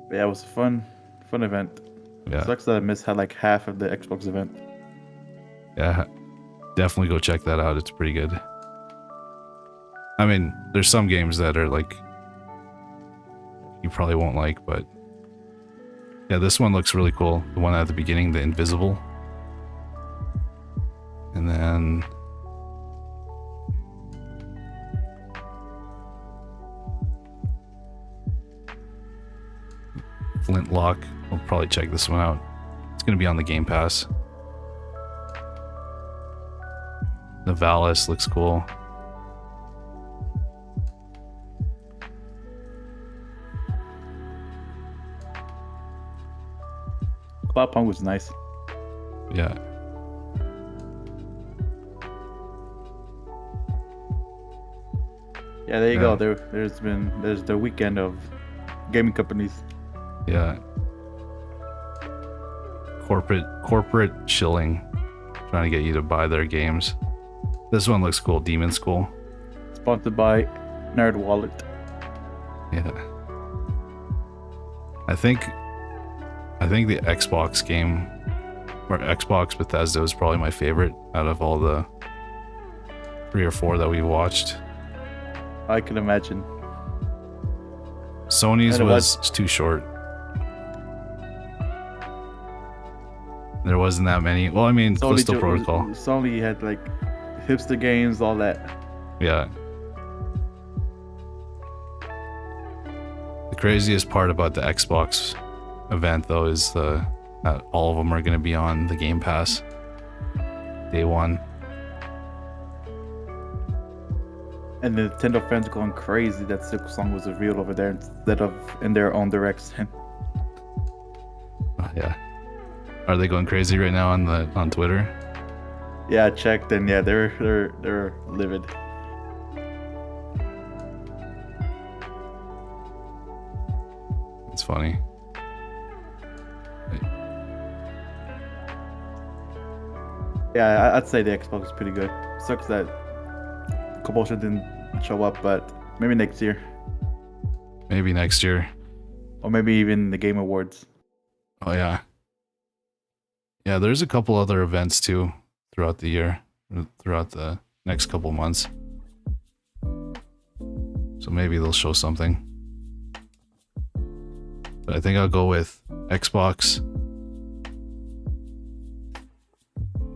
But yeah, it was a fun event. Yeah. Sucks that I missed like half of the Xbox event. Yeah, definitely go check that out. It's pretty good. I mean, there's some games that are like you probably won't like, but yeah, this one looks really cool. The one at the beginning, the Invisible. And then Flintlock. We'll probably check this one out. It's going to be on the Game Pass. The Valis looks cool. Cloudpunk was nice. Yeah. Yeah, there you go. There's the weekend of gaming companies. Yeah. Corporate shilling, trying to get you to buy their games. This one looks cool. Demon School. Sponsored by Nerd Wallet. Yeah. I think the Xbox game, or Xbox Bethesda, is probably my favorite out of all the 3 or 4 that we watched. I can imagine. Sony's was too short. There wasn't that many. Well, I mean, Callisto Protocol. Sony had like hipster games, all that. Yeah. The craziest part about the Xbox event, though, is that all of them are going to be on the Game Pass day one. And the Nintendo fans going crazy that Silksong was revealed over there instead of in their own direction. Yeah. Are they going crazy right now on Twitter? Yeah, I checked, and yeah, they're livid. It's funny. Yeah, I'd say the Xbox is pretty good. Sucks that Compulsion didn't show up, but maybe next year. Maybe next year. Or maybe even the Game Awards. Oh, yeah. Yeah, there's a couple other events, too, throughout the year. Throughout the next couple months. So maybe they'll show something. But I think I'll go with Xbox,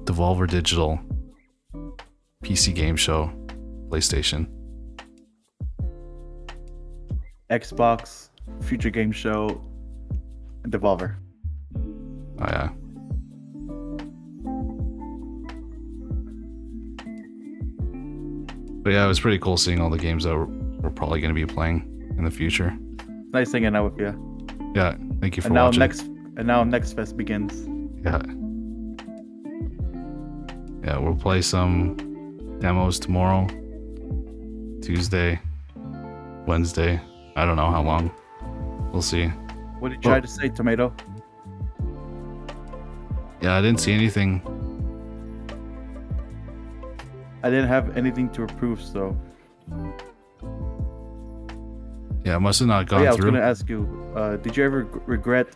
Devolver Digital, PC Game Show, PlayStation. Xbox, Future Game Show, and Devolver. Oh, yeah. But yeah, it was pretty cool seeing all the games that we're probably going to be playing in the future. Nice hanging out with you. Yeah, thank you for watching. watching. Now Next Fest begins. Yeah. Yeah, we'll play some demos tomorrow, Tuesday, Wednesday. I don't know how long. We'll see. What did you try to say, Tomato? Yeah, I didn't see anything. I didn't have anything to approve, so. Yeah, it must have not gone I was through. gonna ask you, did you ever regret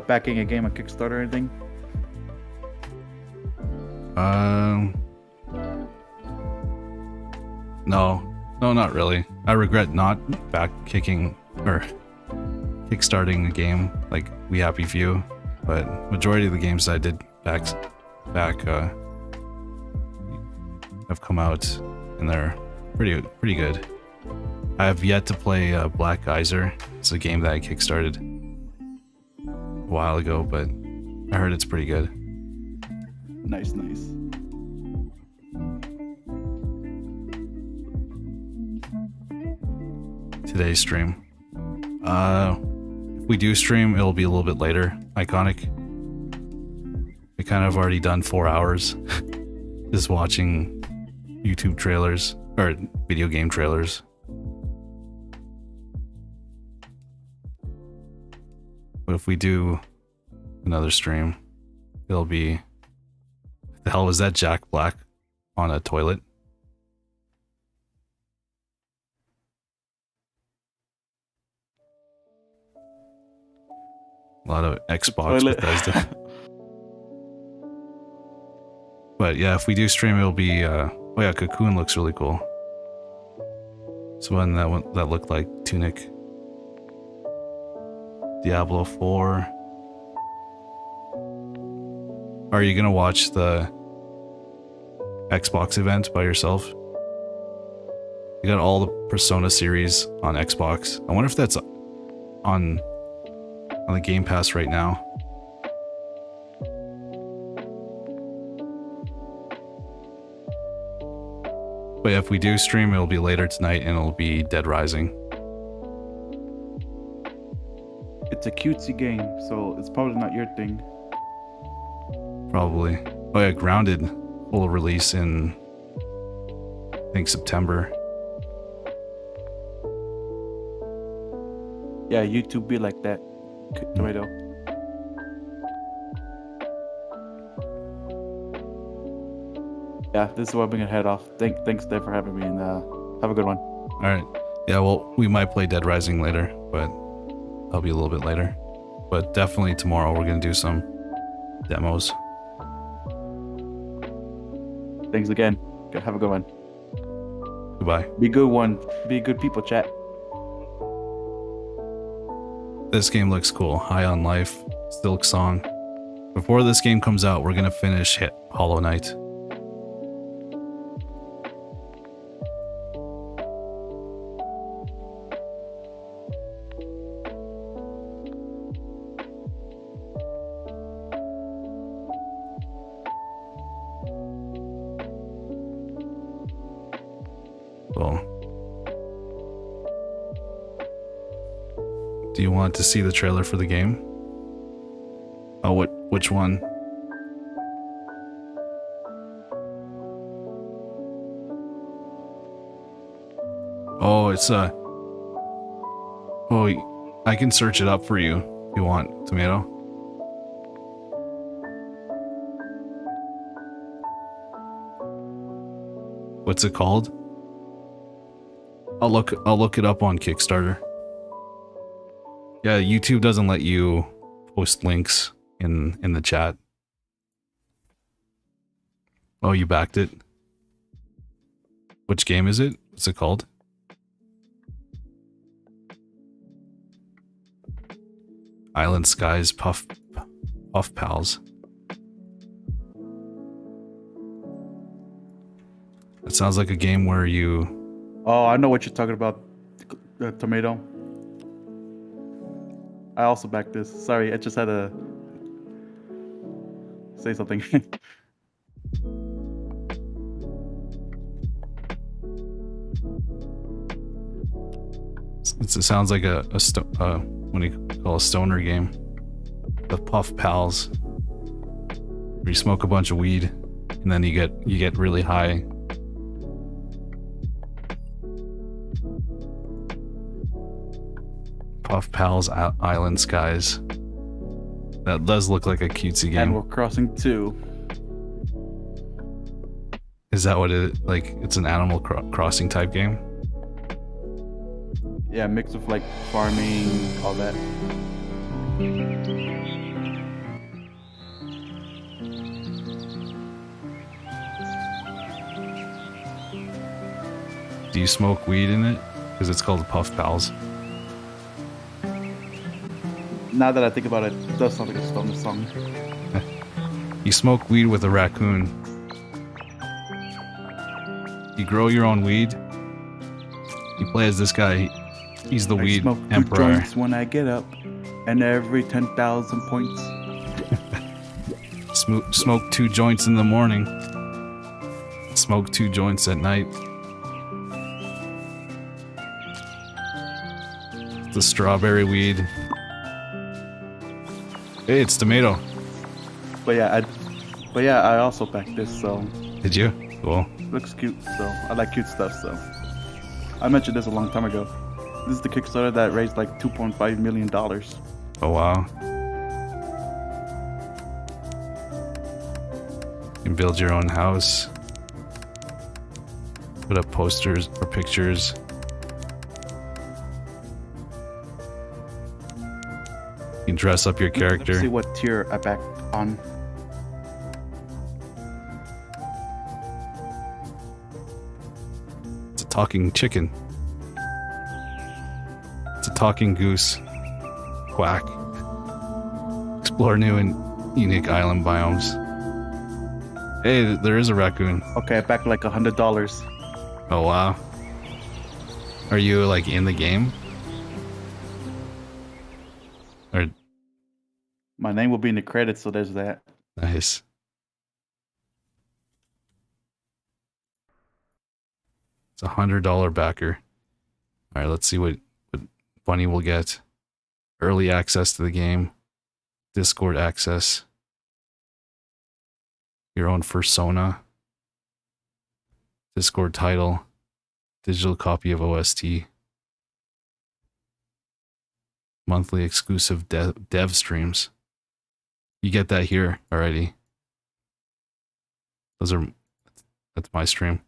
backing a game on Kickstarter or anything? No, not really. I regret not kickstarting a game like We Happy Few, but majority of the games I did back have come out and they're pretty good. I have yet to play Black Geyser. It's a game that I kickstarted a while ago, but I heard it's pretty good. Nice. Today's stream. If we do stream, it'll be a little bit later. Iconic. We kind of already done 4 hours just watching YouTube trailers or video game trailers. But if we do another stream, it'll be... The hell was that Jack Black on a toilet? A lot of Xbox Bethesda. But yeah, if we do stream, it'll be... oh yeah, Cocoon looks really cool. It's one that looked like Tunic. Diablo 4. Are you gonna watch the Xbox event by yourself? You got all the Persona series on Xbox. I wonder if that's on the Game Pass right now. But if we do stream, it'll be later tonight and it'll be Dead Rising. It's a cutesy game, so it's probably not your thing. Probably. Oh yeah, Grounded will release in, I think, September. Yeah, YouTube be like that. Tomato. Yeah, this is where I'm gonna head off. Thanks, Dave, for having me, and have a good one. All right. Yeah, well, we might play Dead Rising later, but that'll be a little bit later. But definitely tomorrow we're gonna do some demos. Thanks again. Have a good one. Goodbye. Be good people, chat. This game looks cool. High on Life, Silk Song. Before this game comes out, we're gonna finish Hollow Knight. Do you want to see the trailer for the game? Oh, which one? Oh, it's oh, I can search it up for you if you want, Tomato. What's it called? I'll look it up on Kickstarter. Yeah, YouTube doesn't let you post links in the chat. Oh, you backed it? Which game is it? What's it called? Island Skies Puff Pals. It sounds like a game where you... Oh, I know what you're talking about, Tomato. I also backed this. Sorry, I just had to say something. It sounds like what do you call a stoner game? The Puff Pals. Where you smoke a bunch of weed. and then you get really high. Puff Pals Island Skies. That does look like a cutesy game. Animal Crossing 2. Is that what it like? It's an Animal Crossing type game. Yeah, mix of like farming, all that. Do you smoke weed in it? Because it's called Puff Pals. Now that I think about it, it does sound like a stoner song. You smoke weed with a raccoon. You grow your own weed. You play as this guy. He's the weed smoke emperor. 2 joints when I get up, and every 10,000 points. Smoke 2 joints in the morning. Smoke 2 joints at night. The strawberry weed. Hey, it's tomato. But yeah, I also backed this, so. Did you? Cool. Looks cute, so I like cute stuff, so. I mentioned this a long time ago. This is the Kickstarter that raised like $2.5 million. Oh wow. You can build your own house. Put up posters or pictures. You can dress up your character. Let's see what tier I backed on. It's a talking chicken. It's a talking goose. Quack. Explore new and unique island biomes. Hey, there is a raccoon. Okay, I backed like $100. Oh wow. Are you like in the game? Or my name will be in the credits, so there's that. Nice. It's $100 backer. All right, let's see what Bunny will get. Early access to the game. Discord access. Your own persona. Discord title. Digital copy of OST. Monthly exclusive dev streams. You get that here already. That's my stream.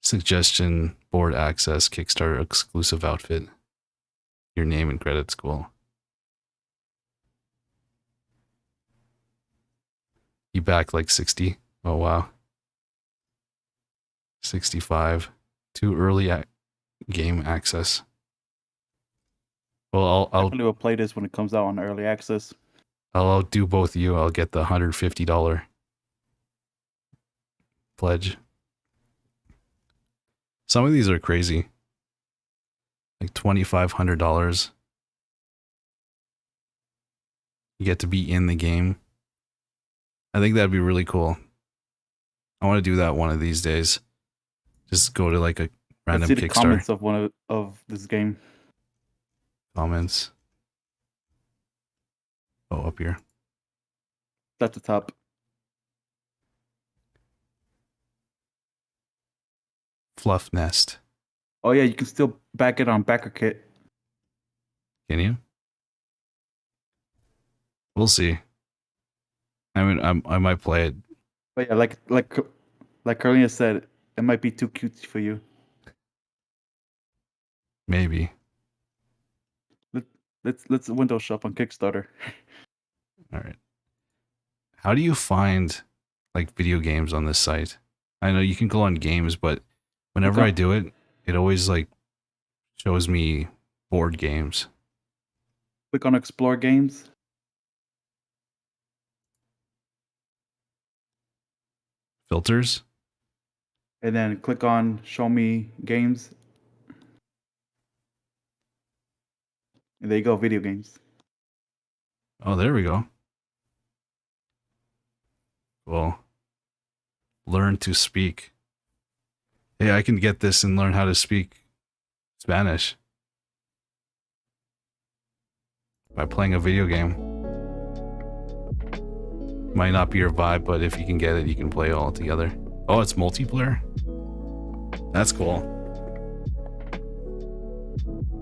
Suggestion, board access, Kickstarter exclusive outfit. Your name and credits, cool. You back like 60. Oh wow. 65. Too early game access. Well, I'll definitely will play this when it comes out on early access. I'll do both of you. I'll get the $150 pledge. Some of these are crazy. Like $2,500. You get to be in the game. I think that'd be really cool. I want to do that one of these days. Just go to like a random Let's see the Kickstarter. comments of one of this game. Comments. Oh, up here. At the top. Fluff Nest. Oh yeah, you can still back it on BackerKit. Can you? We'll see. I mean, I might play it. But yeah, like Carlina said, it might be too cutesy for you. Maybe. Let's window shop on Kickstarter. All right. How do you find like video games on this site? I know you can go on games, but whenever I do it, it always like shows me board games. Click on Explore Games. Filters. And then click on Show Me Games. And there you go, video games. Oh, there we go. Well, learn to speak. Hey, I can get this and learn how to speak Spanish by playing a video game. Might not be your vibe, but if you can get it, you can play it all together. Oh, it's multiplayer? That's cool.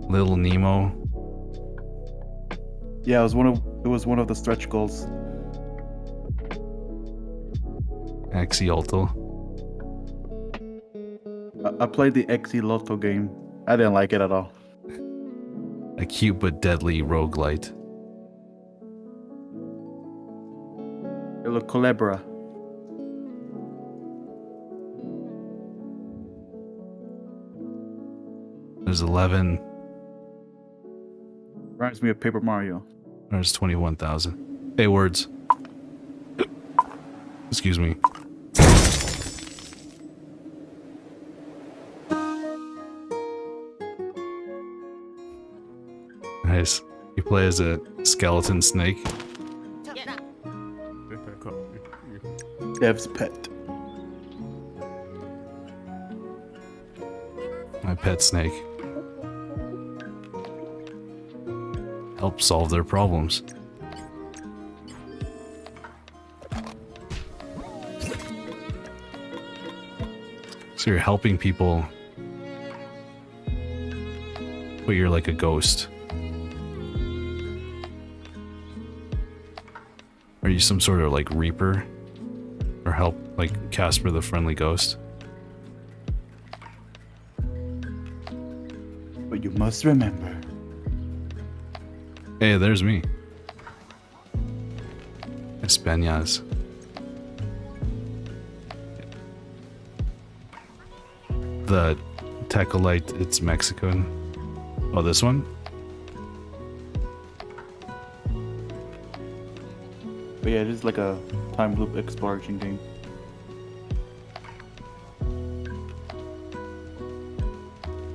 Little Nemo. Yeah, it was one of the stretch goals. Axiolto. I played the Axiolto game. I didn't like it at all. A cute but deadly roguelite. El Culebra. There's 11. Reminds me of Paper Mario. There's 21,000. Hey, words. Excuse me. Nice. You play as a skeleton snake. Dev's pet. My pet snake. Help solve their problems. So you're helping people, but you're like a ghost. Are you some sort of like reaper? Or help like Casper the Friendly Ghost? But you must remember. Hey, there's me. Españas. The Techolite, it's Mexican. Oh, this one? But yeah, it is like a time loop exploration game.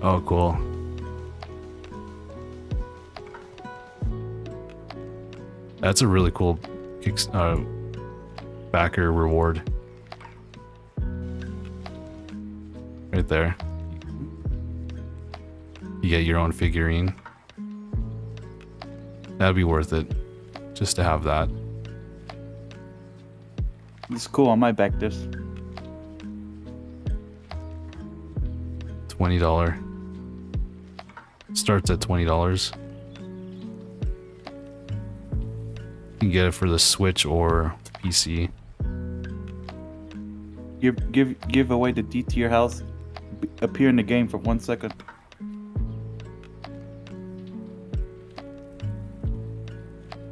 Oh, cool. That's a really cool backer reward. Right there. You get your own figurine. That'd be worth it. Just to have that. It's cool, I might back this. $20. Starts at $20. You can get it for the Switch or PC. Give away the D tier house. Appear in the game for 1 second.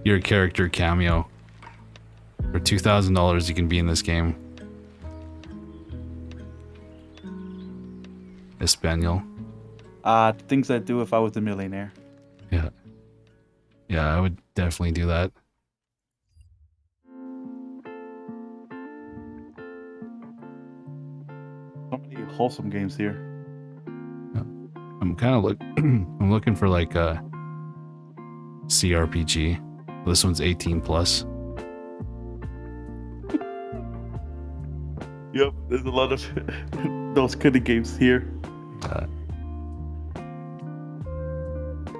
Your character cameo. For $2,000 you can be in this game. Espanol. Things I'd do if I was a millionaire. Yeah. Yeah, I would definitely do that. So many wholesome games here. I'm kind of I'm looking for like a CRPG. This one's 18 plus. Yep, there's a lot of those kind of games here.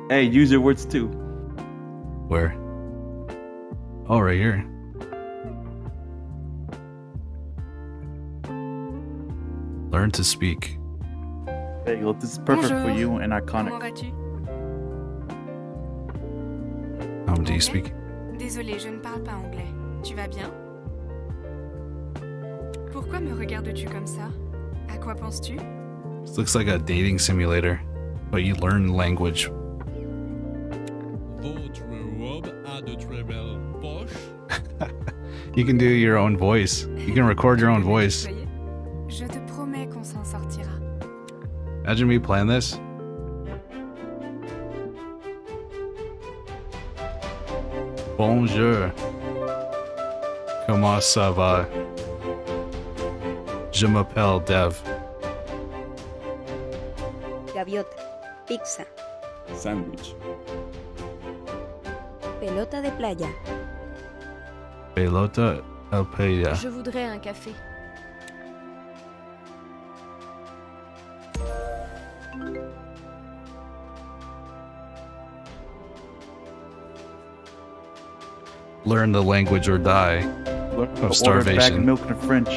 Hey, use your words too. Where? Oh, right here. Learn to speak. There you go. This is perfect for Bonjour. you and iconic. Comment vas-tu? Do you speak? Désolée, je ne parle pas anglais. Tu vas bien? Pourquoi me regardes-tu comme ça? À quoi penses-tu? This looks like a dating simulator, but you learn language. Votre robe a de très belles poches. You can do your own voice. You can record your own voice. Je te promets qu'on s'en sortira. Imagine me playing this. Bonjour. Comment ça va? Je m'appelle Dev. Gaviota, pizza, Sandwich. pelota de playa. Pelota el playa. Je voudrais un café. Learn the language or die. Of starvation. Order a bag of milk in the French.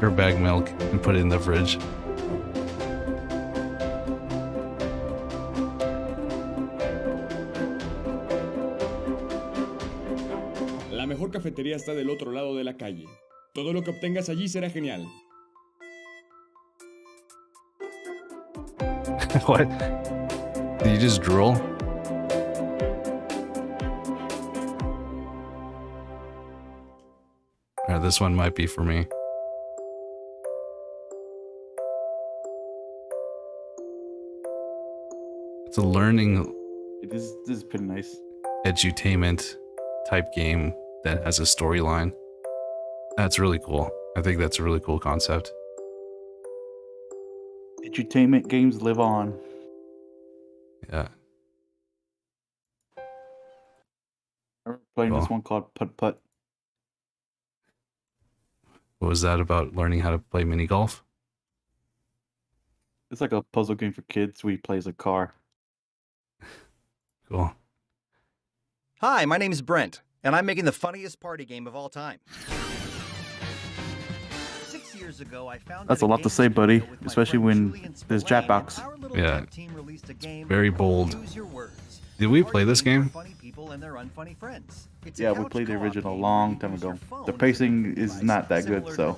Or bag milk and put it in the fridge. La mejor cafetería está del otro lado de la calle. Todo lo que obtengas allí será genial. What? Did you just drool? Alright, this one might be for me. It's a learning This is pretty nice. edutainment type game that has a storyline. That's really cool. I think that's a really cool concept. Edutainment games live on. Yeah. I remember playing this Cool. one called Putt Putt. What was that about learning how to play mini golf? It's like a puzzle game for kids where you play as a car. Cool. Hi, my name is Brent, and I'm making the funniest party game of all time. 6 years ago, I found That's a lot to say, buddy, especially when there's Jackbox. Yeah. Very bold. Did we play this game? Yeah, we played the original a long time ago. The pacing is not that good, so.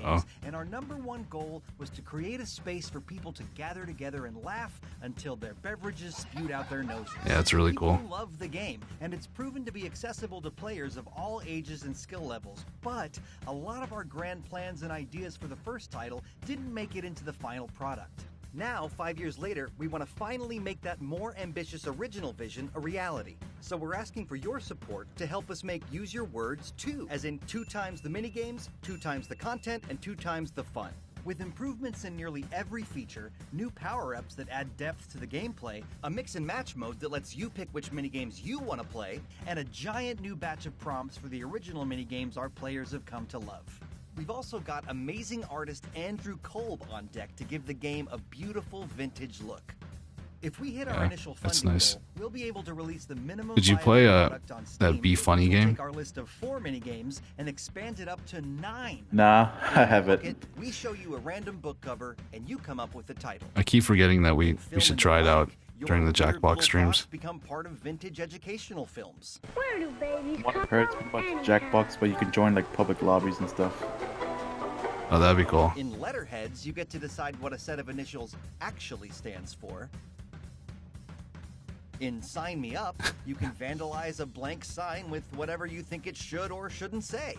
Oh. And our #1 goal was to create a space for people to gather together and laugh until their beverages spewed out their noses. Yeah, it's really cool. People love the game, and it's proven to be accessible to players of all ages and skill levels. But a lot of our grand plans and ideas for the first title didn't make it into the final product. Now, 5 years later, we want to finally make that more ambitious original vision a reality. So we're asking for your support to help us make Use Your Words 2, as in 2 times the minigames, 2 times the content, and 2 times the fun. With improvements in nearly every feature, new power-ups that add depth to the gameplay, a mix and match mode that lets you pick which minigames you want to play, and a giant new batch of prompts for the original minigames our players have come to love. We've also got amazing artist Andrew Kolb on deck to give the game a beautiful vintage look. If we hit our Yeah, initial that's funding nice. goal, we'll be able to release the minimum Did you viable play product on Steam, that Be Funny which will game? Take our list of 4 minigames and expand it up to 9. Nah, I haven't. We show you a random book cover, and you come up with the title. I keep forgetting that we should try it out during the Jackbox streams. Become part of vintage educational films. One heard it's pretty much Jackbox, but you can join like public lobbies and stuff. Oh, that'd be cool. In letterheads, you get to decide what a set of initials actually stands for. In Sign Me Up, you can vandalize a blank sign with whatever you think it should or shouldn't say.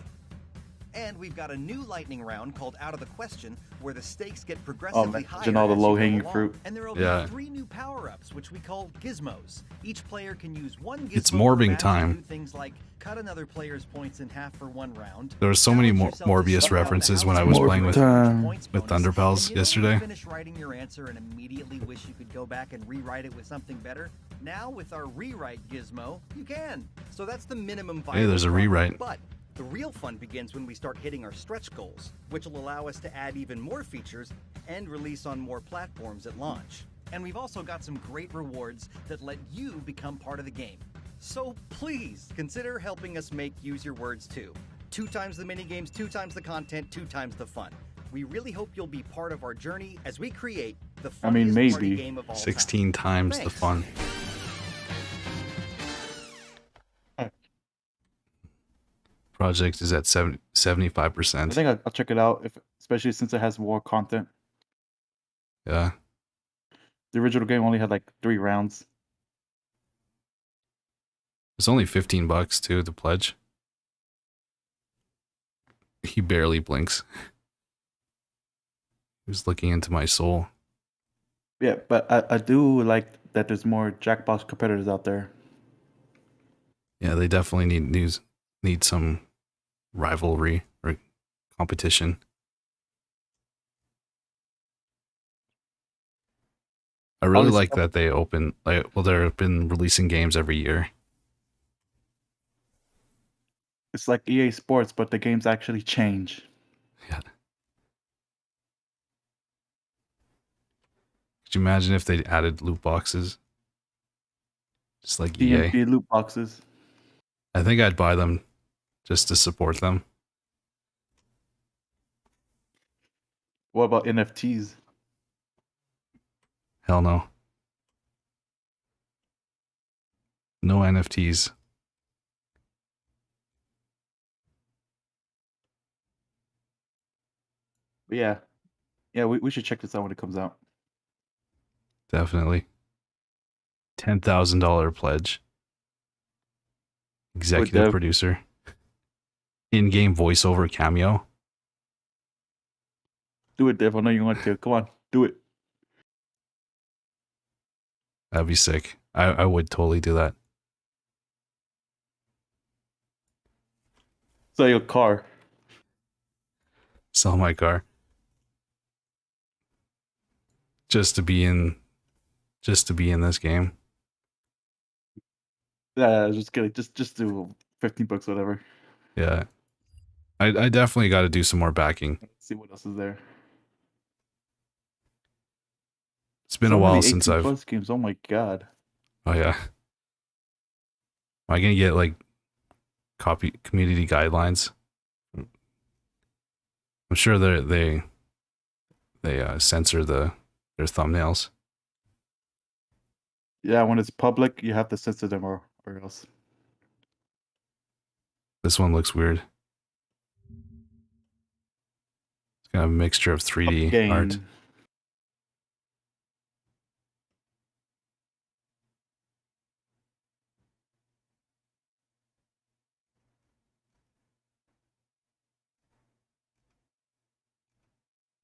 And we've got a new lightning round called Out of the Question, where the stakes get progressively higher. Imagine all the as you go low-hanging along. fruit. And there will Yeah. be 3 new power-ups, which we call gizmos. Each player can use one gizmo It's per morbing match to time. do things like cut another player's points in half for 1 round. There were so many Morbius references when I was playing with Thunderpals yesterday. Finish writing your answer and immediately wish you could go back and rewrite it with something better. Now with our rewrite gizmo, you can. So that's the minimum viable Hey, there's a product. rewrite. But the real fun begins when we start hitting our stretch goals, which will allow us to add even more features and release on more platforms at launch. And we've also got some great rewards that let you become part of the game. So please consider helping us make Use Your Words 2. 2 times the minigames, 2 times the content, 2 times the fun. We really hope you'll be part of our journey as we create the funniest party maybe. game of all 16 times the Thanks. fun. Project is at 75%. I think I'll check it out, especially since it has more content. Yeah. The original game only had like 3 rounds. It's only $15 too, the pledge. He barely blinks. He was looking into my soul. Yeah, but I do like that there's more Jackbox competitors out there. Yeah, they definitely need some rivalry or competition. I really Honestly, like that they they've been releasing games every year. It's like EA Sports, but the games actually change. Yeah. Could you imagine if they added loot boxes? Just like EA. DMG loot boxes. I think I'd buy them just to support them. What about NFTs? Hell no. No NFTs. But yeah. Yeah, we should check this out when it comes out. Definitely. $10,000 pledge. Executive producer. In-game voiceover cameo. Do it, Dev. I know you want to. Come on, do it. That'd be sick. I would totally do that. Sell your car. Sell my car. Just to be in this game. Yeah, just kidding. Just do $15, whatever. Yeah. I definitely got to do some more backing. Let's see what else is there. It's been a while since 18 I've plus games. Oh my god. Oh yeah. Am I gonna get like community guidelines? I'm sure they censor their thumbnails. Yeah, when it's public, you have to censor them or else. This one looks weird. It's got a mixture of 3D art.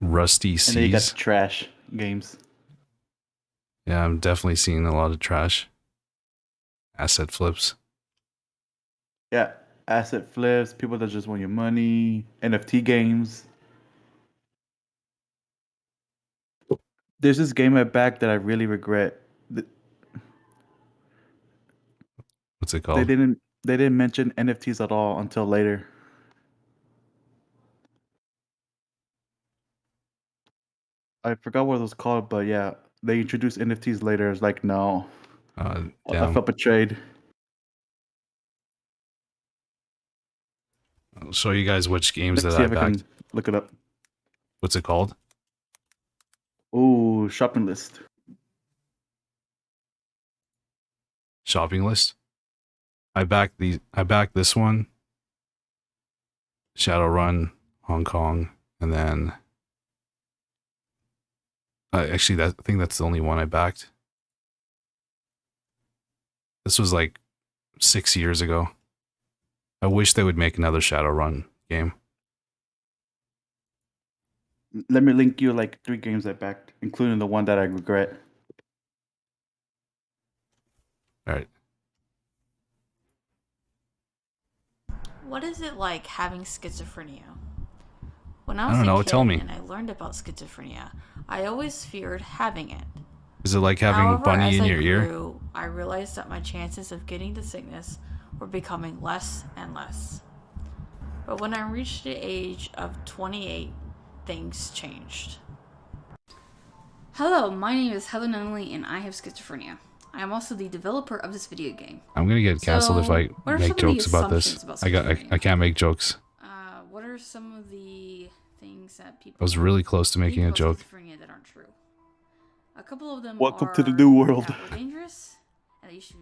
Rusty Seas. And then you got the trash games. Yeah, I'm definitely seeing a lot of trash. Asset flips. Yeah, asset flips, people that just want your money, NFT games. There's this game I backed that I really regret. What's it called? They didn't mention NFTs at all until later. I forgot what it was called, but yeah, they introduced NFTs later. It's like, no. I felt betrayed. I'll show you guys which games Let's that see I if I backed. can look it up. What's it called? Ooh, shopping list. Shopping list. I backed this one. Shadowrun, Hong Kong, and then actually I think that's the only one I backed. This was like 6 years ago. I wish they would make another Shadowrun game. Let me link you like 3 games I backed, including the one that I regret. All right. What is it like having schizophrenia? When I I was don't a know, kid tell me. and I learned about schizophrenia, I always feared having it. Is it like having However, Bunny as in I your ear? grew, I realized that my chances of getting the sickness were becoming less and less. But when I reached the age of 28, things changed. Hello, my name is Heather Nunley and I have schizophrenia. I am also the developer of this video game. I'm gonna get canceled if I what are make some of the jokes about this. assumptions about I can't make jokes. What are some of the things that people I was really close to making a think about joke. schizophrenia that aren't true? A couple of them Welcome are to the new world. that we're dangerous and that you should.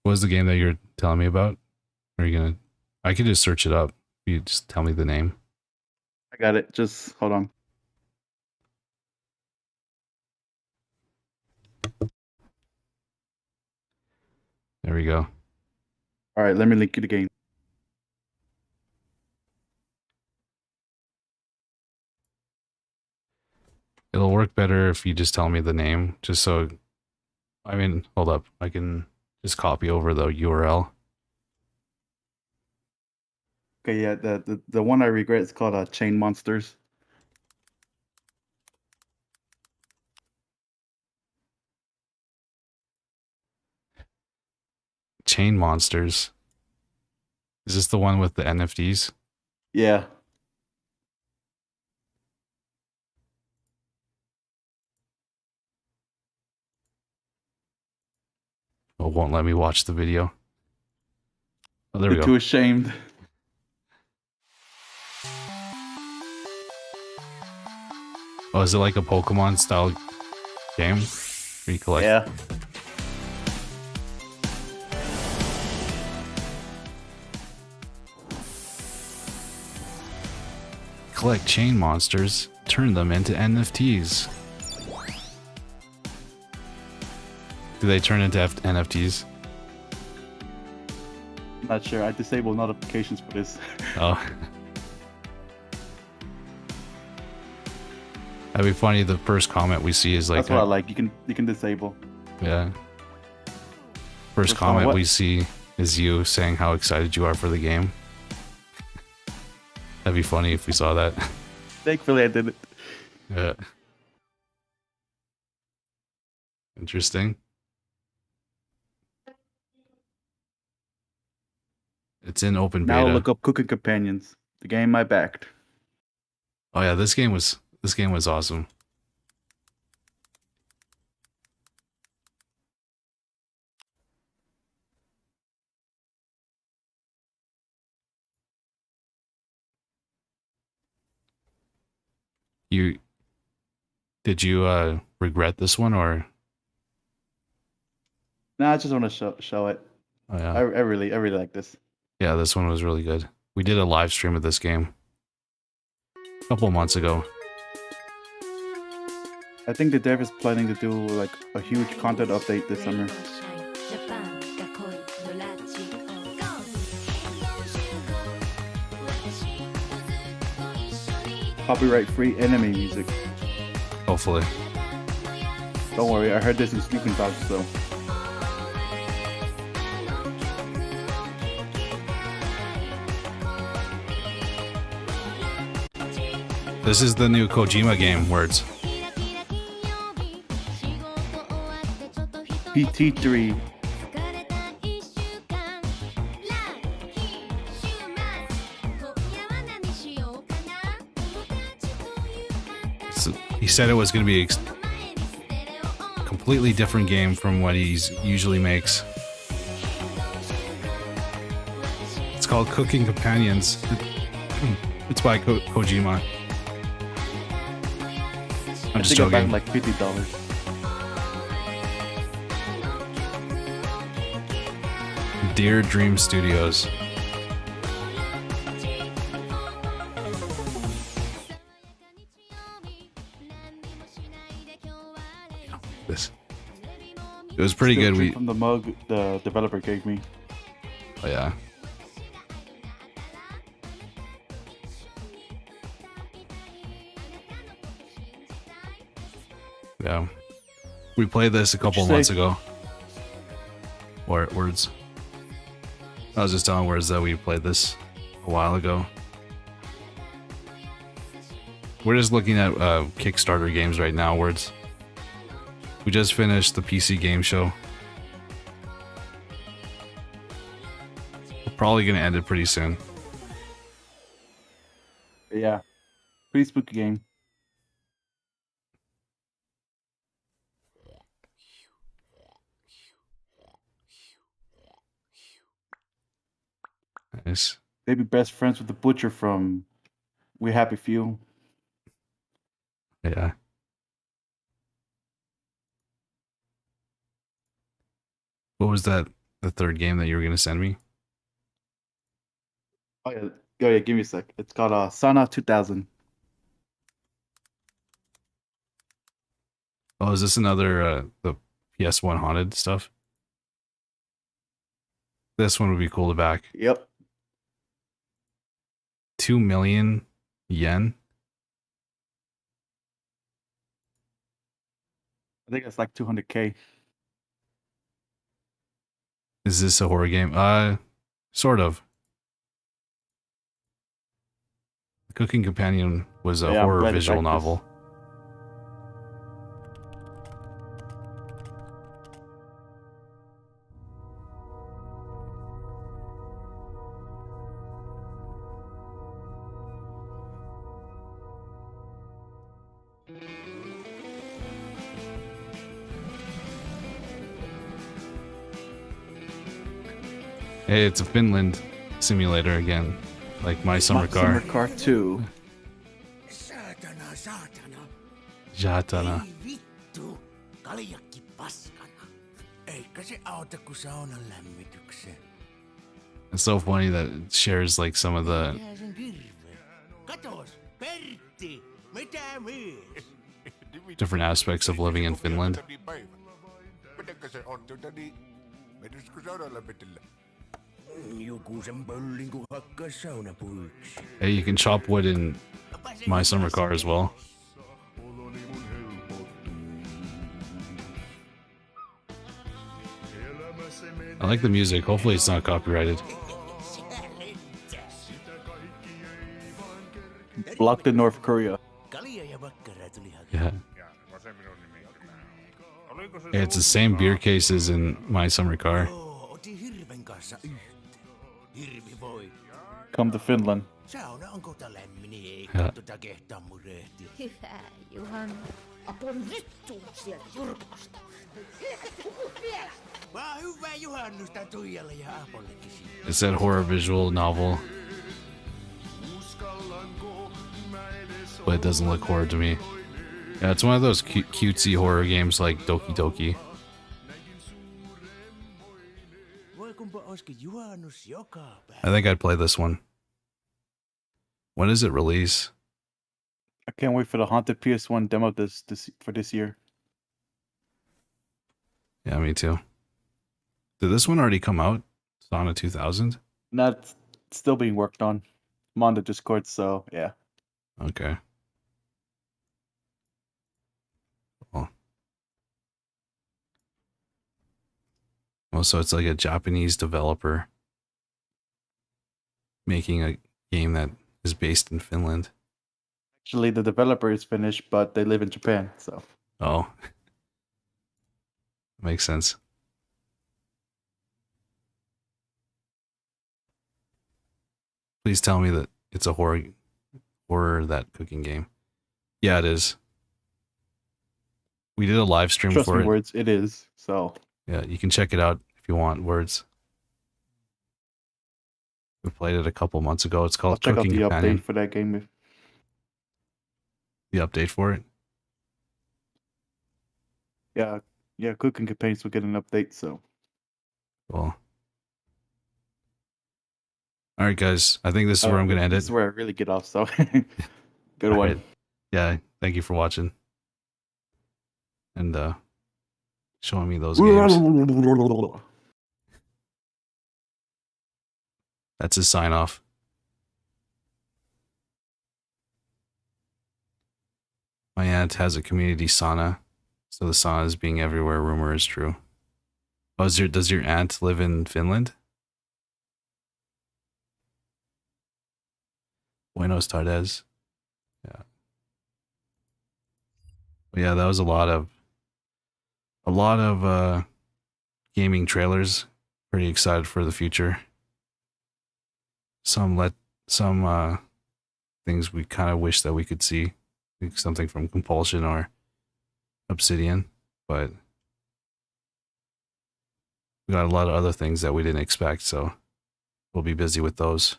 What was the game that you're telling me about? Are you gonna? I could just search it up. You just tell me the name. I got it. Just hold on. There we go. All right, let me link you the game. It'll work better if you just tell me the name, just so. I mean, hold up. I can just copy over the URL. Okay, yeah, the one I regret is called Chain Monsters. Chain Monsters. Is this the one with the NFTs? Yeah. It won't let me watch the video. Oh, there we They're go. too ashamed. Oh, is it like a Pokemon style game? Where you collect? Yeah. Collect chain monsters, turn them into NFTs. Do they turn into NFTs? Not sure. I disable notifications for this. Oh. That'd be funny. The first comment we see is like, That's what I like. You can disable. yeah. First First comment, comment what? we see is you saying how excited you are for the game. That'd be funny if we saw that. Thankfully, I did it. Yeah. Interesting. It's in open beta. Now look up Cooking Companions, the game I backed. Oh yeah, this game was awesome. Did you regret this one or? Nah, I just want to show it. Oh yeah. I really like this. Yeah, this one was really good. We did a live stream of this game a couple of months ago. I think the dev is planning to do like a huge content update this summer. Copyright-free enemy music. Hopefully. Don't worry, I heard this in Sleeping Dogs, so. This is the new Kojima game, Words. PT3. So he said it was going to be a completely different game from what he usually makes. It's called Cooking Companions. It's by Kojima. I'm just joking. I backed like $50. Dear Dream Studios. This. It was pretty Still good. drink from the mug the developer gave me. Oh yeah. Yeah. We played this a couple months ago. Words. I was just telling Words that we played this a while ago. We're just looking at Kickstarter games right now, Words. We just finished the PC game show. We're probably going to end it pretty soon. Yeah. Pretty spooky game. Nice. They be best friends with the butcher from We Happy Few. Yeah. What was that? The third game that you were going to send me? Oh yeah, give me a sec. It's called Sana 2000. Oh, is this another the PS1 haunted stuff? This one would be cool to back. Yep. 2 million yen. I think it's like 200K. Is this a horror game? Sort of. The Cooking Companion was a horror visual novel. Hey, it's a Finland simulator again, like my summer car. Summer car 2. Jatana. Vittu, kaljakki paskana. Eikä se auta kuin saunan lämmitykseen. It's so funny that it shares like some of the Jää sen kirveen. Katos, Pertti, mitä mies? different aspects of living in Finland. Mitenkä se on niin? Menisikö saunan lämmitellä? Joku sen pöllin kun hakkaisi saunapuiksi. Hey, you can chop wood in my summer car as well. I like the music. Hopefully it's not copyrighted. Blocked in North Korea. Yeah. It's the same beer cases in my summer car. Come to Finland. Sauna on kota lämmini, ei Yeah. tota kehtaa murehtia. Hyvä, Juhan. Apon vittuun sieltä Jurkasta. Puhut vielä. Vaan hyvää juhannusta Tuijalle ja Apollekin. It's that horror visual novel, but it doesn't look horror to me. Yeah, it's one of those cutesy horror games like Doki Doki. Voi kumpa olisikin juhannus joka päivä. I think I'd play this one. When does it release? I can't wait for the Haunted PS1 demo for this year. Yeah, me too. Did this one already come out? Sauna 2000? Not still being worked on. I'm on the Discord, so yeah. Okay. Well, so it's like a Japanese developer making a game that is based in Finland. Actually, the developer is Finnish, but they live in Japan, so. Oh. Makes sense. Please tell me that it's a horror that cooking game. Yeah, it is. We did a live stream Trust for me, it. words, it is. So Yeah, you can check it out if you want words. We played it a couple months ago. It's I'll called check out Cooking the Companion. update for that game. The update for it. Yeah, Cooking Campaigns will get an update, so. Cool. All right, guys. I think this is where I'm going to end This it. is where I really get off, so. Good All one. right. Yeah, thank you for watching. And showing me those games. That's his sign off. My aunt has a community sauna, so the sauna is being everywhere. Rumor is true. Oh, does your aunt live in Finland? Buenos tardes. Yeah. But yeah, that was a lot of gaming trailers. Pretty excited for the future. Some things we kind of wish that we could see, like something from Compulsion or Obsidian, but we got a lot of other things that we didn't expect, so we'll be busy with those.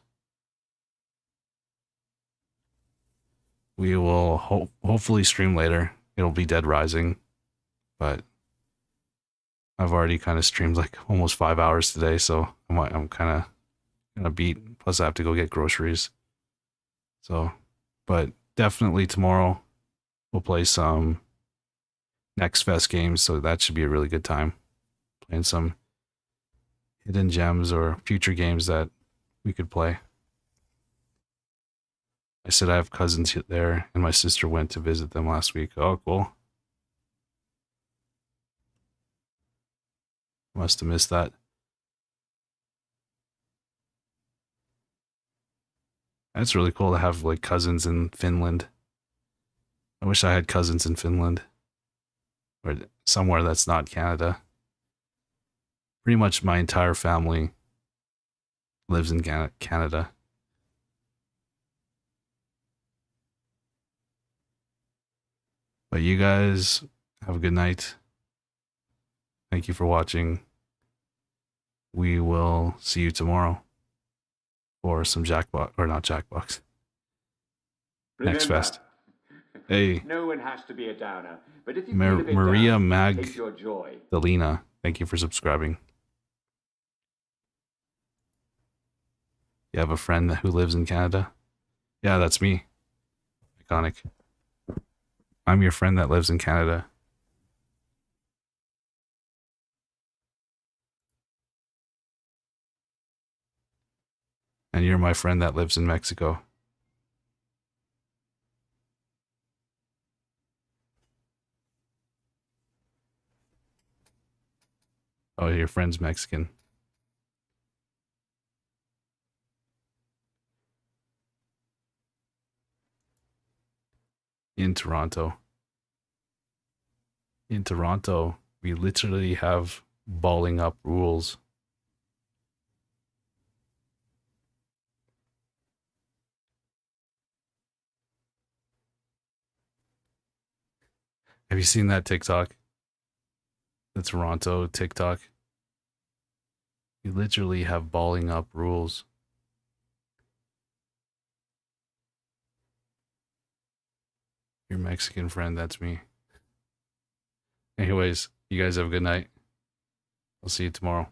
We will hopefully stream later. It'll be Dead Rising, but I've already kind of streamed like almost 5 hours today, so I'm kind of beat. Plus, I have to go get groceries. So, but definitely tomorrow we'll play some Next Fest games, so that should be a really good time. Playing some hidden gems or future games that we could play. I said I have cousins there, and my sister went to visit them last week. Oh, cool. Must have missed that. That's really cool to have like cousins in Finland. I wish I had cousins in Finland. Or somewhere that's not Canada. Pretty much my entire family lives in Canada. But you guys have a good night. Thank you for watching. we will see you tomorrow for some Jackbox, or not Jackbox. Next Remember, Fest. Hey, no one has to be a downer, but if you feel a bit Maria down, take your joy. Magdalena, thank you for subscribing. You have a friend who lives in Canada? Yeah, that's me. Iconic. I'm your friend that lives in Canada. And you're my friend that lives in Mexico. Oh, your friend's Mexican. In Toronto. In Toronto, we literally have balling up rules. Have you seen that TikTok? The Toronto TikTok? We literally have balling up rules. Your Mexican friend, that's me. Anyways, you guys have a good night. I'll see you tomorrow.